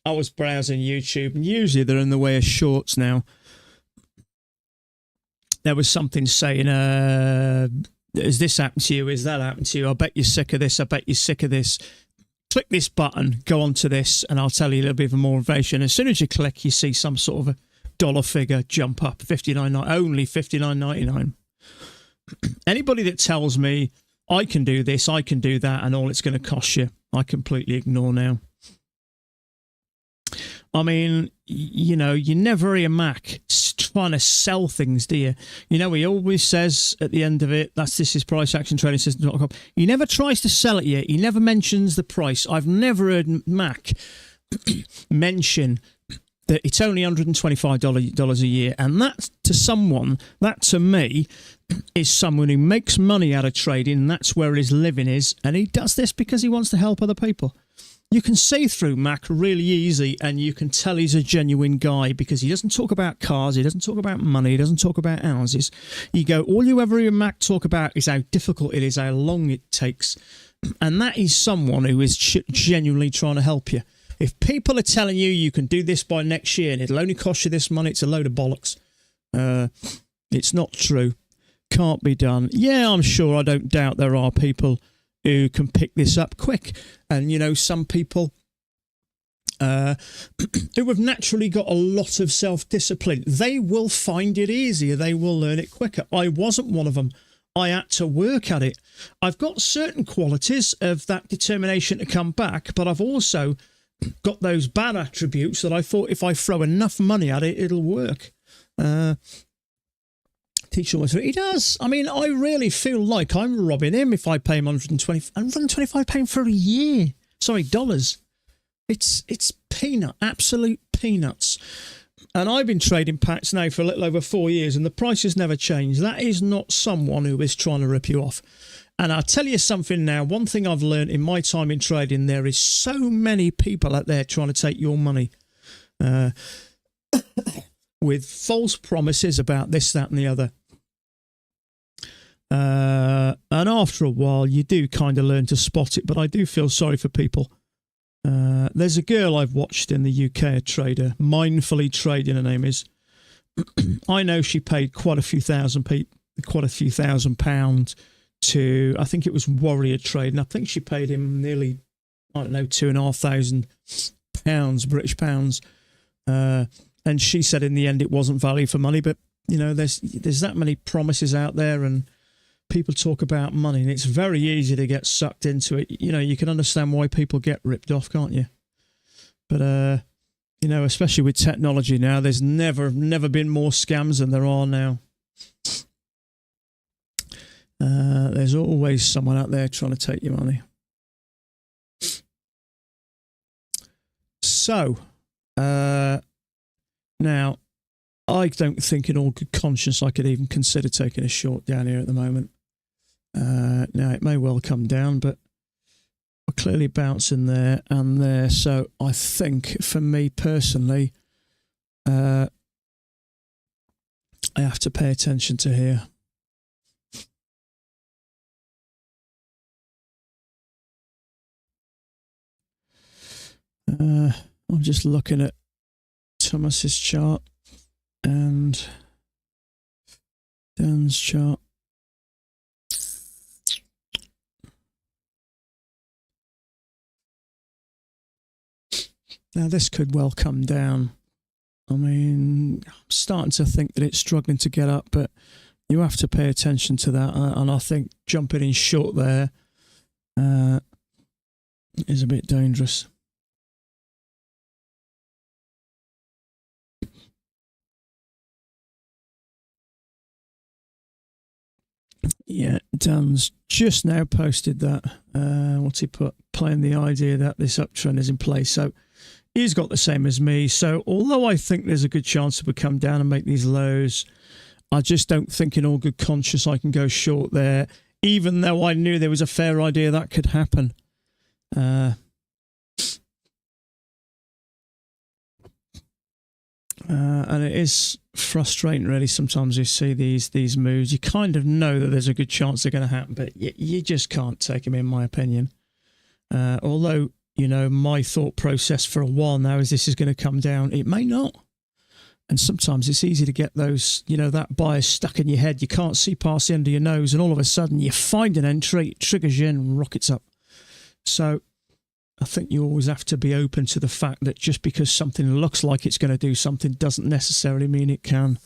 was browsing YouTube, and usually they're in the way of shorts now. There was something saying, has this happened to you? Has that happened to you? I bet you're sick of this. I bet you're sick of this. Click this button, go on to this, and I'll tell you a little bit of more information. As soon as you click, you see some sort of a dollar figure jump up, only $59.99. Anybody that tells me I can do this, I can do that, and all it's going to cost you, I completely ignore now. I mean, you know, you never hear Mac trying to sell things, do you? You know, he always says at the end of it, this is priceactiontradingsystem.com. He never tries to sell it yet. He never mentions the price. I've never heard Mac mention that it's only $125 a year. And that to me, is someone who makes money out of trading, and that's where his living is. And he does this because he wants to help other people. You can see through Mac really easy, and you can tell he's a genuine guy because he doesn't talk about cars, he doesn't talk about money, he doesn't talk about houses. You go, all you ever hear Mac talk about is how difficult it is, how long it takes. And that is someone who is genuinely trying to help you. If people are telling you you can do this by next year and it'll only cost you this money, it's a load of bollocks. It's not true. Can't be done. Yeah, I'm sure, I don't doubt there are people who can pick this up quick. And, you know, some people who have naturally got a lot of self-discipline, they will find it easier. They will learn it quicker. I wasn't one of them. I had to work at it. I've got certain qualities of that determination to come back, but I've also got those bad attributes that I thought if I throw enough money at it, it'll work. Teacher was, he does. I mean, I really feel like I'm robbing him if I pay him £125 for a year. Sorry, dollars. It's peanut, absolute peanuts. And I've been trading packs now for a little over 4 years, and the price has never changed. That is not someone who is trying to rip you off. And I'll tell you something now. One thing I've learned in my time in trading, there is so many people out there trying to take your money. With false promises about this, that, and the other. And after a while, you do kind of learn to spot it, but I do feel sorry for people. There's a girl I've watched in the UK, a trader, Mindfully Trading, her name is. I know she paid quite a few thousand pounds to, I think it was Warrior Trade, and I think she paid him nearly, I don't know, £2,500 British pounds. And she said in the end it wasn't value for money, but you know, there's that many promises out there, and people talk about money, and it's very easy to get sucked into it. You know, you can understand why people get ripped off, can't you? But you know, especially with technology now, there's never been more scams than there are now. There's always someone out there trying to take your money. So, now, I don't think in all good conscience I could even consider taking a short down here at the moment. Now, it may well come down, but we're clearly bouncing there and there. So I think for me personally, I have to pay attention to here. I'm just looking at Thomas's chart and Dan's chart. Now this could well come down. I mean, I'm starting to think that it's struggling to get up, but you have to pay attention to that. And I think jumping in short there is a bit dangerous. Yeah, Dan's just now posted that. What's he put? Playing the idea that this uptrend is in place. So he's got the same as me. So although I think there's a good chance it would come down and make these lows, I just don't think in all good conscience I can go short there, even though I knew there was a fair idea that could happen. And it is frustrating, really. Sometimes you see these moves, you kind of know that there's a good chance they're going to happen, but you just can't take them, in my opinion. Although you know, my thought process for a while now is this is going to come down. It may not. And sometimes it's easy to get those, you know, that bias stuck in your head. You can't see past the end of your nose, and all of a sudden you find an entry, it triggers you in and rockets up. So I think you always have to be open to the fact that just because something looks like it's going to do something doesn't necessarily mean it can.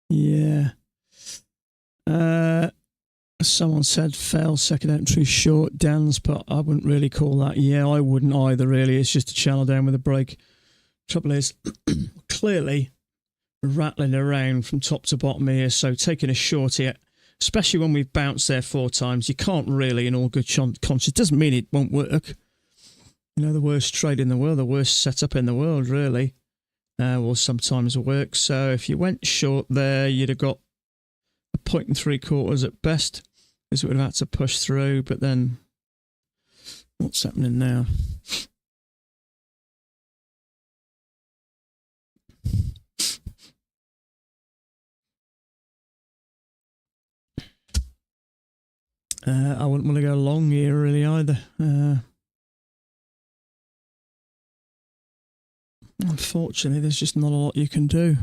Yeah. Someone said fail second entry short Dan's, but I wouldn't really call that. Yeah, I wouldn't either, really. It's just a channel down with a break. Trouble is, clearly rattling around from top to bottom here, so taking a short here, especially when we've bounced there 4 times, you can't really, in all good conscience, doesn't mean it won't work. You know, the worst trade in the world, the worst setup in the world, really, will sometimes work. So if you went short there, you'd have got a 0.75 at best, because it would have had to push through. But then, what's happening now? I wouldn't want to go long here really either. Unfortunately, there's just not a lot you can do.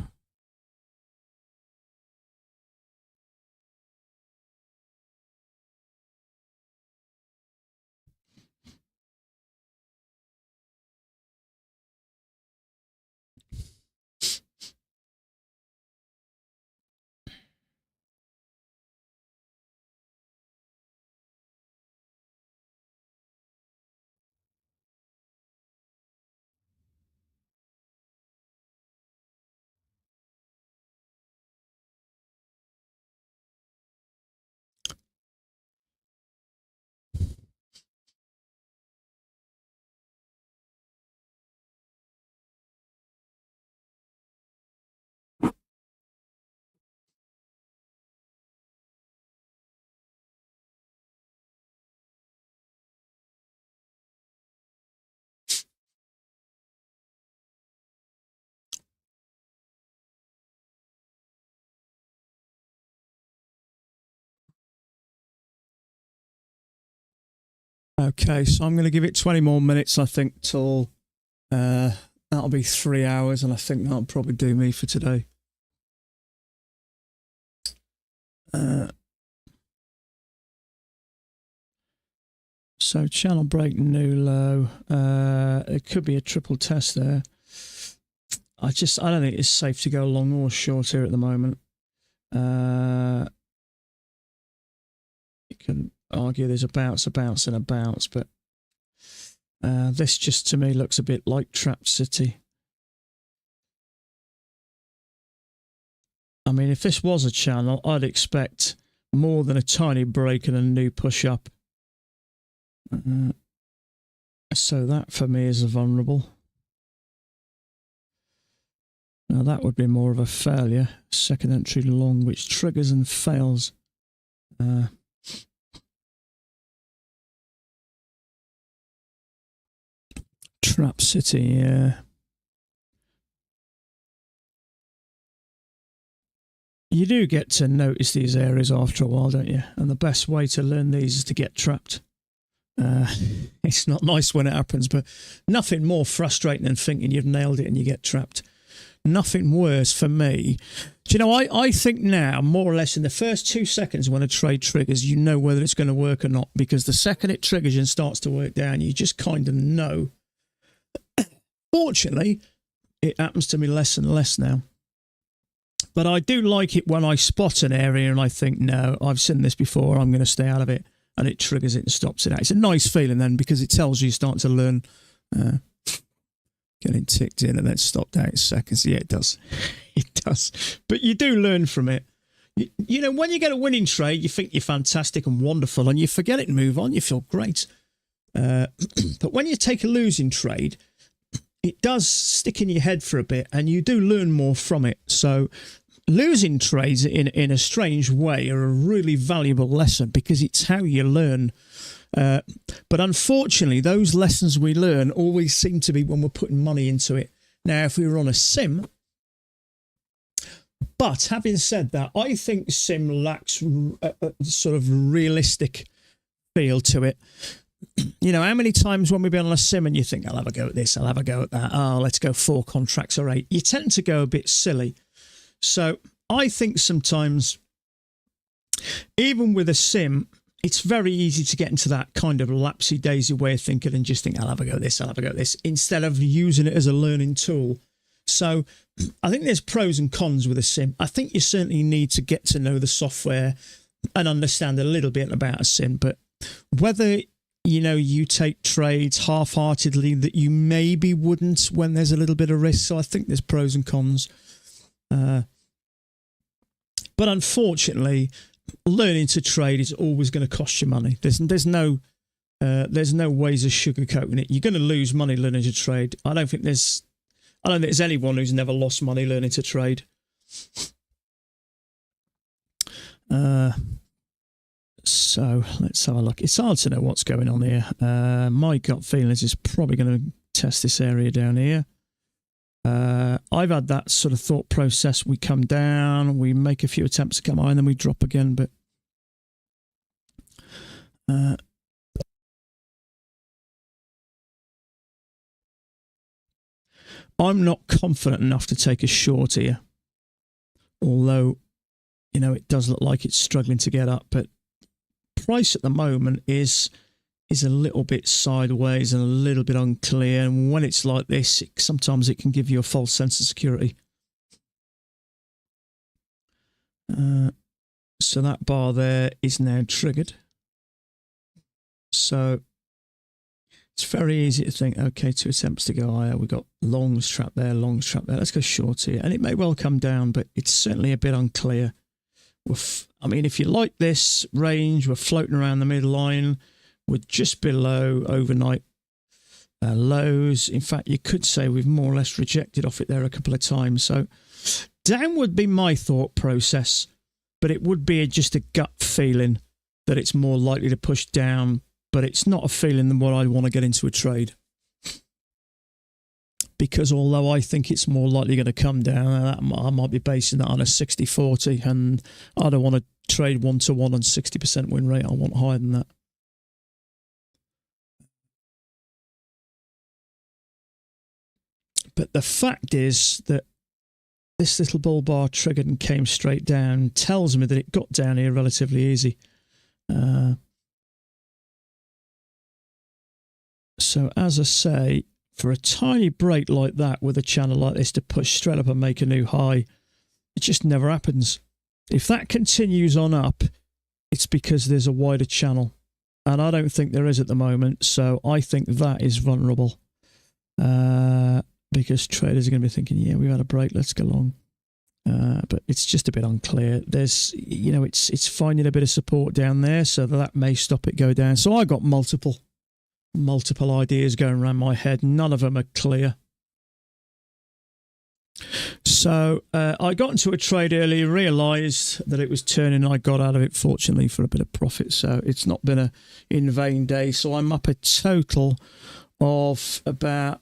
Okay, so I'm going to give it 20 more minutes, I think, till that'll be 3 hours, and I think that'll probably do me for today. So channel break, new low. It could be a triple test there. I don't think it's safe to go long or short here at the moment. You can argue there's a bounce, and a bounce, but this just to me looks a bit like Trapped City. I mean, if this was a channel, I'd expect more than a tiny break and a new push up. So that for me is a vulnerable. Now that would be more of a failure. Second entry long, which triggers and fails. Trap City, yeah. You do get to notice these areas after a while, don't you? And the best way to learn these is to get trapped. It's not nice when it happens, but nothing more frustrating than thinking you've nailed it and you get trapped. Nothing worse for me. Do you know, I think now, more or less in the first 2 seconds when a trade triggers, you know whether it's going to work or not, because the second it triggers and starts to work down, you just kind of know. Fortunately, it happens to me less and less now. But I do like it when I spot an area and I think, no, I've seen this before, I'm going to stay out of it, and it triggers it and stops it out. It's a nice feeling then, because it tells you start to learn. Getting ticked in and then stopped out in seconds. Yeah, it does. It does. But you do learn from it. You know, when you get a winning trade, you think you're fantastic and wonderful, and you forget it and move on. You feel great. But when you take a losing trade, it does stick in your head for a bit, and you do learn more from it. So losing trades in a strange way are a really valuable lesson, because it's how you learn. But unfortunately, those lessons we learn always seem to be when we're putting money into it. Now, if we were on a sim, but having said that, I think sim lacks a sort of realistic feel to it. You know, how many times when we've been on a sim and you think, I'll have a go at this, I'll have a go at that, oh, let's go 4 contracts or 8. You tend to go a bit silly. So I think sometimes, even with a sim, it's very easy to get into that kind of lapsy-daisy way of thinking and just think, I'll have a go at this, I'll have a go at this, instead of using it as a learning tool. So I think there's pros and cons with a sim. I think you certainly need to get to know the software and understand a little bit about a sim. But whether, you know, you take trades half-heartedly that you maybe wouldn't when there's a little bit of risk. So I think there's pros and cons. But unfortunately, learning to trade is always going to cost you money. There's no ways of sugarcoating it. You're going to lose money learning to trade. I don't think there's anyone who's never lost money learning to trade. So let's have a look. It's hard to know what's going on here. My gut feeling is it's probably going to test this area down here. I've had that sort of thought process. We come down, we make a few attempts to come high, and then we drop again. But I'm not confident enough to take a short here. Although, you know, it does look like it's struggling to get up. But price at the moment is a little bit sideways and a little bit unclear, and when it's like this, sometimes it can give you a false sense of security. So that bar there is now triggered. So it's very easy to think, okay, 2 attempts to go higher. We've got longs trap there, longs trap there. Let's go short here. And it may well come down, but it's certainly a bit unclear. I mean, if you like this range, we're floating around the midline. We're just below overnight lows. In fact, you could say we've more or less rejected off it there a couple of times. So down would be my thought process, but it would be just a gut feeling that it's more likely to push down, but it's not a feeling than what I want to get into a trade. Because although I think it's more likely going to come down, I might be basing that on a 60-40, and I don't want to trade 1-to-1 on 60% win rate. I want higher than that. But the fact is that this little bull bar triggered and came straight down tells me that it got down here relatively easy. So as I say, for a tiny break like that with a channel like this to push straight up and make a new high, it just never happens. If that continues on up, it's because there's a wider channel. And I don't think there is at the moment. So I think that is vulnerable. Because traders are going to be thinking, yeah, we've had a break, let's go long. But it's just a bit unclear. There's, you know, it's finding a bit of support down there, so that may stop it go down. So I got multiple ideas going around my head. None of them are clear. So I got into a trade earlier, realised that it was turning. I got out of it, fortunately, for a bit of profit. So it's not been a in vain day. So I'm up a total of about,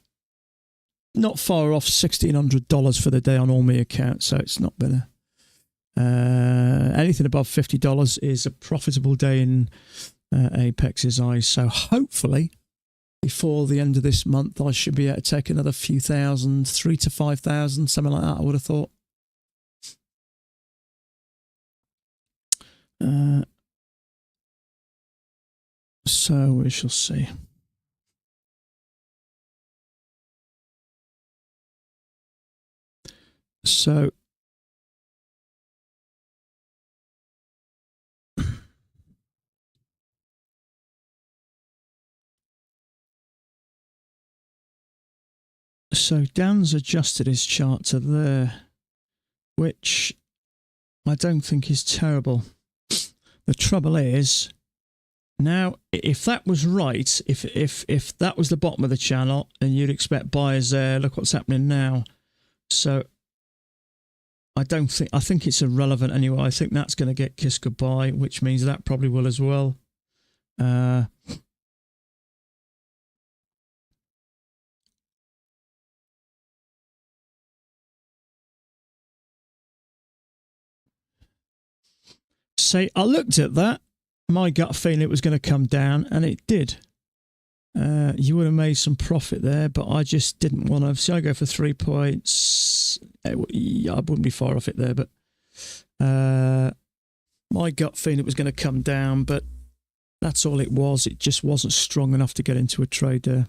not far off $1,600 for the day on all my accounts. So it's not been anything above $50 is a profitable day in Apex's eyes. So hopefully before the end of this month, I should be able to take another few thousand, 3,000 to 5,000, something like that, I would have thought. So we shall see. So Dan's adjusted his chart to there, which I don't think is terrible. The trouble is Now, if that was right, if that was the bottom of the channel, and you'd expect buyers there, look what's happening now. So I think it's irrelevant anyway. I think that's going to get kissed goodbye, which means that probably will as well. Say, I looked at that. My gut feeling it was going to come down, and it did. You would have made some profit there, but I just didn't want to. So I go for 3 points. I wouldn't be far off it there, but my gut feeling it was going to come down, but that's all it was. It just wasn't strong enough to get into a trade there.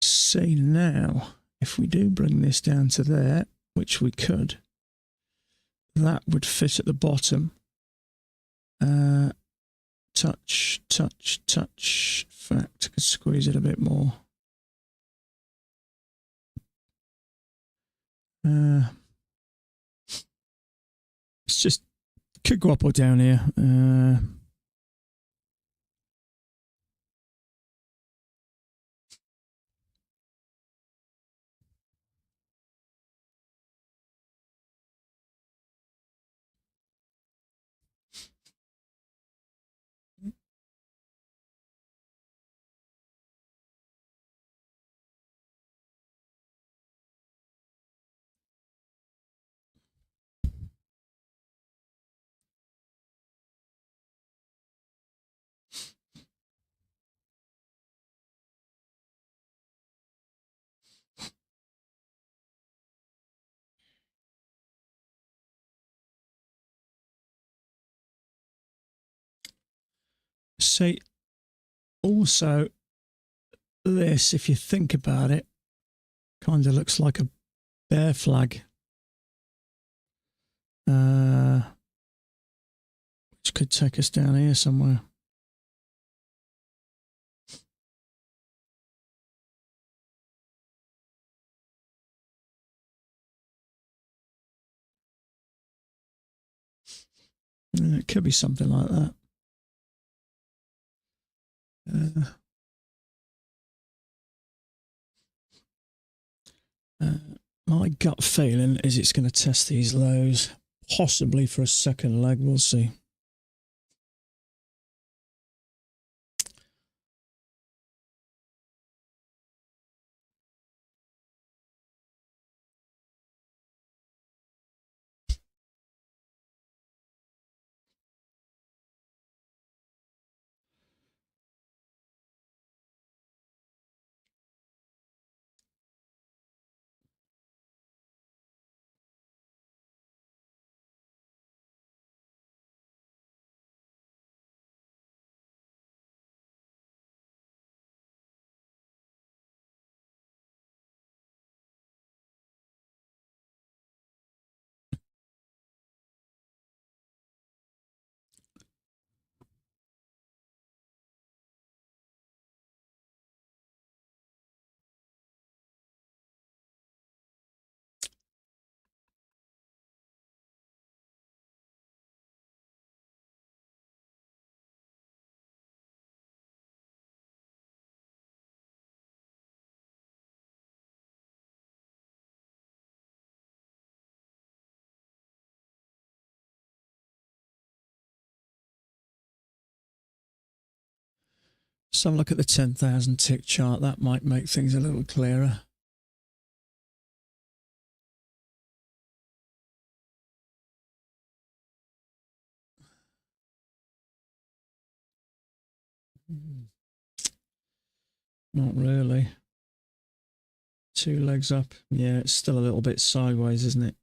See now, if we do bring this down to there, which we could, that would fit at the bottom. Touch. In fact, I could squeeze it a bit more. It's just could go up or down here. See, also, this, if you think about it, kind of looks like a bear flag. Which could take us down here somewhere. It could be something like that. My gut feeling is it's going to test these lows, possibly for a second leg. We'll see. So look at the 10,000 tick chart. That might make things a little clearer. Not really. 2 legs up. Yeah, it's still a little bit sideways, isn't it?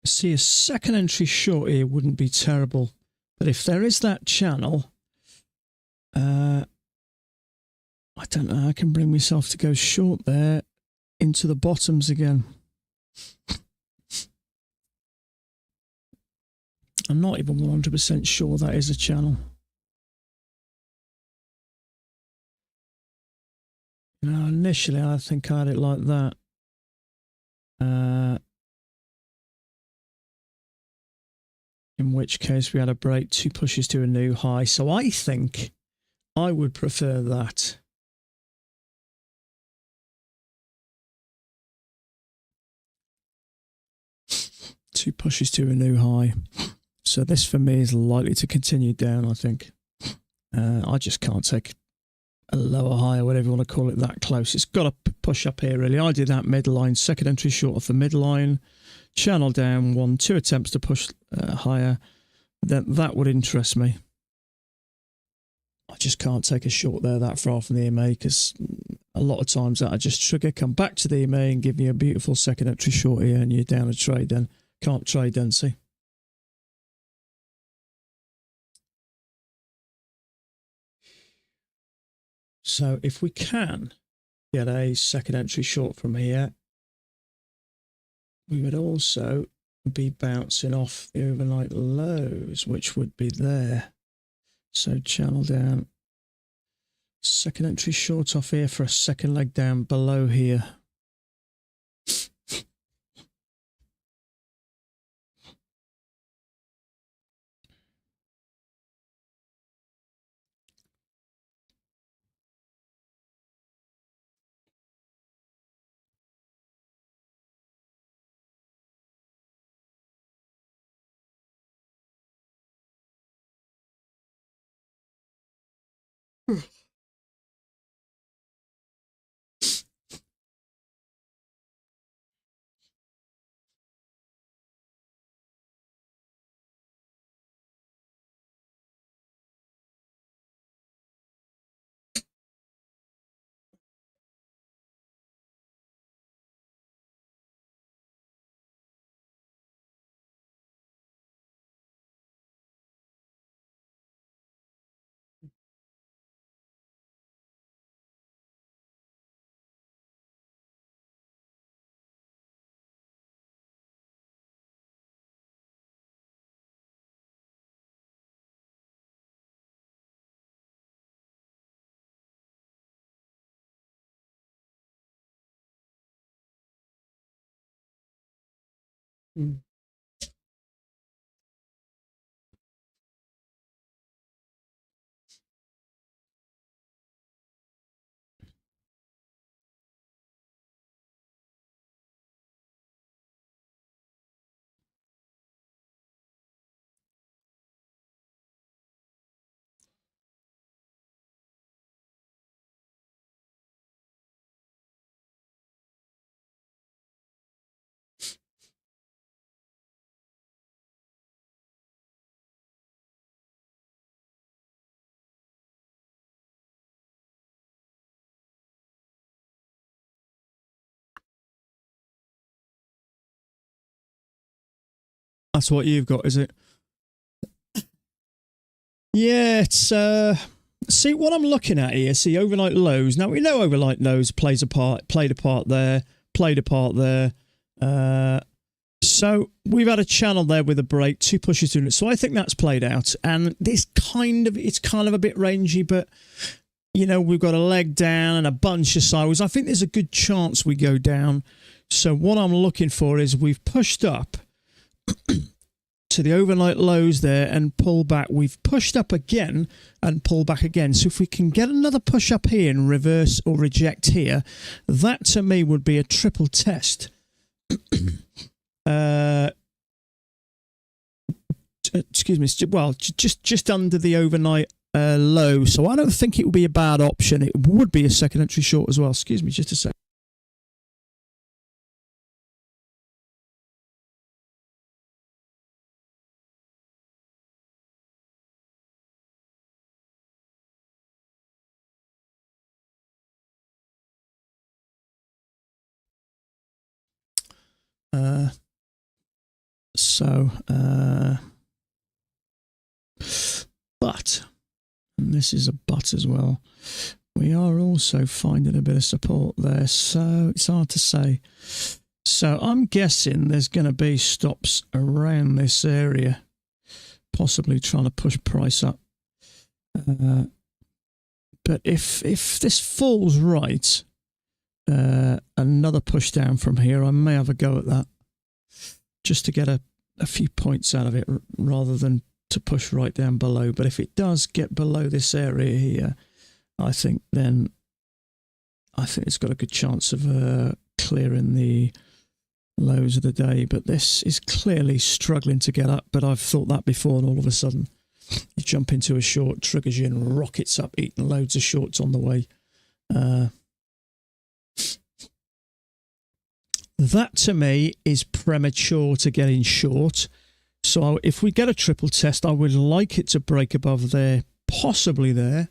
See, a second entry short here wouldn't be terrible. But if there is that channel, I don't know. I can bring myself to go short there into the bottoms again. I'm not even 100% sure that is a channel. You know, initially I think I had it like that. In which case we had a break, 2 pushes to a new high. So I think I would prefer that. Two pushes to a new high. So this for me is likely to continue down, I think. I just can't take a lower high or whatever you want to call it that close. It's got to push up here really. I did that midline, second entry short off the midline, channel down, 2 attempts to push higher. That would interest me. I just can't take a short there that far from the EMA because a lot of times that I just trigger, come back to the EMA and give you a beautiful second entry short here and you're down a trade then. Can't trade then, see. So if we can get a second entry short from here, we would also be bouncing off the overnight lows, which would be there. So channel down, second entry short off here for a second leg down below here. Mm. That's what you've got, is it? Yeah, it's see what I'm looking at here. See overnight lows. Now we know overnight lows played a part there. So we've had a channel there with a break, 2 pushes through it. So I think that's played out, and it's kind of a bit rangy, but you know we've got a leg down and a bunch of sideways. I think there's a good chance we go down. So what I'm looking for is we've pushed up to the overnight lows there and pull back. We've pushed up again and pull back again. So if we can get another push up here and reverse or reject here, that to me would be a triple test. Excuse me. Well, just under the overnight low. So I don't think it would be a bad option. It would be a second entry short as well. Excuse me, just a sec. So, but, and this is a but as well, we are also finding a bit of support there, so it's hard to say. So I'm guessing there's going to be stops around this area, possibly trying to push price up. But if this falls right, another push down from here, I may have a go at that, just to get a few points out of it rather than to push right down below. But if it does get below this area here, I think it's got a good chance of clearing the lows of the day. But this is clearly struggling to get up, but I've thought that before, and all of a sudden you jump into a short, triggers you and rockets up, eating loads of shorts on the way. That to me is premature to get in short. So if we get a triple test, I would like it to break above there, possibly there.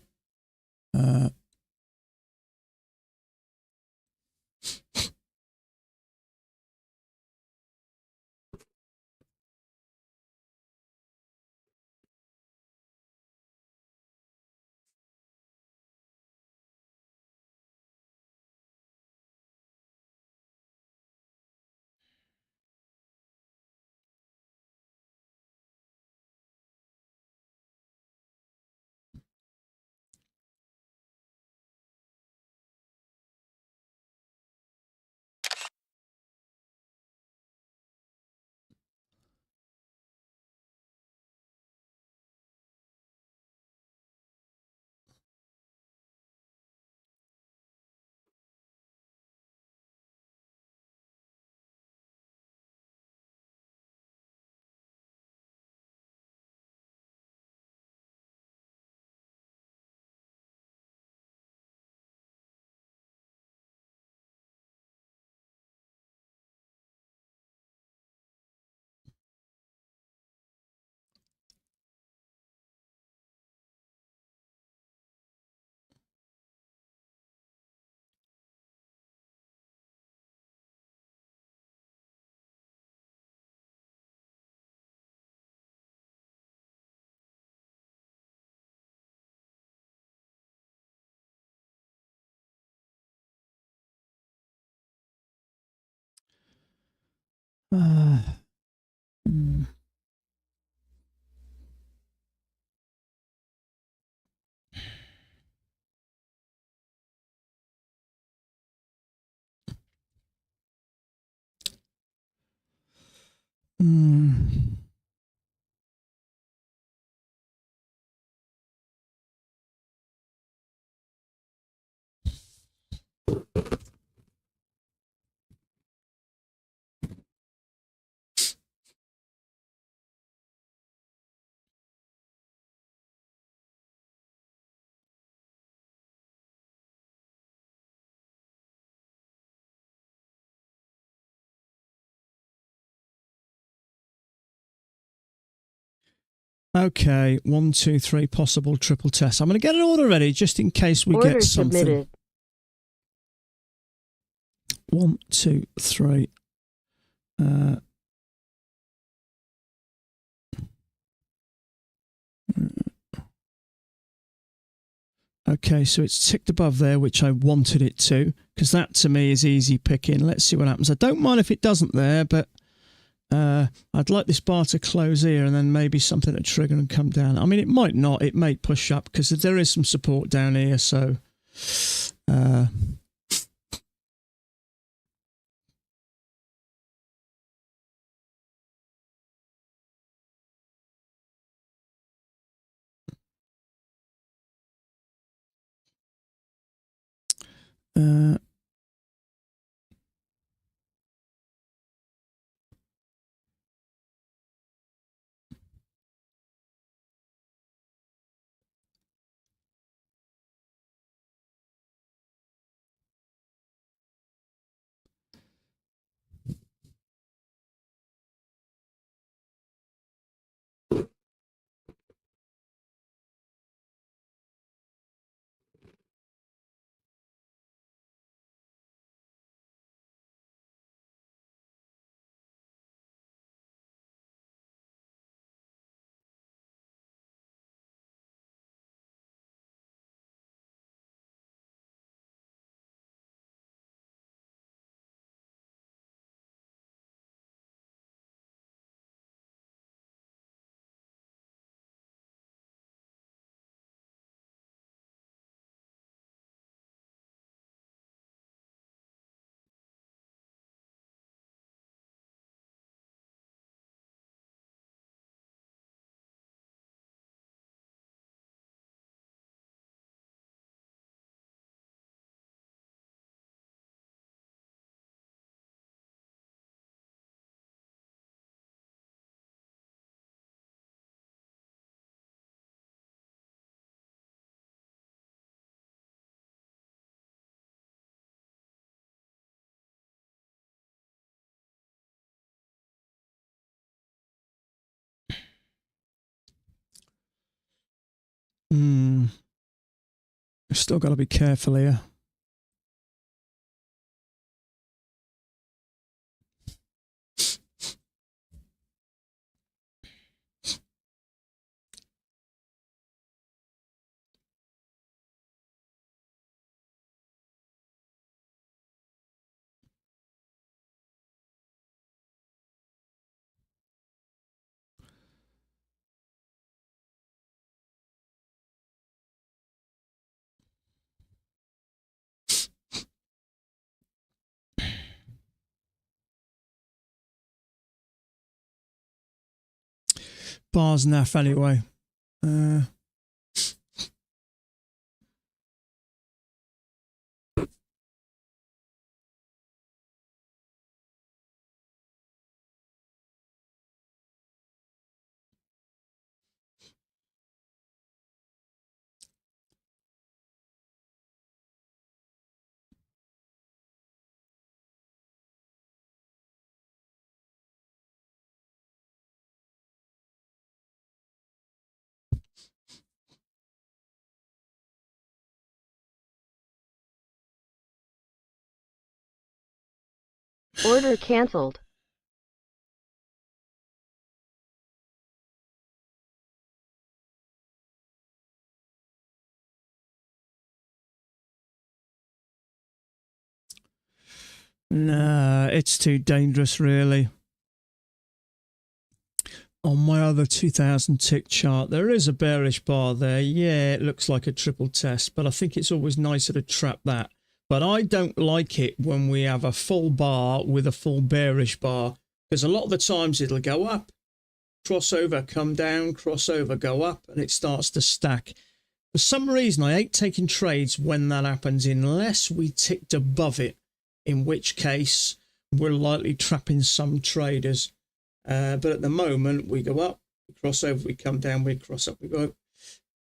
Okay, 1, 2, 3 possible triple tests. I'm going to get an order ready just in case we Order get something. submitted. 1, 2, 3. Okay, so it's ticked above there, which I wanted it to, because that to me is easy picking. Let's see what happens. I don't mind if it doesn't there, but I'd like this bar to close here and then maybe something to trigger and come down. I mean, it might not. It may push up because there is some support down here. So Still got to be careful here. Bar's naff anyway. Order cancelled. Nah, it's too dangerous, really. On my other 2000 tick chart, there is a bearish bar there. Yeah, it looks like a triple test, but I think it's always nicer to trap that. But I don't like it when we have a full bar with a full bearish bar, because a lot of the times it'll go up, crossover, come down, crossover, go up, and it starts to stack. For some reason, I hate taking trades when that happens unless we ticked above it, in which case we're likely trapping some traders. But at the moment, we go up, we cross over, we come down, we cross up, we go up.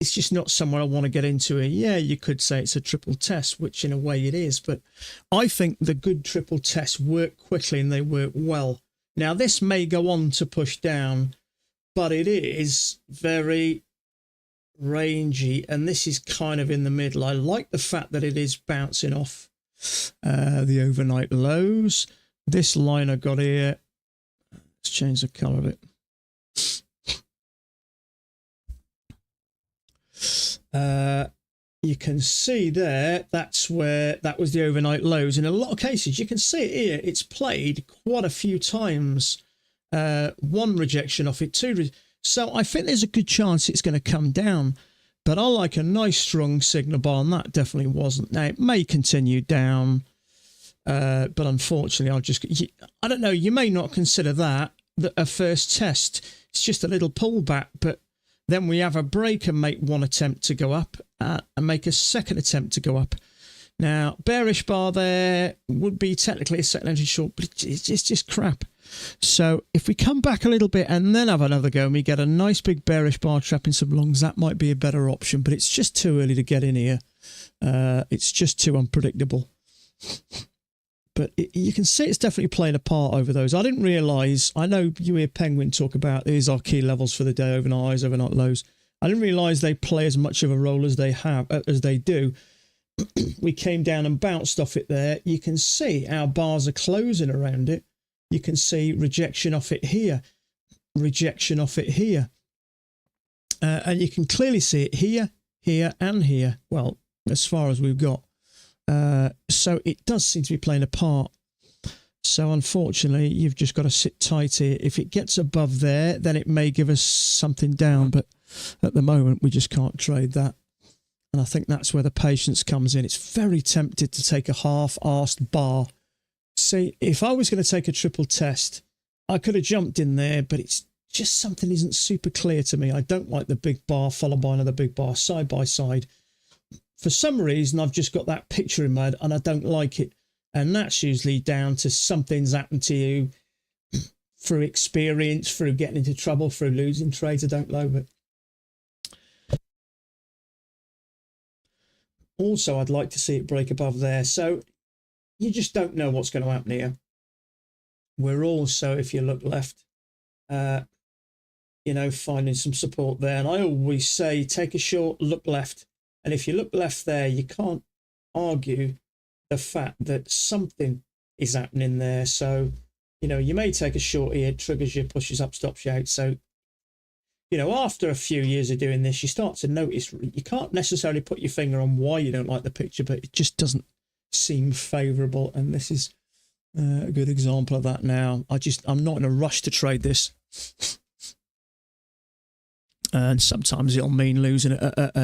It's just not somewhere I want to get into it. Yeah, you could say it's a triple test, which in a way it is, but I think the good triple tests work quickly and they work well. Now, this may go on to push down, but it is very rangy, and this is kind of in the middle. I like the fact that it is bouncing off the overnight lows. This line I got here, let's change the color of it. You can see there, that's where that was the overnight lows. In a lot of cases, you can see it here. It's played quite a few times. One rejection off it, two. So I think there's a good chance it's going to come down. But I like a nice strong signal bar, and that definitely wasn't. Now, it may continue down, but unfortunately, I don't know, you may not consider that a first test. It's just a little pullback, but then we have a break and make one attempt to go up and make a second attempt to go up. Now, bearish bar there would be technically a second entry short, but it's just crap. So if we come back a little bit and then have another go and we get a nice big bearish bar trapping some longs, that might be a better option, but it's just too early to get in here. It's just too unpredictable. But you can see it's definitely playing a part over those. I didn't realise, I know you hear Penguin talk about these are key levels for the day, overnight highs, overnight lows. I didn't realise they play as much of a role as they do. We came down and bounced off it there. You can see our bars are closing around it. You can see rejection off it here, rejection off it here. And you can clearly see it here, here and here. Well, as far as we've got. So it does seem to be playing a part. So unfortunately, you've just got to sit tight here. If it gets above there, then it may give us something down. But at the moment, we just can't trade that. And I think that's where the patience comes in. It's very tempted to take a half-arsed bar. See, if I was going to take a triple test, I could have jumped in there, but it's just something isn't super clear to me. I don't like the big bar followed by another big bar side by side. For some reason, I've just got that picture in my head and I don't like it. And that's usually down to something's happened to you through experience, through getting into trouble, through losing trades. I don't love it. Also, I'd like to see it break above there. So you just don't know what's going to happen here. We're also, if you look left, finding some support there. And I always say, take a short, look left. And if you look left there, you can't argue the fact that something is happening there. So, you know, you may take a short here, triggers you, pushes up, stops you out. So, you know, after a few years of doing this, you start to notice you can't necessarily put your finger on why you don't like the picture, but it just doesn't seem favourable. And this is a good example of that now. I'm not in a rush to trade this. And sometimes it'll mean losing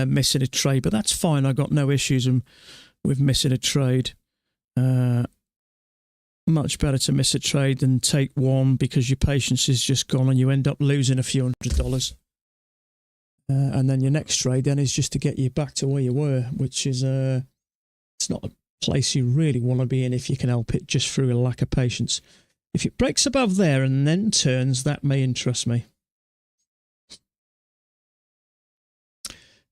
missing a trade, but that's fine. I got no issues with missing a trade. Much better to miss a trade than take one because your patience is just gone and you end up losing a few $100. And then your next trade then is just to get you back to where you were, which is it's not a place you really want to be in if you can help it, just through a lack of patience. If it breaks above there and then turns, that may interest me.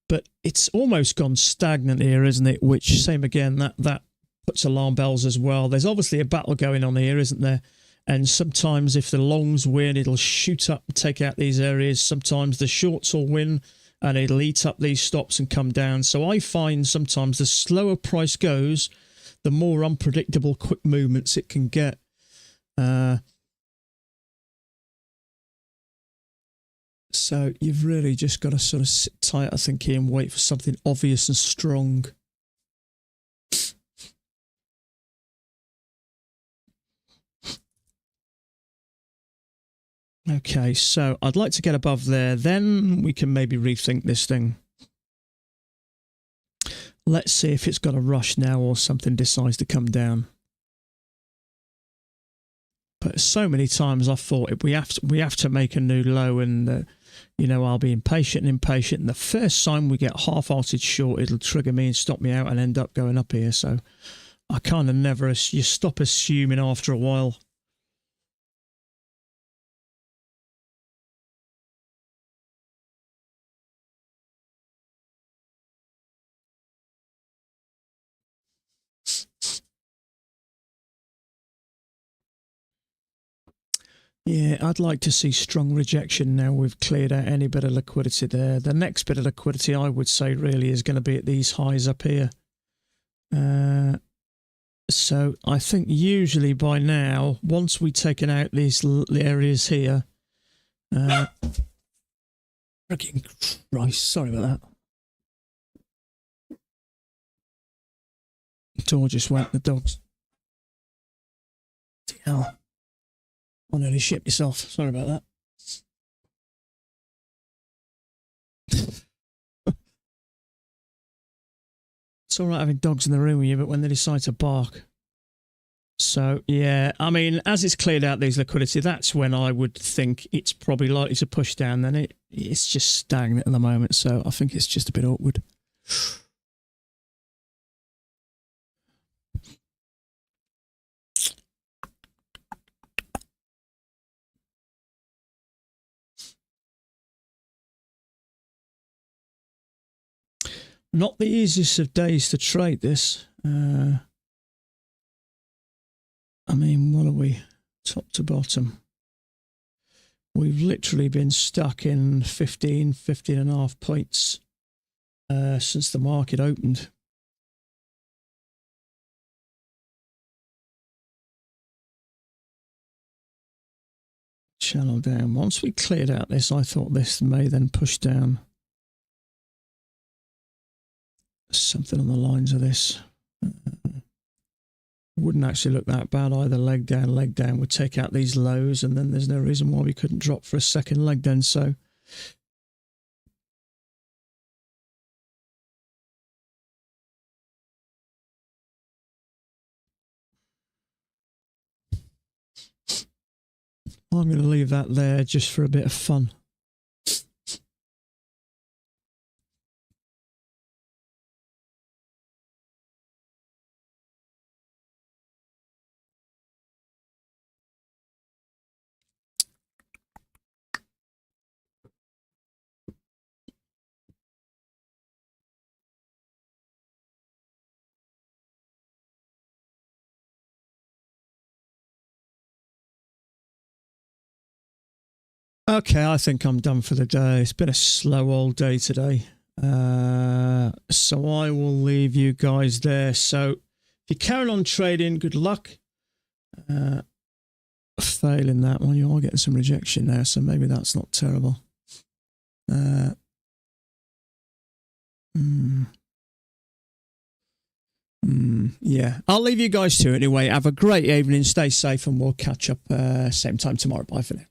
But it's almost gone stagnant here, isn't it? Which, same again, that puts alarm bells as well. There's obviously a battle going on here, isn't there? And sometimes if the longs win, it'll shoot up and take out these areas. Sometimes the shorts will win and it'll eat up these stops and come down. So I find sometimes the slower price goes, the more unpredictable quick movements it can get. So you've really just got to sort of sit tight, I think, here and wait for something obvious and strong. Okay, so I'd like to get above there. Then we can maybe rethink this thing. Let's see if it's got a rush now or something decides to come down. But so many times I've thought we have to make a new low, and you know, I'll be impatient. And the first time we get half-hearted short, it'll trigger me and stop me out and end up going up here. So I kind of never, you stop assuming after a while. Yeah, I'd like to see strong rejection now we've cleared out any bit of liquidity there. The next bit of liquidity, I would say, really is going to be at these highs up here. So I think usually by now, once we've taken out these areas here, freaking Christ, sorry about that. The door just went, the dogs. Hell. I nearly shit yourself. Sorry about that. It's all right having dogs in the room with you, but when they decide to bark. So, yeah, I mean, as it's cleared out these liquidity, that's when I would think it's probably likely to push down. Then it's just stagnant at the moment, so I think it's just a bit awkward. Not the easiest of days to trade this. I mean, what are we? Top to bottom. We've literally been stuck in 15 and a half points since the market opened. Channel down. Once we cleared out this, I thought this may then push down. Something on the lines of this. Wouldn't actually look that bad either. Leg down would take out these lows, and then there's no reason why we couldn't drop for a second leg down. So I'm going to leave that there just for a bit of fun. Okay, I think I'm done for the day. It's been a slow old day today. So I will leave you guys there. So if you carry on trading, good luck. Failing that one, you are getting some rejection now, so maybe that's not terrible. Yeah, I'll leave you guys to it anyway. Have a great evening, stay safe, and we'll catch up same time tomorrow. Bye for now.